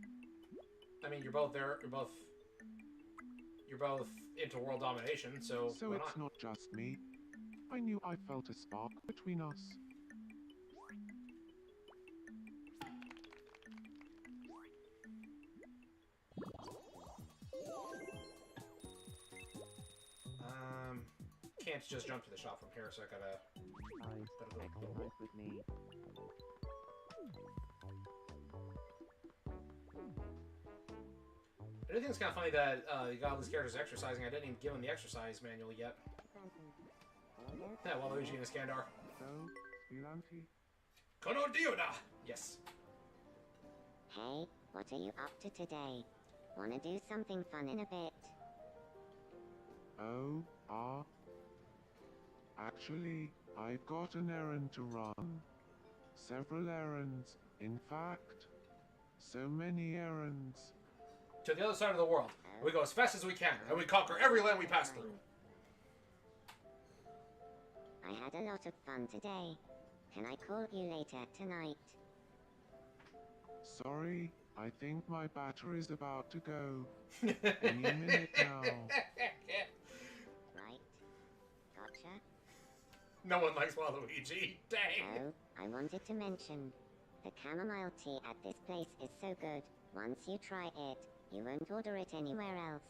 I mean, you're both there. You're both into world domination, so So why it's not? not just me. I knew I felt a spark between us. Can't just jump to the shop from here, so I gotta Guys, go. act life with me. I do think it's kind of funny that you got all these characters exercising. I didn't even give them the exercise manual yet. Yeah, Waluigi and Iskandar. So, Spilunky? Kono Dioda! Yes. Hey, what are you up to today? Wanna do something fun in a bit? Oh, actually, I've got an errand to run. Several errands, in fact. So many errands. To the other side of the world. We go as fast as we can, and we conquer every land we pass through. I had a lot of fun today. Can I call you later tonight? Sorry, I think my battery's about to go. Any minute now. Right? Gotcha. No one likes Waluigi. Dang. Oh, I wanted to mention. The chamomile tea at this place is so good. Once you try it, you won't order it anywhere else.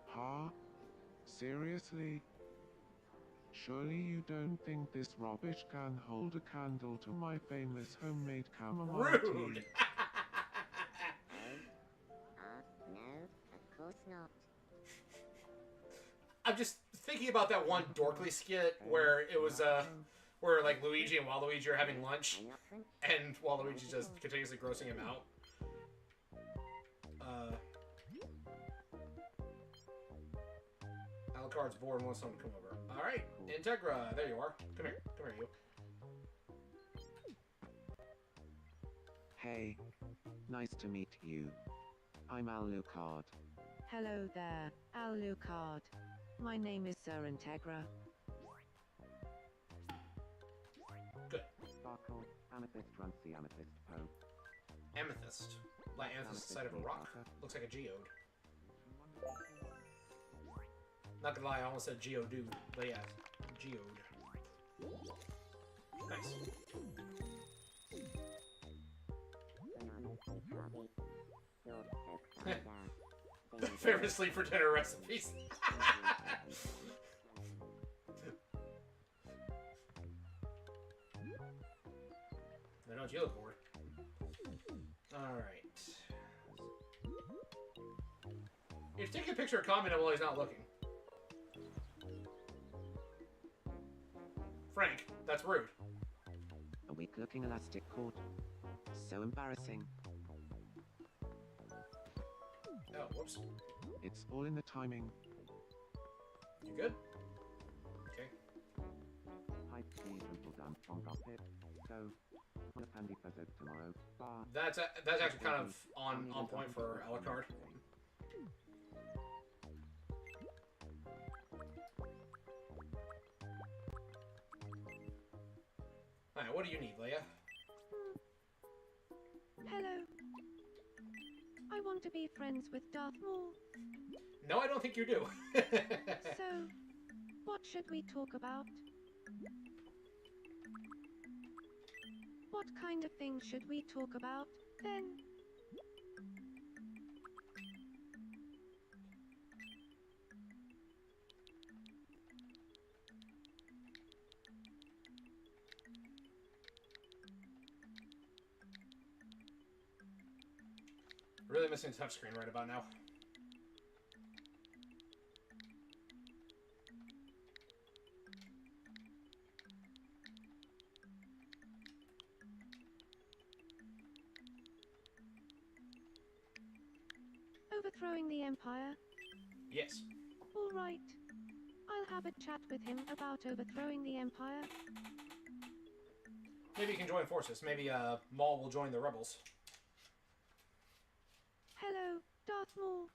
Huh? Seriously? Surely you don't think this rubbish can hold a candle to my famous homemade chamomile Rude. tea? No, of course not. I'm just thinking about that one Dorkly skit where it was where like Luigi and Waluigi are having lunch, I'm not French. and Waluigi just continuously grossing him out. Alucard's bored and wants someone to come over. Alright, Integra, there you are. Come here, you. Hey. Nice to meet you. I'm Alucard. Hello there, Alucard. My name is Sir Integra. Good. Sparkle, amethyst runs the amethyst poke. Amethyst. Like amethyst side of a rock. Looks like a geode. Not gonna lie, I almost said geodude, but yeah, geode. Nice. Favorite sleep for dinner recipes. I know what you look for. Alright. If taking a picture of comment while he's not looking. Frank, that's rude. A weak-looking elastic cord. So embarrassing. Oh, whoops. It's all in the timing. You good? Okay. Hype cheese and done on pit. So, on a candy present tomorrow. Bar. That's actually kind of on point for Alucard. Alright, what do you need, Leia? Hello. I want to be friends with Darth Maul. No, I don't think you do. So, what should we talk about? What kind of things should we talk about, then? Really missing touchscreen right about now. Overthrowing the Empire? Yes. All right. I'll have a chat with him about overthrowing the Empire. Maybe you can join forces. Maybe Maul will join the rebels. Hello, Darth Maul.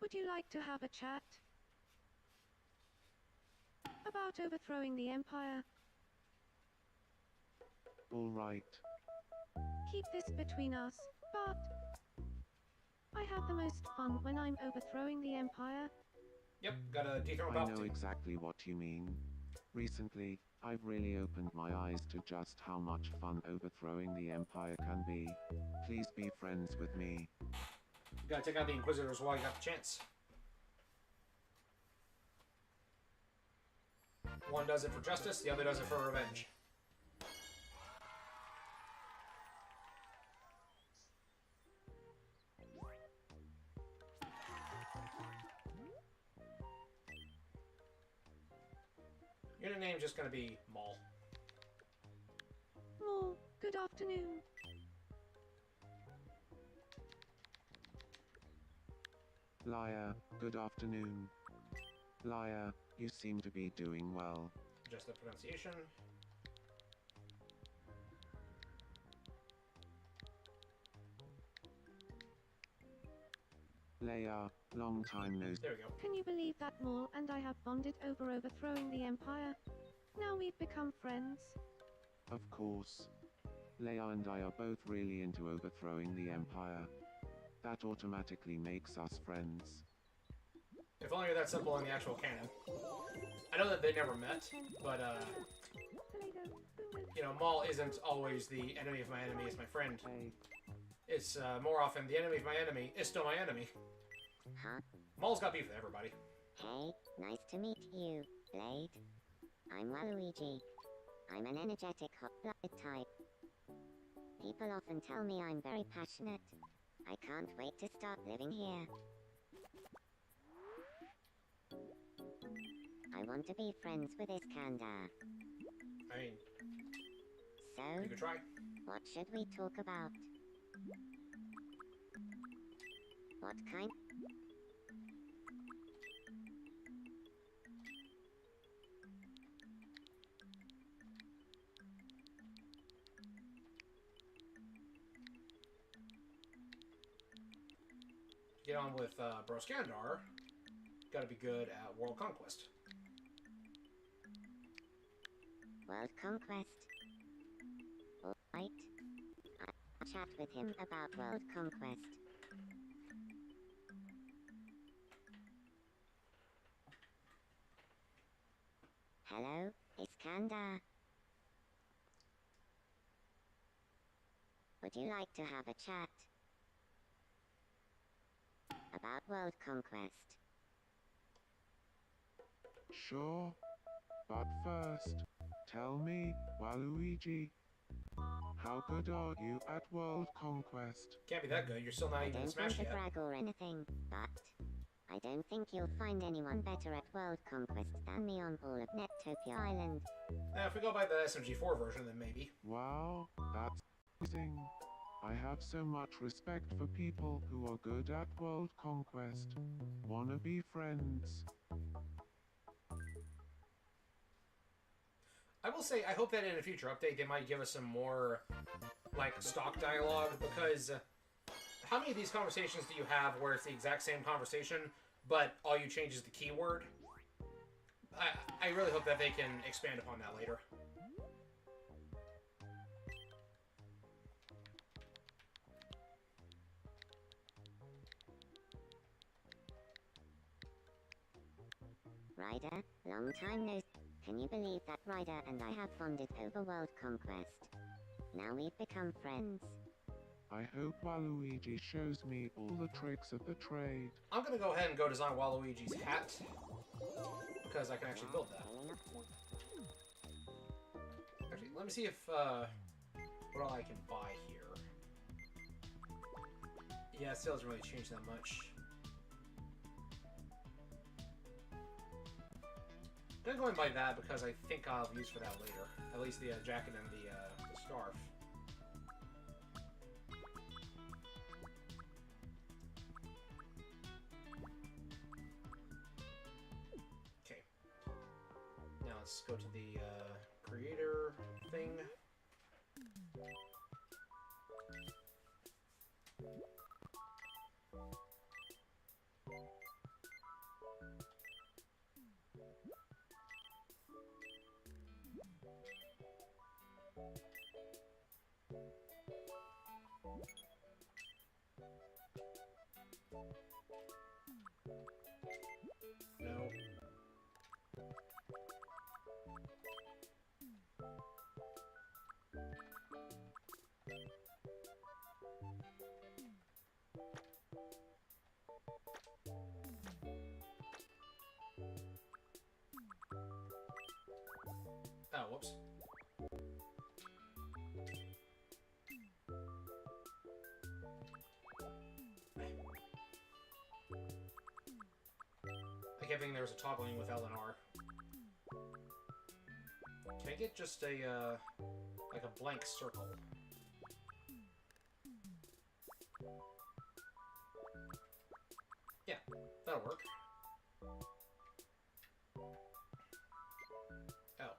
Would you like to have a chat? about overthrowing the Empire. Alright. Keep this between us, but I have the most fun when I'm overthrowing the Empire. Yep, gotta dethrone I know Palpatine. exactly what you mean. Recently, I've really opened my eyes to just how much fun overthrowing the Empire can be. Please be friends with me. You gotta take out the Inquisitors while you got the chance. One does it for justice, the other does it for revenge. Unit name's just gonna be Maul. Maul, good afternoon. Liar, good afternoon. Liar, you seem to be doing well. Just the pronunciation. Leia, long time no There we go. Can you believe that Maul and I have bonded over overthrowing the Empire? Now we've become friends. Of course. Leia and I are both really into overthrowing the Empire. That automatically makes us friends. If only you're that simple in the actual canon. I know that they never met, but you know, Maul isn't always the enemy of my enemy is my friend. Hey, It's more often the enemy of my enemy is still my enemy. Huh? Maul's got beef with everybody. Hey, nice to meet you, Blade. I'm Waluigi. I'm an energetic hot-blooded type. People often tell me I'm very passionate. I can't wait to start living here. I want to be friends with Iskandar. I mean, So, you could try. what should we talk about? What kind? Get on with Broskandar. Gotta be good at world conquest. World conquest. Alright. I'll chat with him about world conquest. Hello, Iskandar. Would you like to have a chat? About world conquest. sure. But first, tell me, Waluigi, how good are you at world conquest? Can't be that good. You're still not I even in don't want Smash to yet. brag or anything, but I don't think you'll find anyone better at world conquest than me on all of Nettopia Island. If we go by the SMG4 version, then maybe. Wow, that's amazing. I have so much respect for people who are good at world conquest. Wanna be friends? I will say, I hope that in a future update they might give us some more, like, stock dialogue, because how many of these conversations do you have where it's the exact same conversation, but all you change is the keyword? I really hope that they can expand upon that later. Ryder, long time no. Can you believe that Ryder and I have bonded over world conquest? Now we've become friends. I hope Waluigi shows me all the tricks of the trade. I'm gonna go ahead and go design Waluigi's hat, because I can actually build that. Actually, let me see if, what all I can buy here. Yeah, it still doesn't really change that much. I'm gonna go and buy that because I think I'll have use for that later. At least the jacket and the scarf. Okay. Now let's go to the creator thing. No. Oh, whoops. I kept thinking there was a toggling with L and R. Can I get just a, like a blank circle? Yeah, that'll work. Oh.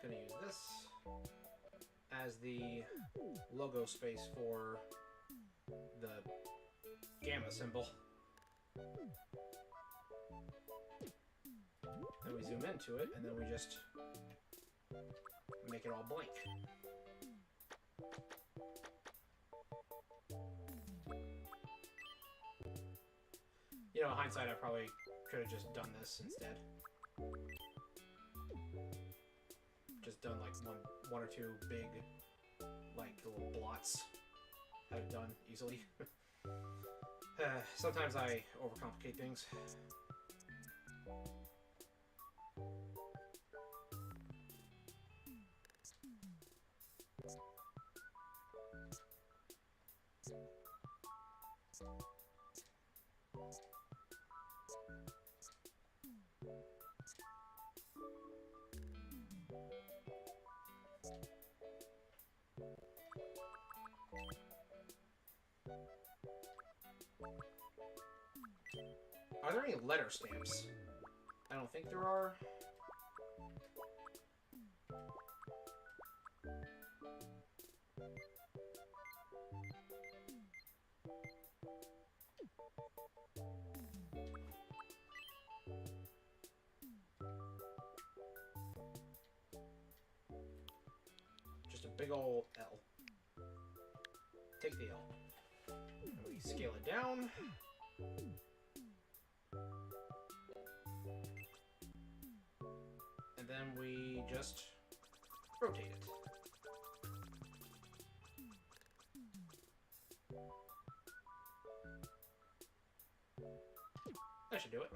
Gonna use this as the logo space for the gamma symbol. Then we zoom into it, and then we just make it all blank. You know, in hindsight, I probably could have just done this instead. Just done like one or two big, like little blots. Have it done easily. Sometimes I overcomplicate things. Are there any letter stamps? I don't think there are. Just a big ol' L. Take the L. And we scale it down. And then we just rotate it. That should do it.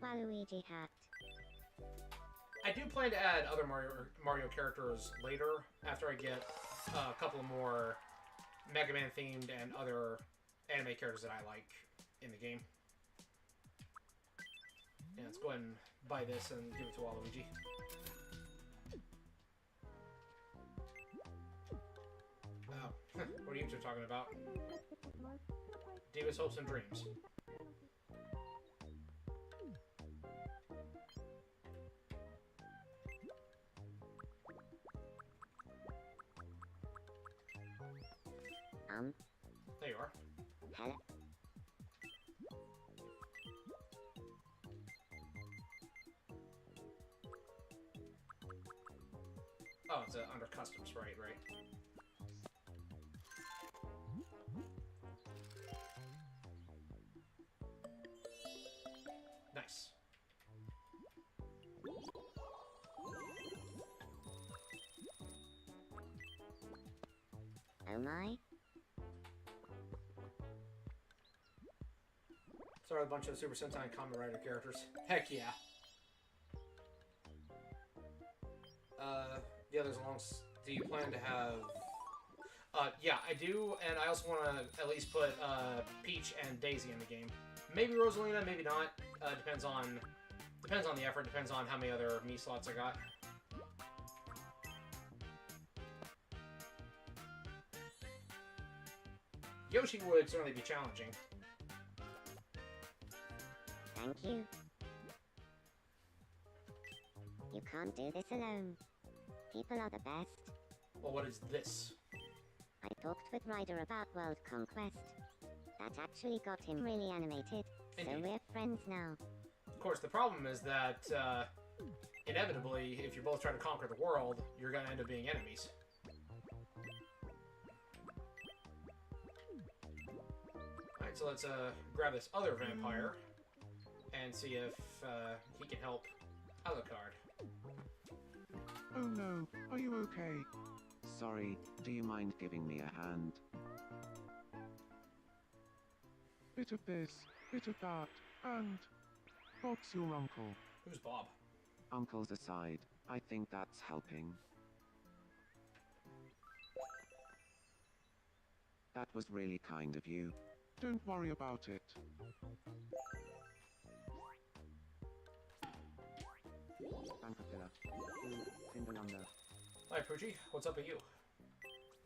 Waluigi hat. I do plan to add other Mario characters later, after I get a couple more Mega Man themed and other anime characters that I like in the game. Yeah, let's go ahead and buy this and give it to Waluigi. Oh, what are you two talking about? Davis hopes and dreams. There you are. Hello. Oh, it's under customs, right. Nice. Oh my. Sorry, a bunch of Super Sentai and Kamen Rider characters. Heck yeah. The others along. Do you plan to have? Yeah, I do, and I also want to at least put Peach and Daisy in the game. Maybe Rosalina, maybe not. Depends on the effort. Depends on how many other Mii slots I got. Yoshi would certainly be challenging. Thank you. You can't do this alone. People are the best. Well, what is this? I talked with Ryder about world conquest. That actually got him really animated. So Indeed. we're friends now. Of course, the problem is that, inevitably, if you're both trying to conquer the world, you're gonna end up being enemies. Alright, so let's, grab this other vampire and see if, he can help Alucard. Oh no, are you okay? Sorry, do you mind giving me a hand? Bit of this, bit of that, and... Bob's your uncle. Who's Bob? Uncles aside, I think that's helping. That was really kind of you. Don't worry about it. Bankapilla. Cinderlanda. Hi, Poochie. What's up with you?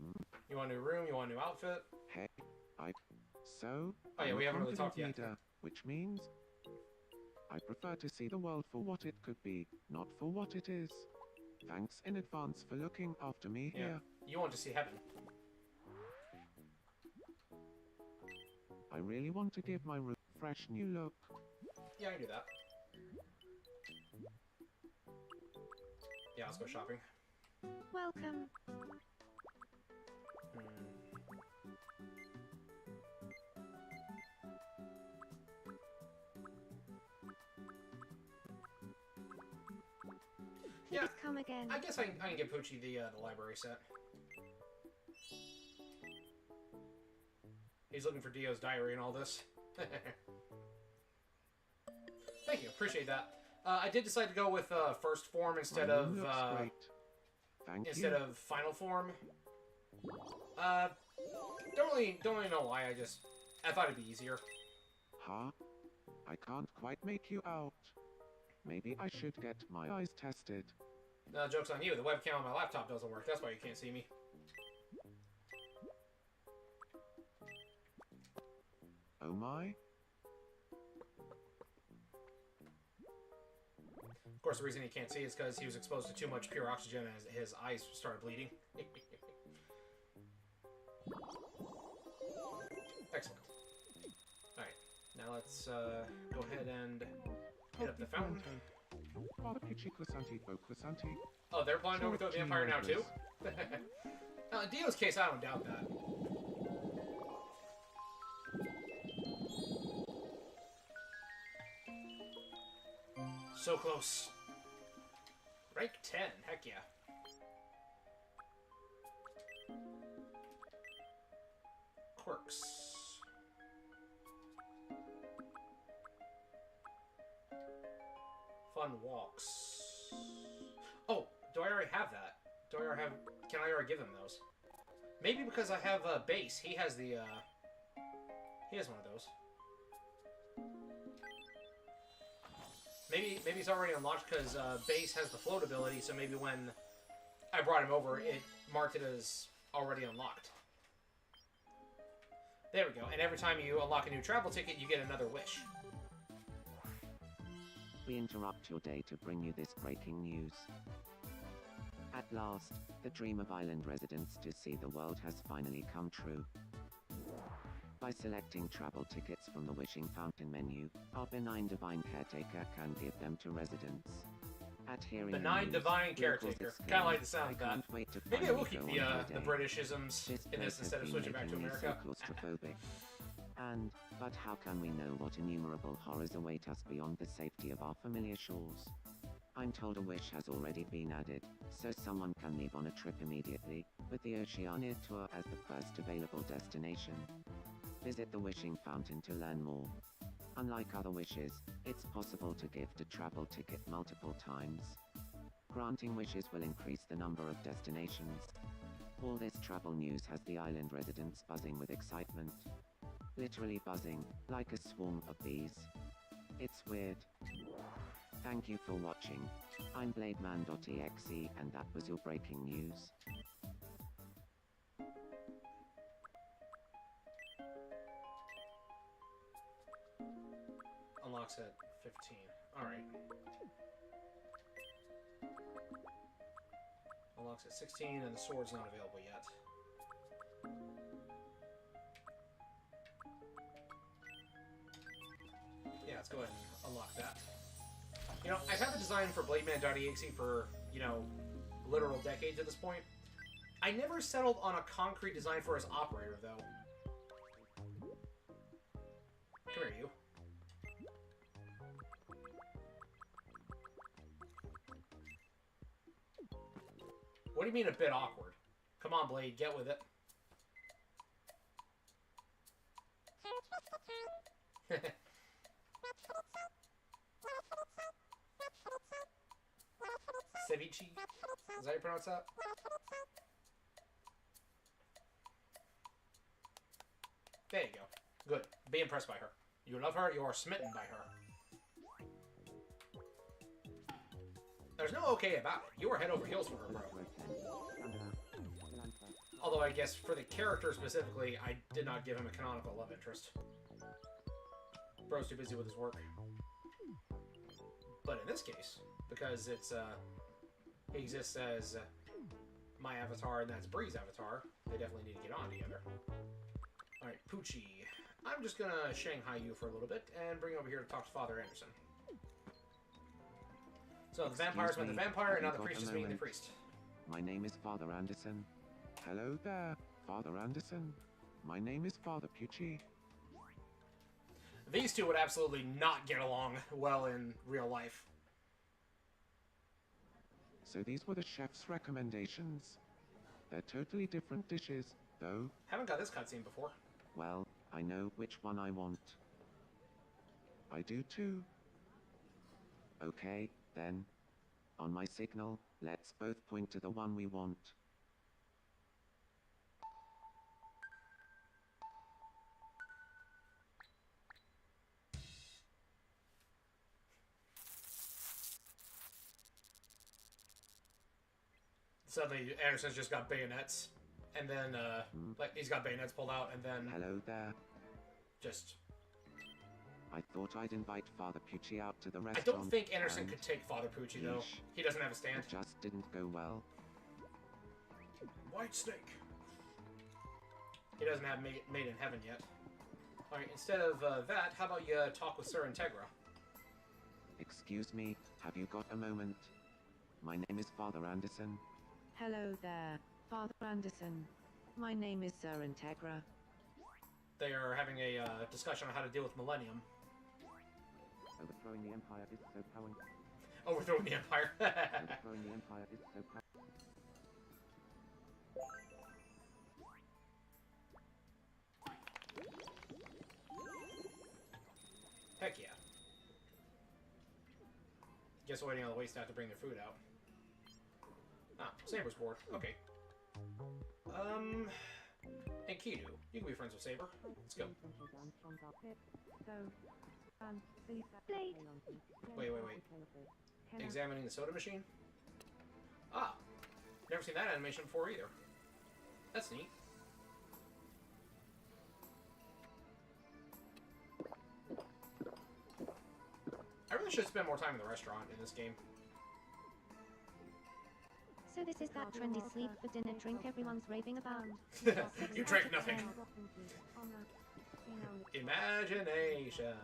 Hmm? You want a new room? You want a new outfit? Hey, So, Oh, yeah, I'm we a haven't really talked confident yet. leader, which means... I prefer to see the world for what it could be, not for what it is. Thanks in advance for looking after me Yeah. here. You want to see heaven. I really want to give my room a fresh new look. Yeah, I can do that. Yeah, let's go shopping. Welcome. Yeah, Please come again. I guess I can give Poochie the library set. He's looking for Dio's diary and all this. Thank you, appreciate that. I did decide to go with first form instead My of room looks great. Thank instead you. of final form. Don't really know why. I thought it'd be easier. Huh? I can't quite make you out. Maybe I should get my eyes tested. Joke's on you. The webcam on my laptop doesn't work. That's why you can't see me. Oh my? Of course, the reason he can't see is because he was exposed to too much pure oxygen and his eyes started bleeding. Excellent. Alright, now let's go ahead and hit up the fountain. Father Pichi Clasanti, Bo Clasanti. Oh, they're blind over the vampire now too? Dio's case, I don't doubt that. So close. Rank 10, heck yeah. Quirks. Fun walks. Oh, do I already have that? Do I already have... Can I already give him those? Maybe because I have base. He has the, He has one of those. Maybe it's already unlocked because base has the float ability, so maybe when I brought him over, it marked it as already unlocked. There we go. And every time you unlock a new travel ticket, you get another wish. We interrupt your day to bring you this breaking news. At last, the dream of island residents to see the world has finally come true. By selecting travel tickets from the Wishing Fountain menu, our benign divine caretaker can give them to residents. At hearing the Benign news, divine locals caretaker. exclaim, Kind of like the sound of "I that. can't wait to Maybe I will finally keep go on the holiday." Britishisms This in place this has instead of been switching back to making me America. so claustrophobic. But how can we know what innumerable horrors await us beyond the safety of our familiar shores? I'm told a wish has already been added, so someone can leave on a trip immediately, with the Oceania tour as the first available destination. Visit the Wishing Fountain to learn more. Unlike other wishes, it's possible to gift a travel ticket multiple times. Granting wishes will increase the number of destinations. All this travel news has the island residents buzzing with excitement. Literally buzzing, like a swarm of bees. It's weird. Thank you for watching. I'm BladeMan.exe and that was your breaking news. unlocks at 15. Alright. Unlocks at 16, and the sword's not available yet. Yeah, let's go ahead and unlock that. You know, I've had the design for BladeMan.exe for, you know, literal decades at this point. I never settled on a concrete design for his operator, though. Come here, you. What do you mean a bit awkward? Come on, Blade, get with it. Ceviche? Is that how you pronounce that? There you go. Good. Be impressed by her. You love her, you are smitten by her. There's no okay about it. You were head over heels for her, bro. Although I guess for the character specifically, I did not give him a canonical love interest. Bro's too busy with his work. But in this case, because it's he exists as my avatar and that's Bree's avatar, they definitely need to get on together. Alright, Poochie. I'm just gonna Shanghai you for a little bit and bring you over here to talk to Father Anderson. So the vampires met the vampire, and now the priest is meeting the priest. My name is Father Anderson. Hello there, Father Anderson. My name is Father Pucci. These two would absolutely not get along well in real life. So these were the chef's recommendations. They're totally different dishes, though. Haven't got this cutscene before. Well, I know which one I want. I do too. Okay, then. On my signal, let's both point to the one we want. Suddenly, Anderson's just got bayonets, and then, like, he's got bayonets pulled out, and then... Hello there. Just... I thought I'd invite Father Pucci out to the I restaurant. don't think Anderson could take Father Pucci, though. Yeesh. He doesn't have a stand. It just didn't go well. White snake. He doesn't have made in heaven yet. Alright, instead of that, how about you talk with Sir Integra? Excuse me, have you got a moment? My name is Father Anderson. Hello there, Father Anderson. My name is Sir Integra. They are having a discussion on how to deal with Millennium. Overthrowing the Empire is so powerful. Overthrowing the Empire. Overthrowing the Empire is so powerful. Heck yeah. Just waiting on the waitstaff to bring their food out. Ah, Saber's bored. Okay. And Kidu, you can be friends with Saber. Let's go. Blade. Wait. Examining the soda machine? Ah, never seen that animation before either. That's neat. I really should spend more time in the restaurant in this game. So this is that trendy sleep for dinner drink everyone's raving about. You drank nothing. Imagination.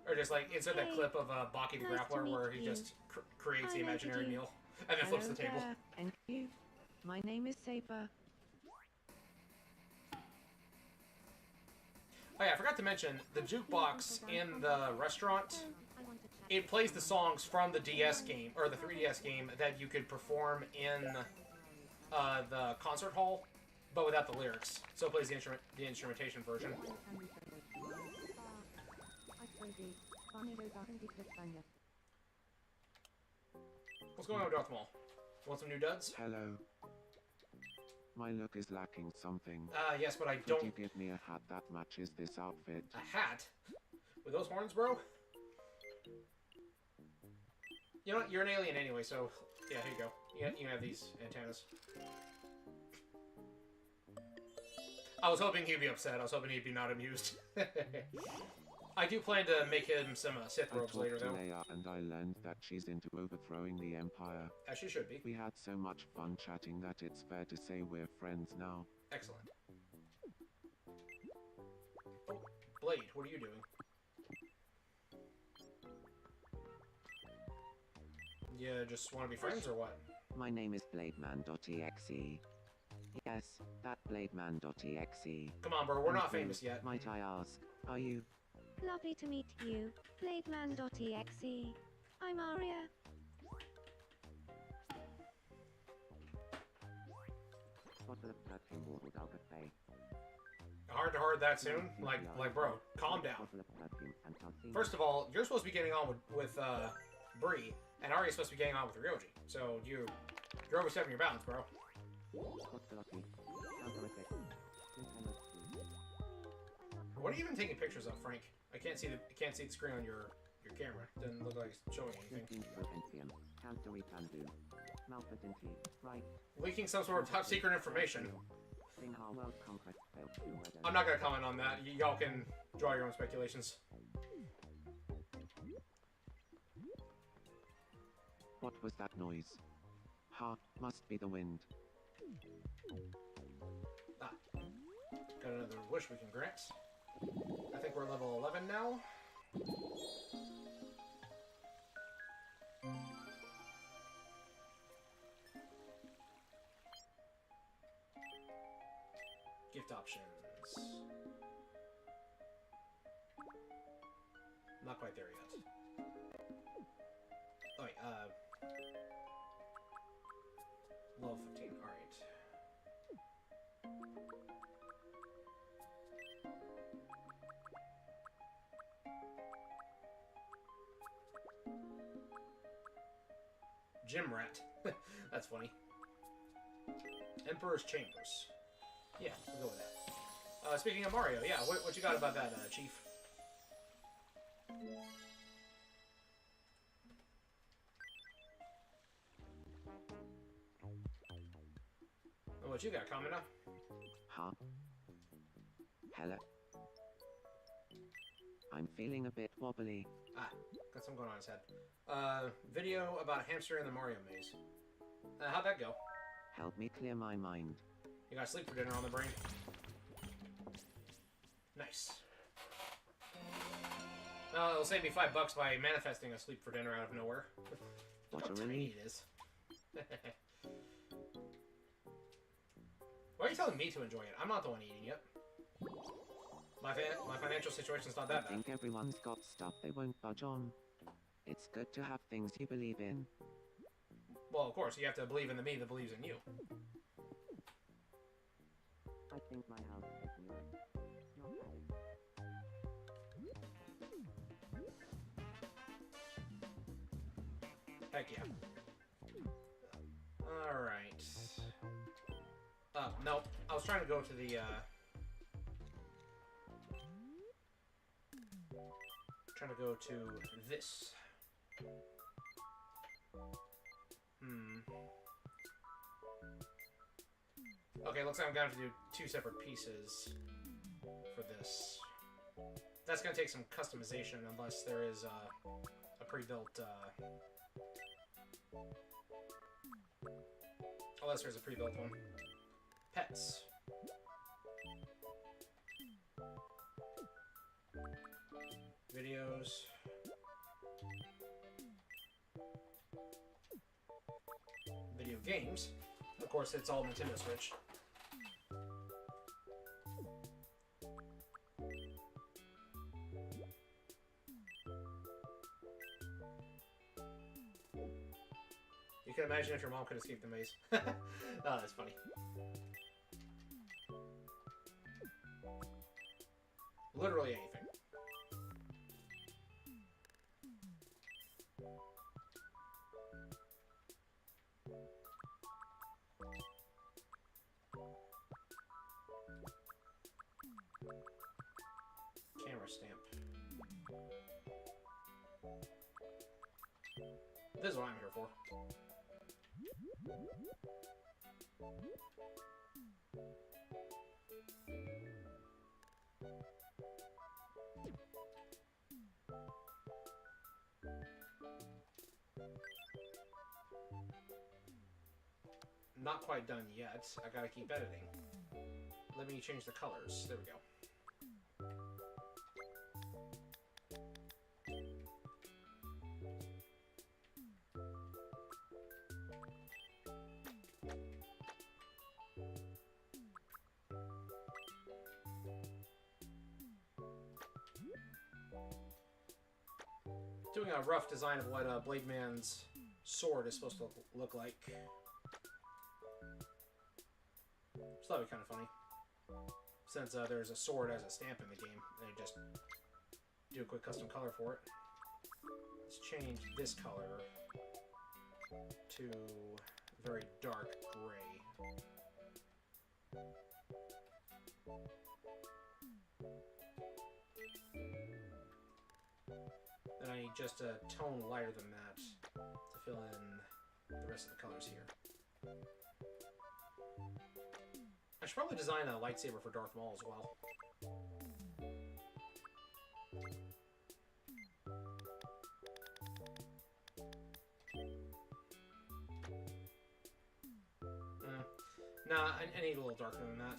Or just like insert that clip of Baki the Nice to Grappler meet where he you. just creates the Hi, imaginary Lady. meal and then flips the Hello table. there, and you. My name is Saber. Oh yeah, I forgot to mention, the jukebox in the restaurant, it plays the songs from the DS game, or the 3DS game, that you could perform in the concert hall, but without the lyrics. So it plays the instrumentation version. What's going on with Darth Maul? Want some new duds? Hello. My look is lacking something. Yes, but I Could don't... you give me a hat that matches this outfit? A hat? With those horns, bro? You know what? You're an alien anyway, so... Yeah, here you go. You can have these antennas. I was hoping he'd be upset. I was hoping he'd be not amused. I do plan to make him some Sith I robes talked later, to though. Leia and I learned that she's into overthrowing the Empire. As she should be. We had so much fun chatting that it's fair to say we're friends now. Excellent. Oh, Blade, what are you doing? You just want to be friends, or what? My name is Blademan.exe. Yes, that Blademan.exe. Come on, bro, we're And not who, famous yet. Might I ask, are you? Lovely to meet you, Blademan.exe. I'm Aria. Bottle of perfume would Albert Hard to hard that soon? Like, bro, calm down. First of all, you're supposed to be getting on with Bree, and Ari's supposed to be getting on with Ryoji. So you're overstepping your bounds, bro. What are you even taking pictures of, Frank? I can't see the screen on your camera. Doesn't look like it's showing anything. Leaking some sort of top secret information. I'm not gonna comment on that. Y'all can draw your own speculations. What was that noise? Ha, must be the wind. Ah, got another wish we can grant. I think we're level 11 now. Gift options. Not quite there yet. Oh wait, level 15, alright. Gym rat. That's funny. Emperor's Chambers. Yeah, we'll go with that. Speaking of Mario, yeah, what you got about that, Chief? What you got, Kamina? Huh? Hello? I'm feeling a bit wobbly. Ah, got something going on his head. Video about a hamster in the Mario maze. How'd that go? Help me clear my mind. You got sleep for dinner on the brain. Nice. It'll save me $5 by manifesting a sleep for dinner out of nowhere. What How a tiny relief. it is. Why are you telling me to enjoy it? I'm not the one eating it. My financial situation's not I that bad. think everyone's got stuff they won't budge on. It's good to have things you believe in. Well, of course, you have to believe in the me that believes in you. I think my house is new. Heck yeah. Alright. Nope. I was trying to go to the, trying to go to this. Okay, looks like I'm gonna have to do 2 separate pieces for this. That's gonna take some customization unless there is a pre-built, unless there's a pre-built one. Pets. Videos. Video games. Of course, it's all Nintendo Switch. You can imagine if your mom could escape the maze. Oh, that's funny. Literally anything. Camera stamp. This is what I'm here for. not quite done yet. I gotta keep editing. Let me change the colors. There we go. Doing a rough design of what Blade Man's sword is supposed to look like. So that'd be kind of funny. Since there's a sword as a stamp in the game, and I just do a quick custom color for it. Let's change this color to very dark gray. Then I need just a tone lighter than that to fill in the rest of the colors here. I should probably design a lightsaber for Darth Maul as well. Nah, I need a little darker than that.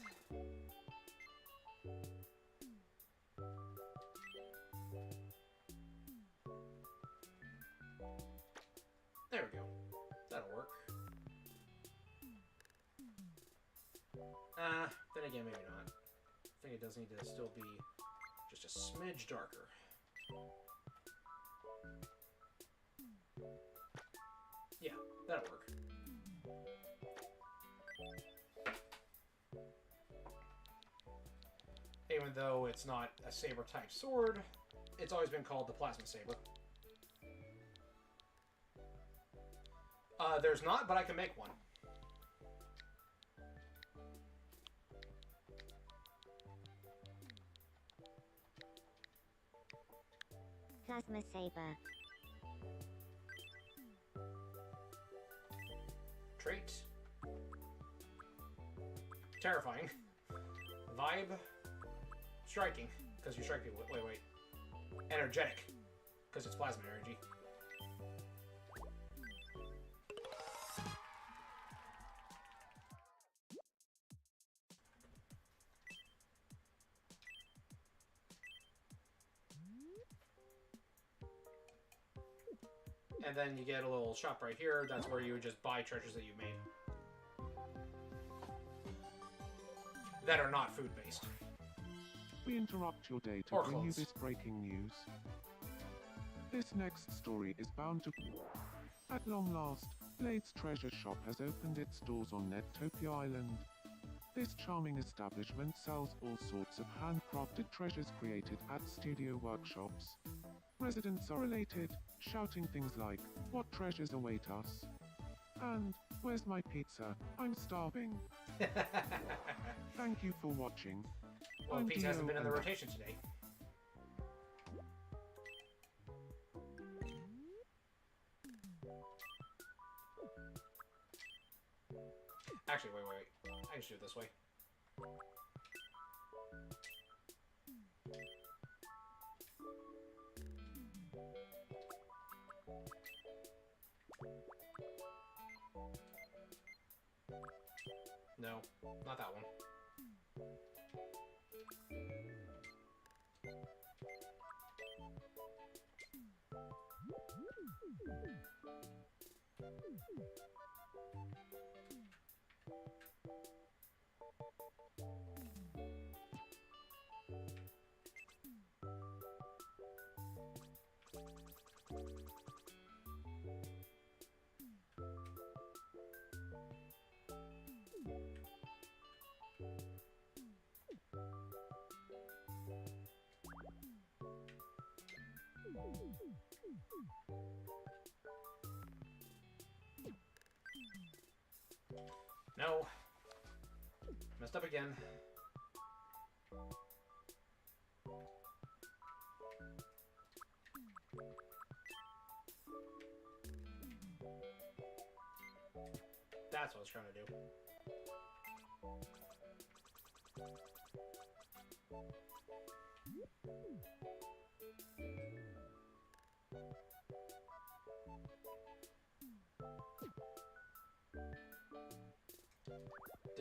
There we go. That'll work. Then again, maybe not. I think it does need to still be just a smidge darker. Yeah, that'll work. Even though it's not a saber-type sword, it's always been called the plasma saber. There's not, but I can make one. Plasma saber. Trait. Terrifying. Vibe. Striking, because you strike people. Wait. Energetic, because it's plasma energy. And then you get a little shop right here. That's where you would just buy treasures that you made. That are not food-based. We interrupt your day to Or bring you clothes. this breaking news. This next story is bound to... At long last, Blade's Treasure Shop has opened its doors on Nettopia Island. This charming establishment sells all sorts of handcrafted treasures created at studio workshops. Residents are elated, shouting things like, "What treasures await us?" and "Where's my pizza? I'm starving." Thank you for watching. Well, I'm pizza hasn't Dio been in the and- rotation today. Actually, wait. I can just do it this way. No, not that one. No. Messed up again. That's what I was trying to do.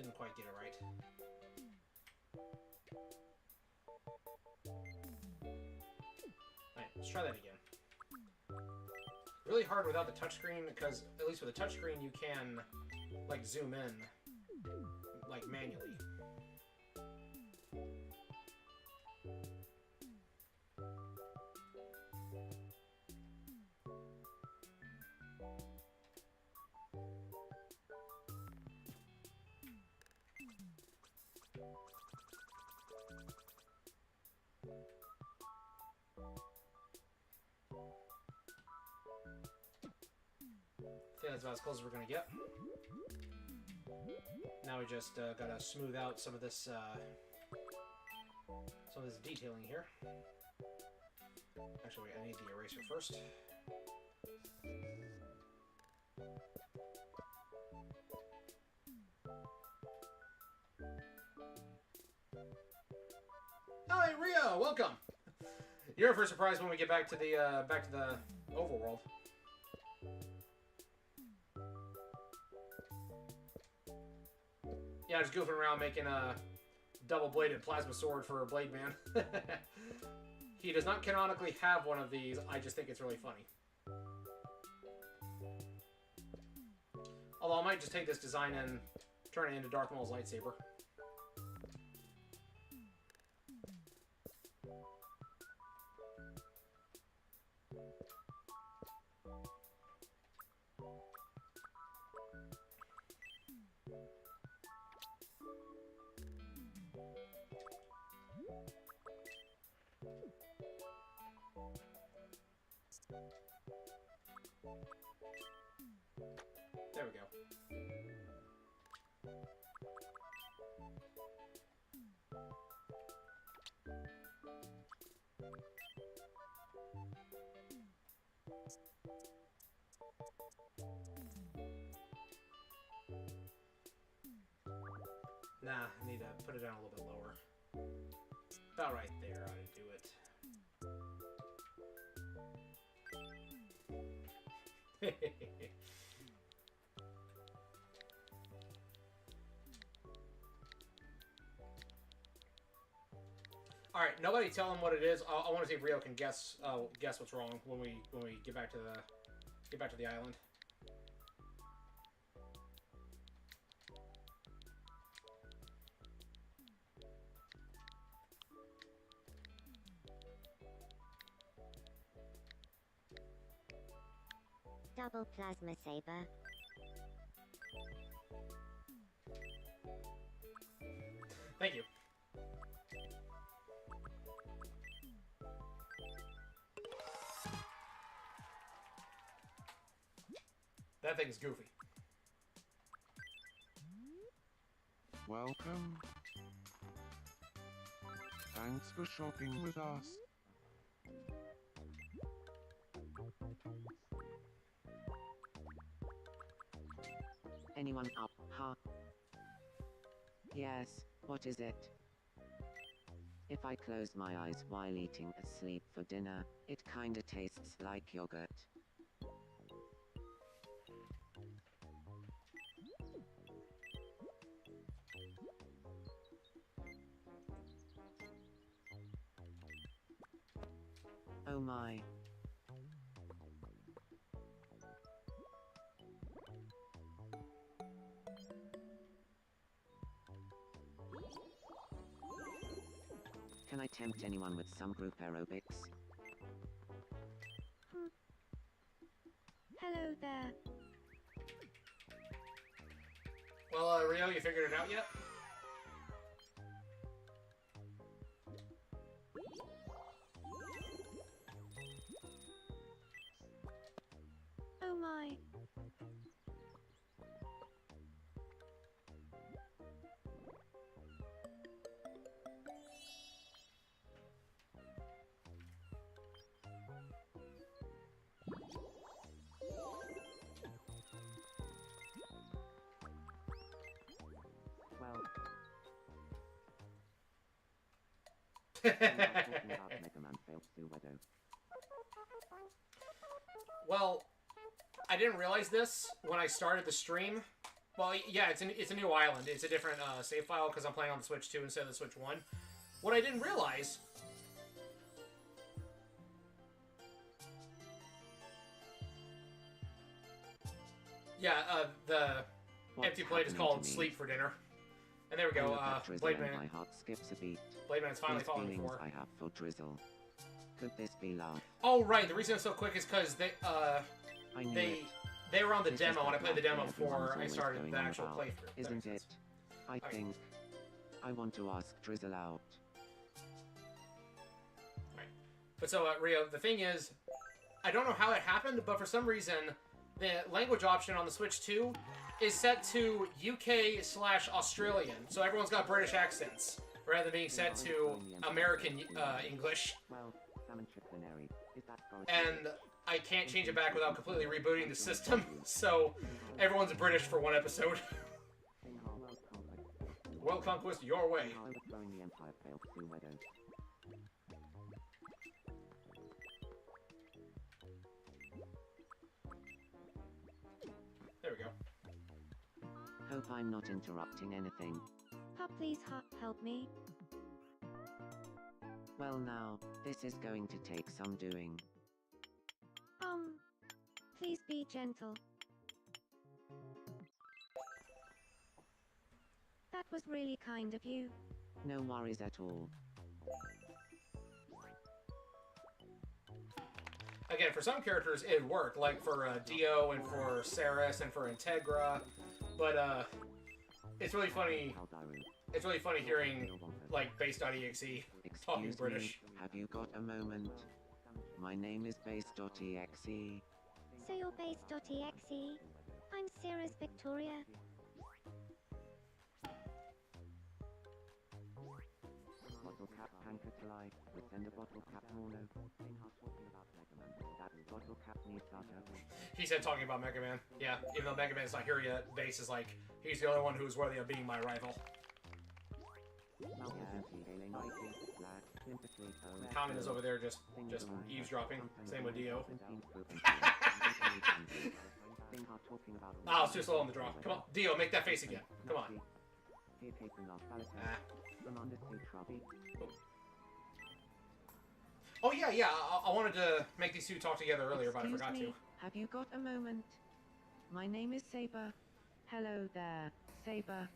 didn't quite get it right. Alright, let's try that again. Really hard without the touchscreen, because at least with a touchscreen you can, like, zoom in, like, manually. I think that's about as close as we're gonna get. Now we just gotta smooth out some of this detailing here. Actually, wait, I need the eraser first. Oh, hey, Rio, welcome. You're for surprise when we get back to the overworld. Yeah, just goofing around making a double-bladed plasma sword for a Blade Man. He does not canonically have one of these. I just think it's really funny. Although I might just take this design and turn it into Darth Maul's lightsaber. There we go. Nah, I need to put it down a little bit lower. About right there, I would do it. All right, nobody tell him what it is. I want to see if Rio can guess what's wrong when we get back to the island. Double plasma saber. Thank you. That thing's goofy. Welcome. Thanks for shopping with us. Anyone up, huh? Yes, what is it? If I close my eyes while eating asleep for dinner, it kinda tastes like yogurt. Oh my. Can I tempt anyone with some group aerobics? Hello there. Well, Rio, you figured it out yet? Oh my. Well. I'm not talking about Mega Man failed pseudo. Well, I didn't realize this when I started the stream. Well, yeah, it's a new island. It's a different save file because I'm playing on the Switch 2 instead of the Switch 1. What I didn't realize... Yeah, the What's empty plate is happening called to me? Sleep for Dinner. And there we I go, look at Drizzle Blade and Man. my heart skips a beat. Blade Man's finally These fallen feelings for. I have for Drizzle. Could this be love? Oh, right, the reason it's so quick is because I knew they it. they were on the This is demo, and I that played the love demo that before everyone's I always started going the on actual about, playthrough. That Isn't makes it? sense. I Okay. think I want to ask Drizzle out. But so, Rio, the thing is, I don't know how it happened, but for some reason, the language option on the Switch 2 is set to UK/Australian. So everyone's got British accents, rather than being set to American English. Well, salmon triplinary. Is that And I can't change it back without completely rebooting the system, so everyone's British for one episode. World Conquest your way. Overthrowing the Empire failed through Wedo. There we go. Hope I'm not interrupting anything. Please help me. Well now, this is going to take some doing. Please be gentle. That was really kind of you. No worries at all. Again, for some characters it worked, like for Dio and for Saris and for Integra, but it's really funny. Haldaru. It's really funny hearing like base.exe talking Excuse British. me, have you got a moment? My name is base.exe. So you're base.exe. I'm Cirrus Victoria. Bottle cap Pankatelai, we send a bottle cap mono. Talking about Mega Man. That's bottle cap Nisata. He said talking about Mega Man. Yeah, even though Mega Man's not here yet, Base is like he's the only one who's worthy of being my rival. Common is over there just eavesdropping. Same with Dio. Ah, it's too slow on the draw. Come on, Dio, make that face again. Come on. Ah. Oh yeah, yeah. I wanted to make these two talk together earlier, but I forgot to. Have you got a moment? My name is Saber. Hello there, Saber.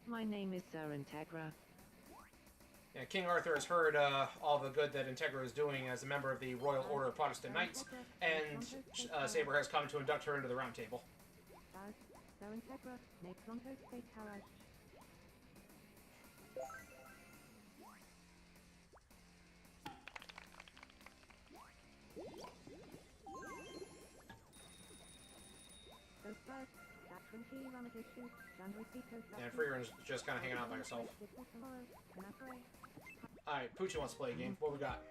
My name is Sir Integra. Yeah, King Arthur has heard all the good that Integra is doing as a member of the Royal Order of Protestant Knights, and Saber has come to induct her into the Round Table. Sir Integra, ne pronto se caraj. And Freeren's just kind of hanging out by herself. Alright, Poochie wants to play a game. What we got?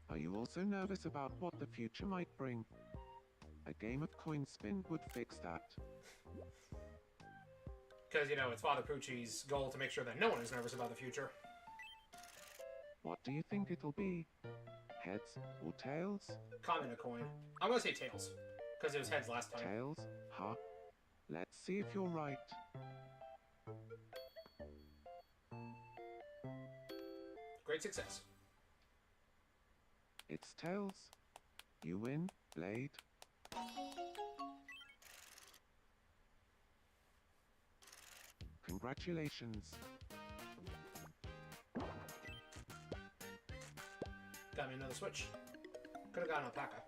Are you also nervous about what the future might bring? A game of coin spin would fix that. Because, you know, it's Father Poochie's goal to make sure that no one is nervous about the future. What do you think it'll be? Heads or tails? Comment a coin. I'm gonna say tails. Because it was heads last time. Tails? Huh? Let's see if you're right. Great success. It's tails. You win, Blade. Congratulations. Got me another Switch. Could have gotten Alpaca.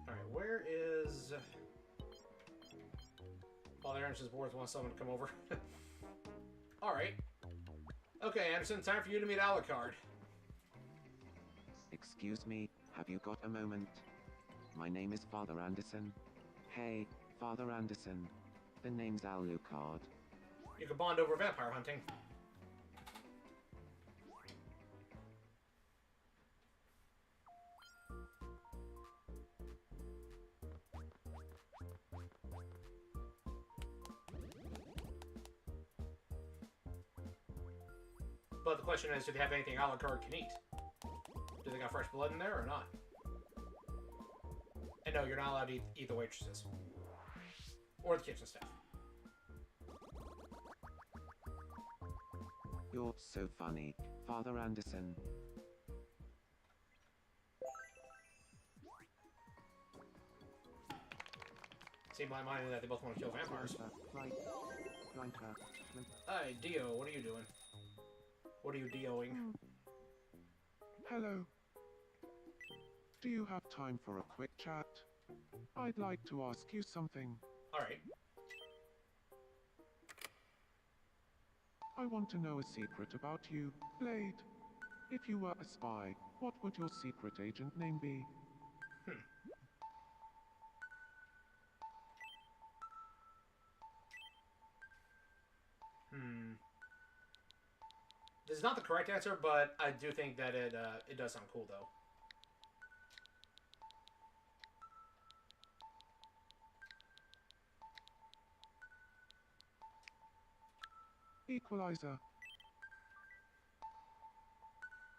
Alright, where is... Father Anderson's board wants someone to come over. Alright. Okay, Anderson, time for you to meet Alucard. Excuse me, have you got a moment? My name is Father Anderson. Hey, Father Anderson. The name's Alucard. You can bond over vampire hunting. But the question is, do they have anything a la carte can eat? Do they got fresh blood in there or not? And no, you're not allowed to eat the waitresses. Or the kitchen staff. You're so funny, Father Anderson. Seemed like mine that they both want to kill vampires. Hi, Dio, what are you doing? What are you Dioing? Hello. Do you have time for a quick chat? I'd like to ask you something. Alright. I want to know a secret about you, Blade. If you were a spy, what would your secret agent name be? This is not the correct answer, but I do think that it does sound cool, though. Equalizer.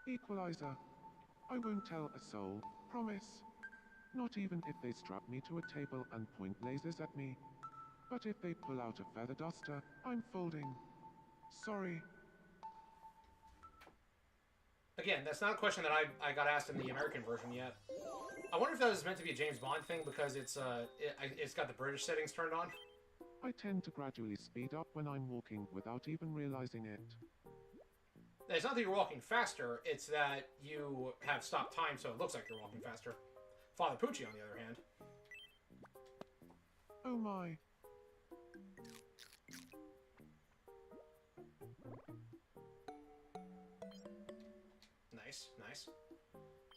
Equalizer. I won't tell a soul, promise. Not even if they strap me to a table and point lasers at me. But if they pull out a feather duster, I'm folding. Sorry. Again, that's not a question that I got asked in the American version yet. I wonder if that was meant to be a James Bond thing because it's got the British settings turned on. I tend to gradually speed up when I'm walking without even realizing it. It's not that you're walking faster, it's that you have stopped time so it looks like you're walking faster. Father Pucci, on the other hand. Oh my. Nice, nice.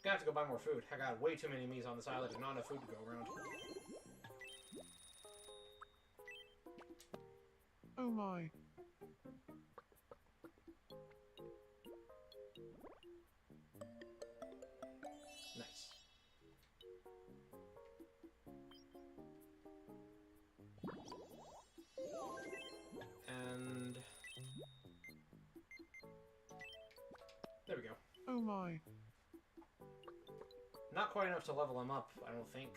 Gonna have to go buy more food. I got way too many meats on this island and not enough food to go around. Oh my. Nice. And there we go. Oh my. Not quite enough to level him up, I don't think.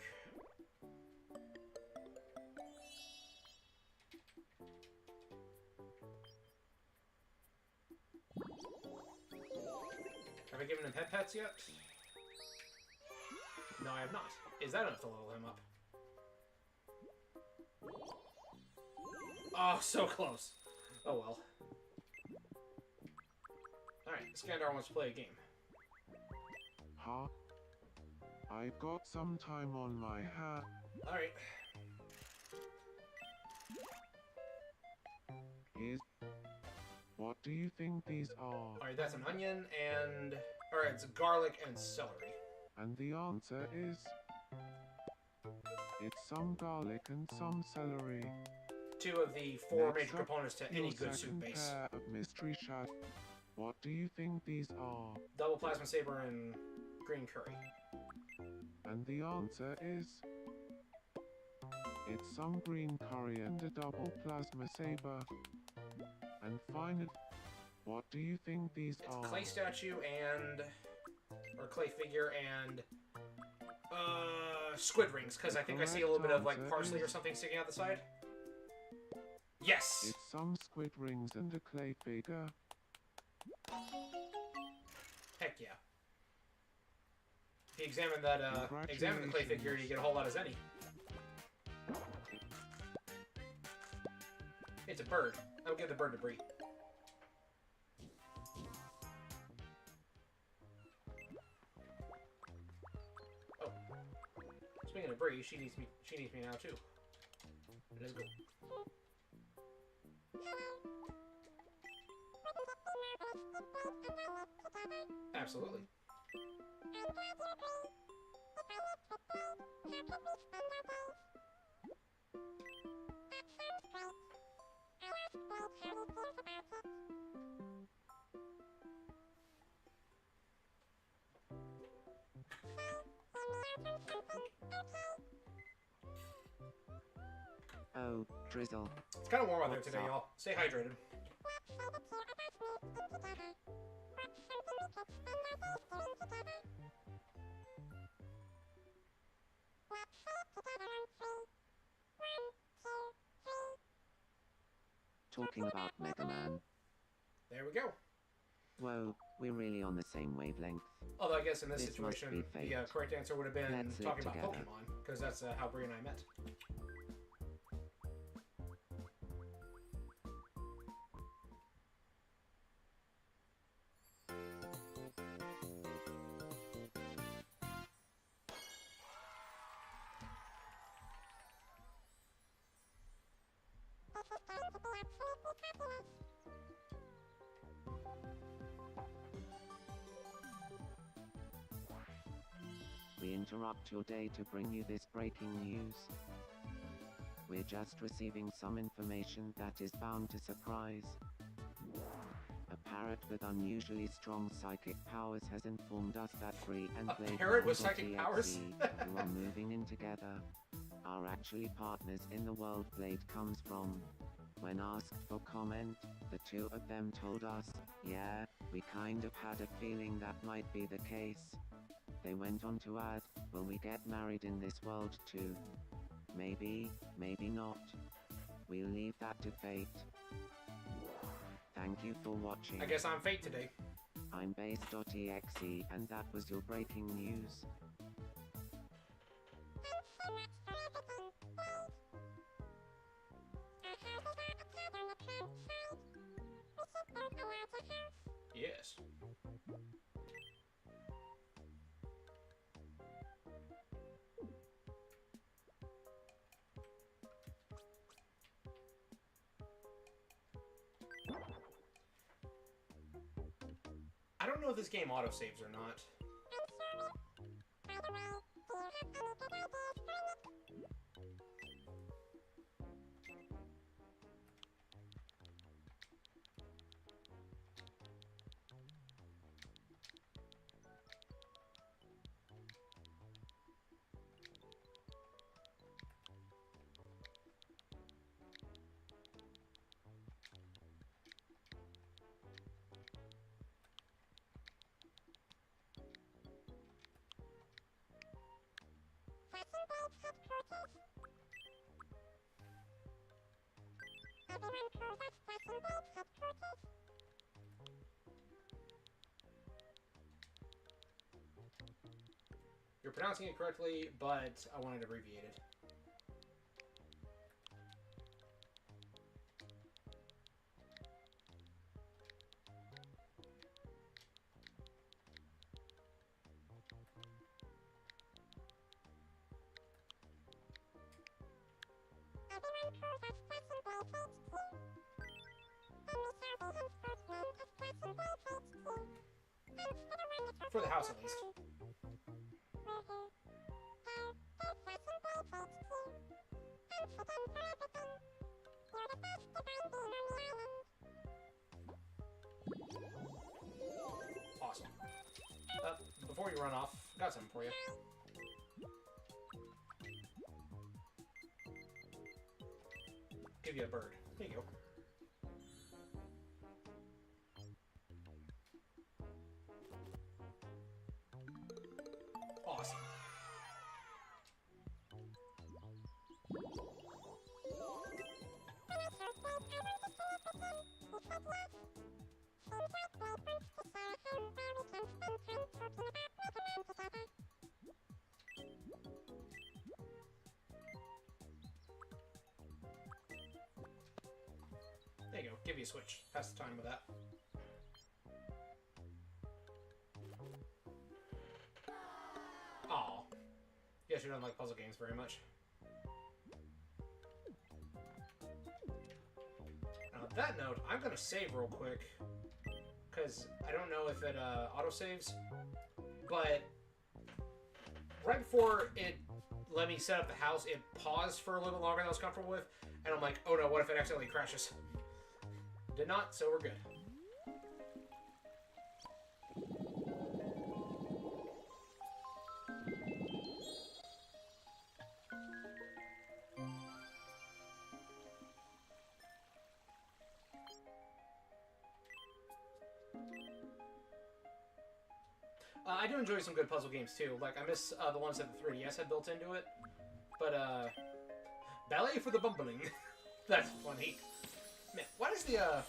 Have I given him pets yet? No, I have not. Is that enough to level him up? Oh, so close. Oh well. Alright, Skandar wants to play a game. Huh? I've got some time on my hands. Alright. What do you think these are? Alright, that's an onion and... Alright, it's garlic and celery. And the answer is... It's some garlic and some celery. Two of the four Next major up, components to your any good soup second base. pair of mystery shad. What do you think these are? Double plasma saber and green curry. And the answer is... It's some green curry and a double plasma saber. And finally, what do you think these It's are? a clay statue and... Or clay figure and... Squid rings, because I think I see a little bit of, like, parsley or something sticking out the side. Yes! It's some squid rings and a clay figure. Heck yeah. If you examine that, examine the clay figure, you get a whole lot of zenny. It's a bird. I'll give the bird to Bree. Oh. Speaking of Bree, she needs me now too. Let's go. Absolutely. Oh, drizzle. It's kind of warm out there What's today, up? y'all. Stay hydrated. Talking about Mega Man. There we go. Whoa, we're really on the same wavelength. Although I guess in this This must situation, be the fate. correct answer would have been Let's live talking about together. Pokemon, because that's how Brie and I met. We interrupt your day to bring you this breaking news. We're just receiving some information that is bound to surprise. A parrot with unusually strong psychic powers has informed us that Bree and A Blade parrot with One psychic powers? who are moving in together, are actually partners in the world Blade comes from. When asked for comment, the two of them told us, yeah, we kind of had a feeling that might be the case. They went on to add, will we get married in this world too? Maybe, maybe not. We'll leave that to fate. Thank you for watching. I guess I'm fate today. I'm base.exe and that was your breaking news. Yes. I don't know if this game autosaves or not. You're pronouncing it correctly, but I want it abbreviated. For the house, at least. Awesome. Before you run off, got something for you. Give you a bird. There you go. Awesome. There you go. Give you a switch. Pass the time with that. Aw. Guess you don't like puzzle games very much. On that note, I'm gonna save real quick, because I don't know if it autosaves, but right before it let me set up the house, it paused for a little bit longer than I was comfortable with, and I'm like, oh no, what if it accidentally crashes? Did not, so we're good. I do enjoy some good puzzle games too. Like I miss the ones that the 3DS had built into it. But Ballet for the Bumbling. That's funny. Man, why does the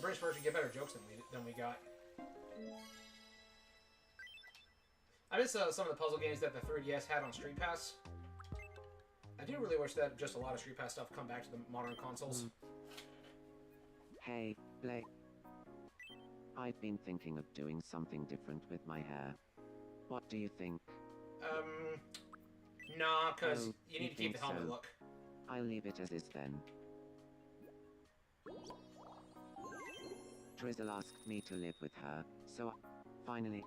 British version get better jokes than we got? I miss some of the puzzle games that the 3DS had on Street Pass. I do really wish that just a lot of Street Pass stuff come back to the modern consoles. Hey, Blake. I've been thinking of doing something different with my hair. What do you think? Nah, because Oh, you need to keep the helmet look. I'll leave it as is then. Drizzle asked me to live with her, so finally.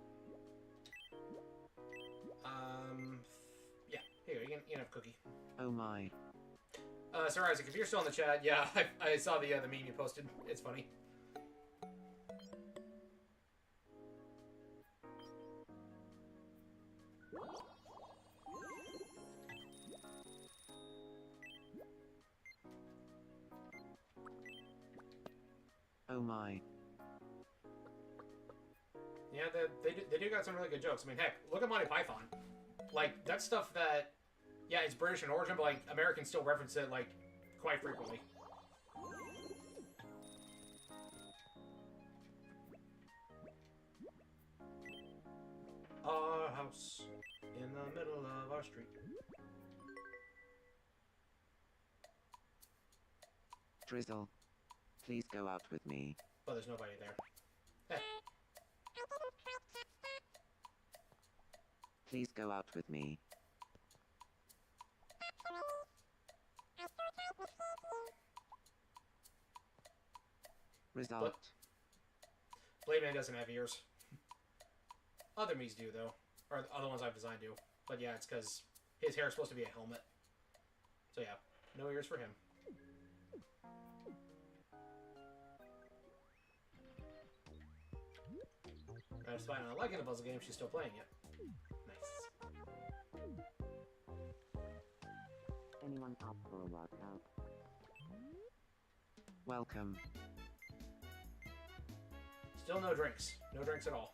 Yeah, here, you can have a cookie. Oh my. Sir Isaac, if you're still in the chat, yeah, I saw the meme you posted. It's funny. Oh my. Yeah, they do got some really good jokes. I mean, heck, look at Monty Python. Like, that's stuff that, yeah, it's British in origin, but, like, Americans still reference it, like, quite frequently. Our house in the middle of our street. Drizzle. Please go out with me. But there's nobody there. Heh. Please go out with me. Result. Blade Man doesn't have ears. Other Mii's do, though. Or the other ones I've designed do. But yeah, it's because his hair is supposed to be a helmet. So yeah, no ears for him. Despite not liking the puzzle game, she's still playing it. Nice. Anyone up for a workout? Welcome. Still no drinks. No drinks at all.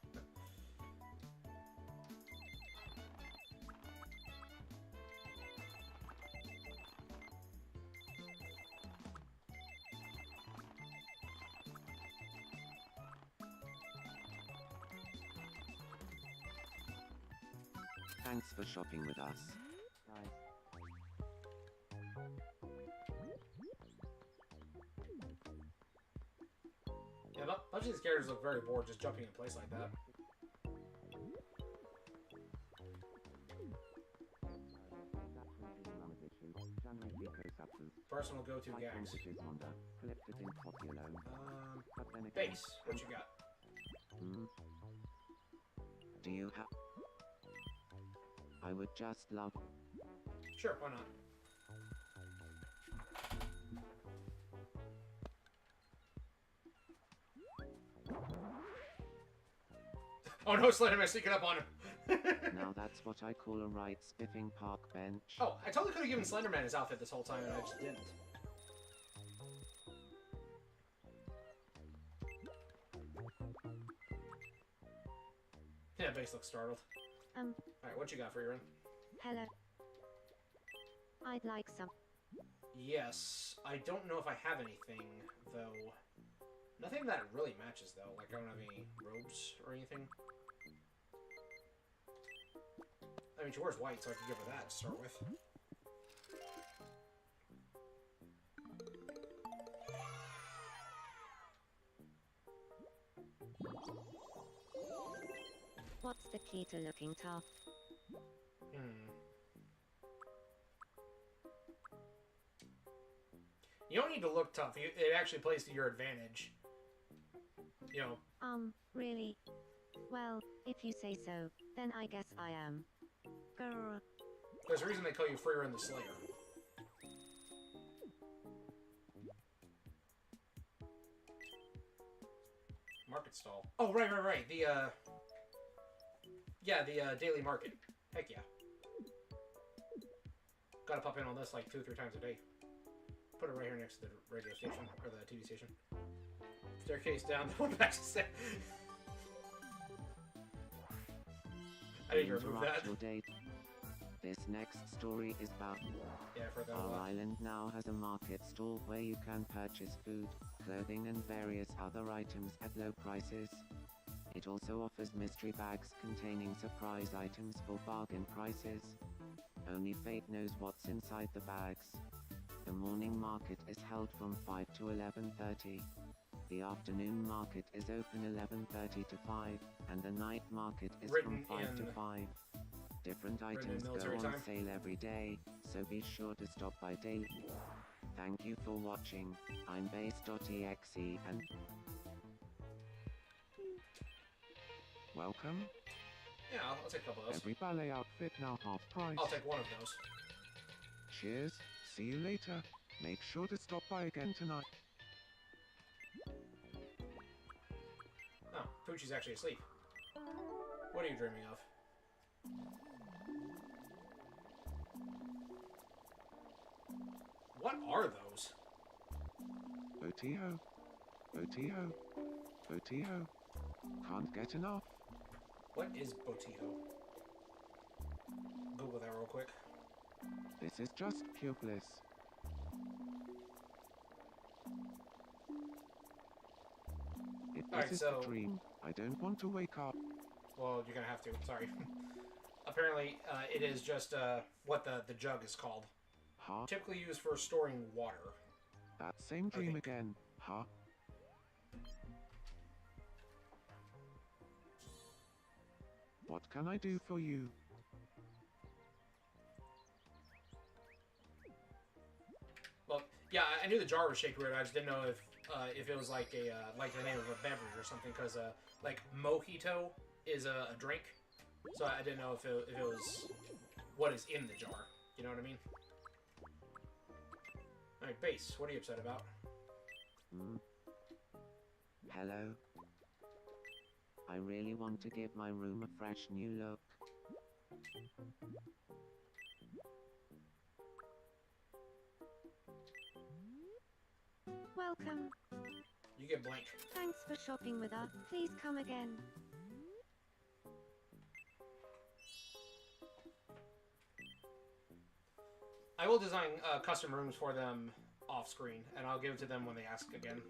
Thanks for shopping with us. Guys. Yeah, a bunch of these characters look very bored just jumping in place like that. Personal go-to gags. Base, what you got? Do you have... I would just love... Sure, why not? Oh no, Slenderman sneaking up on him! Now that's what I call a right spiffing park bench. Oh, I totally could have given Slenderman his outfit this whole time and I just didn't. Yeah, Base looks startled. Alright, what you got for your run? Hello. I'd like some. Yes, I don't know if I have anything, though. Nothing that really matches, though. Like, I don't have any robes or anything. I mean, she wears white, so I can give her that to start with. What's the key to looking tough? You don't need to look tough. It actually plays to your advantage. You know. Really? Well, if you say so, then I guess I am. Grrr. There's a reason they call you Freer the Slayer. Market stall. Oh, right. Yeah, the daily market. Heck yeah. Gotta pop in on this like 2 or 3 times a day. Put it right here next to the radio station, or the TV station. Staircase down, the one back to set. I need to remove that. interrupt your date. This next story is about Yeah, I forgot our about. island now has a market stall where you can purchase food, clothing and various other items at low prices. It also offers mystery bags containing surprise items for bargain prices. Only fate knows what's inside the bags. The morning market is held from 5 to 11:30. The afternoon market is open 11:30 to 5, and the night market is Written from 5 to in- 5. Different Written in items go military on time. sale every day, so be sure to stop by daily. Thank you for watching. I'm base.exe and Welcome. Yeah, I'll take a couple of those. Every ballet outfit now half price. I'll take one of those. Cheers. See you later. Make sure to stop by again tonight. Oh, Poochie's actually asleep. What are you dreaming of? What are those? Botijo. Botijo. Botijo. Can't get enough. What is Botijo? Google that real quick. This is just pure bliss. If this Alright, is so- a dream, I don't want to wake up. Well, you're gonna have to. Sorry. Apparently, it is just what the jug is called. Huh? Typically used for storing water. That same dream think. again. Huh? What can I do for you? Well, yeah, I knew the jar was shaped weird. I just didn't know if it was like a like the name of a beverage or something. Because like mojito is a drink, so I didn't know if it was what is in the jar. You know what I mean? All right, Base. What are you upset about? hello. I really want to give my room a fresh new look. Welcome. You get blank. Thanks for shopping with us. Please come again. I will design custom rooms for them off screen, and I'll give it to them when they ask again.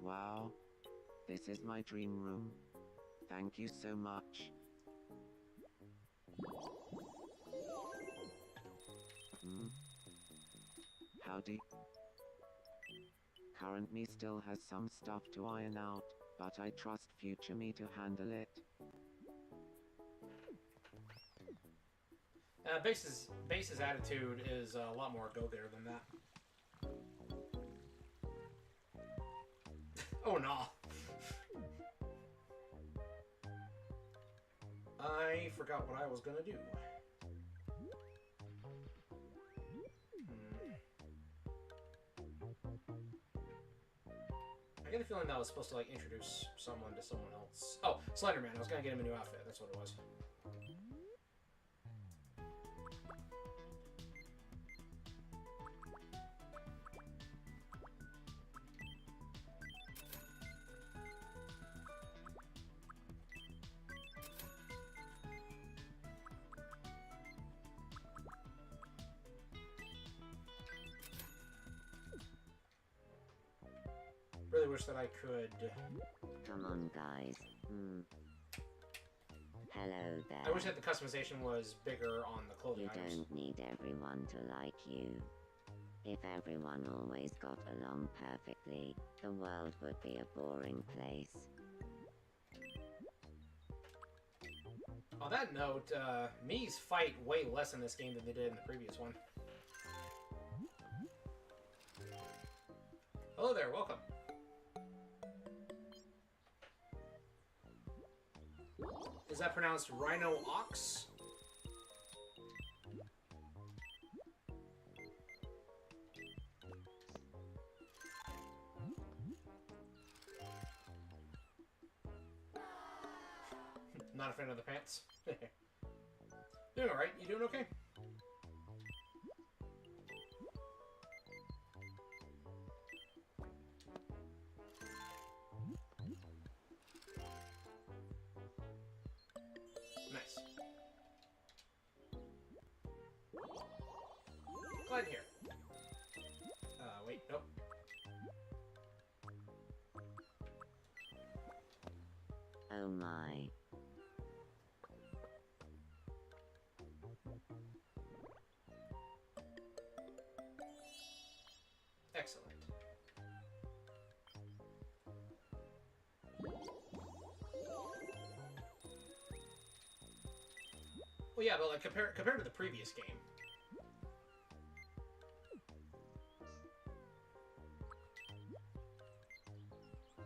Wow. This is my dream room. Thank you so much. Howdy. Current me still has some stuff to iron out, but I trust future me to handle it. Base's attitude is a lot more go-getter than that. Oh no. I forgot what I was gonna do. I get a feeling that was supposed to like introduce someone to someone else. Oh, Slenderman. I was gonna get him a new outfit. That's what it was. Really wish that I could. Come on, guys. Hello there. I wish that the customization was bigger on the clothing You items. don't need everyone to like you. If everyone always got along perfectly, the world would be a boring place. On that note, Mii's fight way less in this game than they did in the previous one. Hello there, welcome. Is that pronounced Rhino Ox? Not a fan of the pants. Doing alright, you doing okay? slide here. Wait, nope. Oh my. Excellent. Well, yeah, but like compared to the previous game.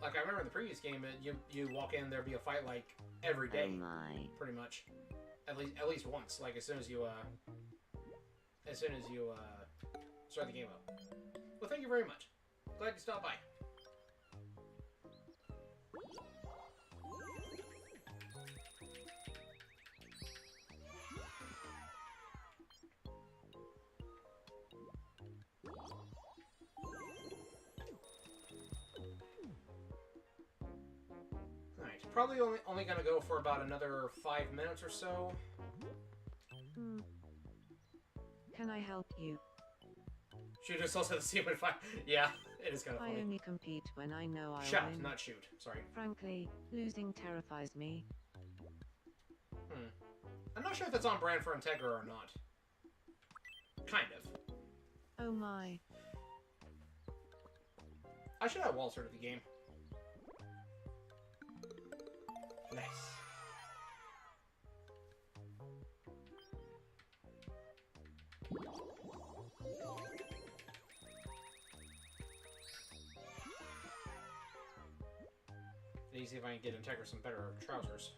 Like, I remember in the previous game, you walk in, there'd be a fight, like, every day. Oh my. Pretty much. At least once. Like, as soon as you start the game up. Well, thank you very much. Glad you stopped by. Probably only gonna go for about another 5 minutes or so. Can I help you? Shoot us also to see if I... Yeah, it is kind of I funny. only compete when I know I Shout, win. not shoot. Sorry. Frankly, losing terrifies me. I'm not sure if that's on brand for Integra or not. Kind of. Oh my. I should add Walter to the game. Nice. Need to see if I can get Integra some better trousers.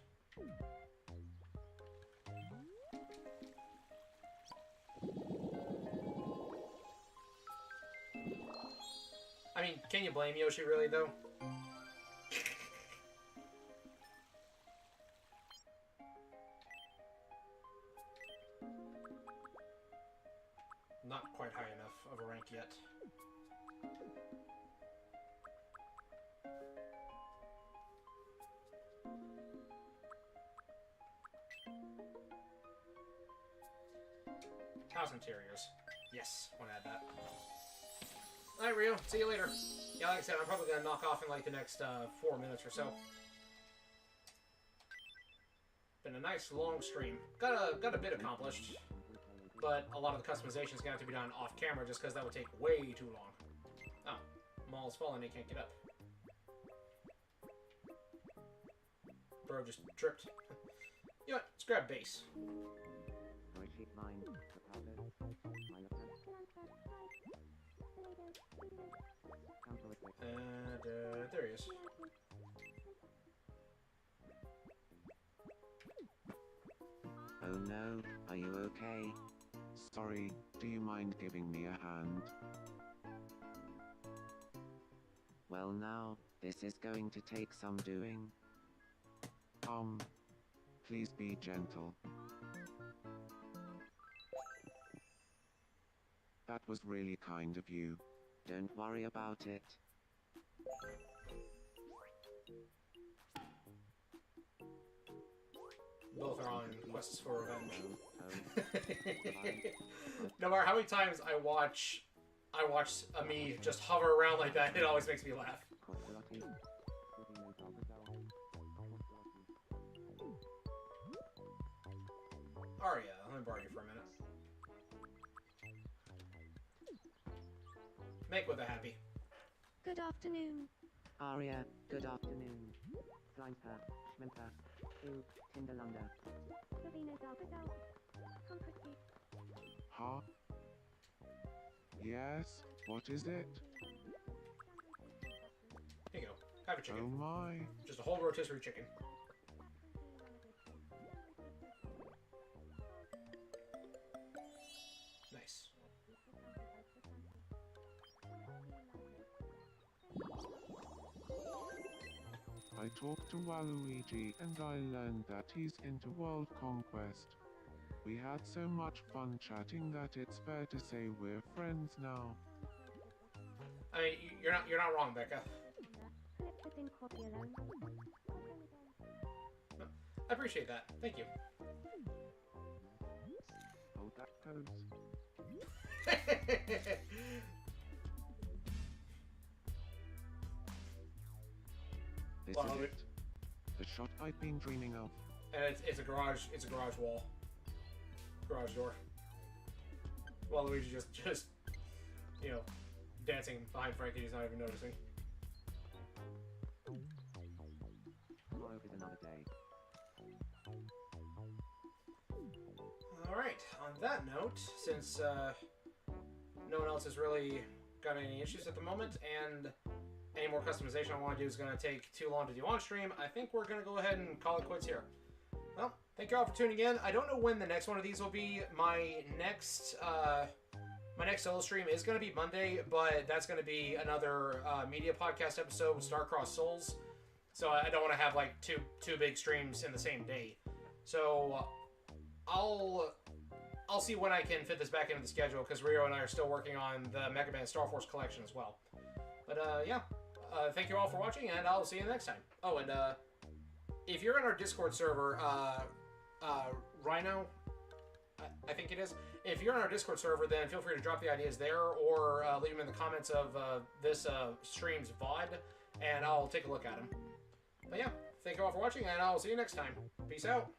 I mean, can you blame Yoshi really, though? Not quite high enough of a rank yet. House interiors. Yes, want to add that. Alright, Rio. See you later. Yeah, like I said, I'm probably going to knock off in like the next 4 minutes or so. Been a nice long stream. Got a bit accomplished. But a lot of the customization is going to have to be done off camera just because that would take way too long. Oh, Maul's fallen, he can't get up. Bro just tripped. You know what? Let's grab base. And there he is. Oh no, are you okay? Sorry, do you mind giving me a hand? Well now, this is going to take some doing. Please be gentle. That was really kind of you. Don't worry about it. Both are on quests for revenge. Oh. No matter how many times I watch me just hover around like that, it always makes me laugh. Aria, let me borrow you for a minute. Make with a happy. Good afternoon. Aria, good afternoon. Flinter, Schminter, Tinderlander. Huh? Yes? What is it? Here you go. Have a Oh chicken. my. Just a whole rotisserie chicken. Nice. I talked to Waluigi and I learned that he's into world conquest. We had so much fun chatting that it's fair to say we're friends now. I mean, you're not wrong, Becca. I appreciate that. Thank you. Oh that goes. This Well, is it. The shot I've been dreaming of. And it's a garage wall. Garage door. Well, Luigi just you know, dancing behind Frankie, he's not even noticing. Tomorrow is another day. Alright, on that note, since no one else has really got any issues at the moment, and any more customization I want to do is going to take too long to do on stream, I think we're going to go ahead and call it quits here. Well, thank you all for tuning in. I don't know when the next one of these will be. My next solo stream is going to be Monday, but that's going to be another media podcast episode with Starcross Souls. So I don't want to have like two big streams in the same day. So I'll see when I can fit this back into the schedule, because Rio and I are still working on the Mega Man Star Force collection as well. But yeah, thank you all for watching, and I'll see you next time. Oh, and if you're in our Discord server, Rhino, I think it is. If you're in our Discord server, then feel free to drop the ideas there, or leave them in the comments of this stream's VOD, and I'll take a look at them. But yeah, thank you all for watching, and I'll see you next time. Peace out.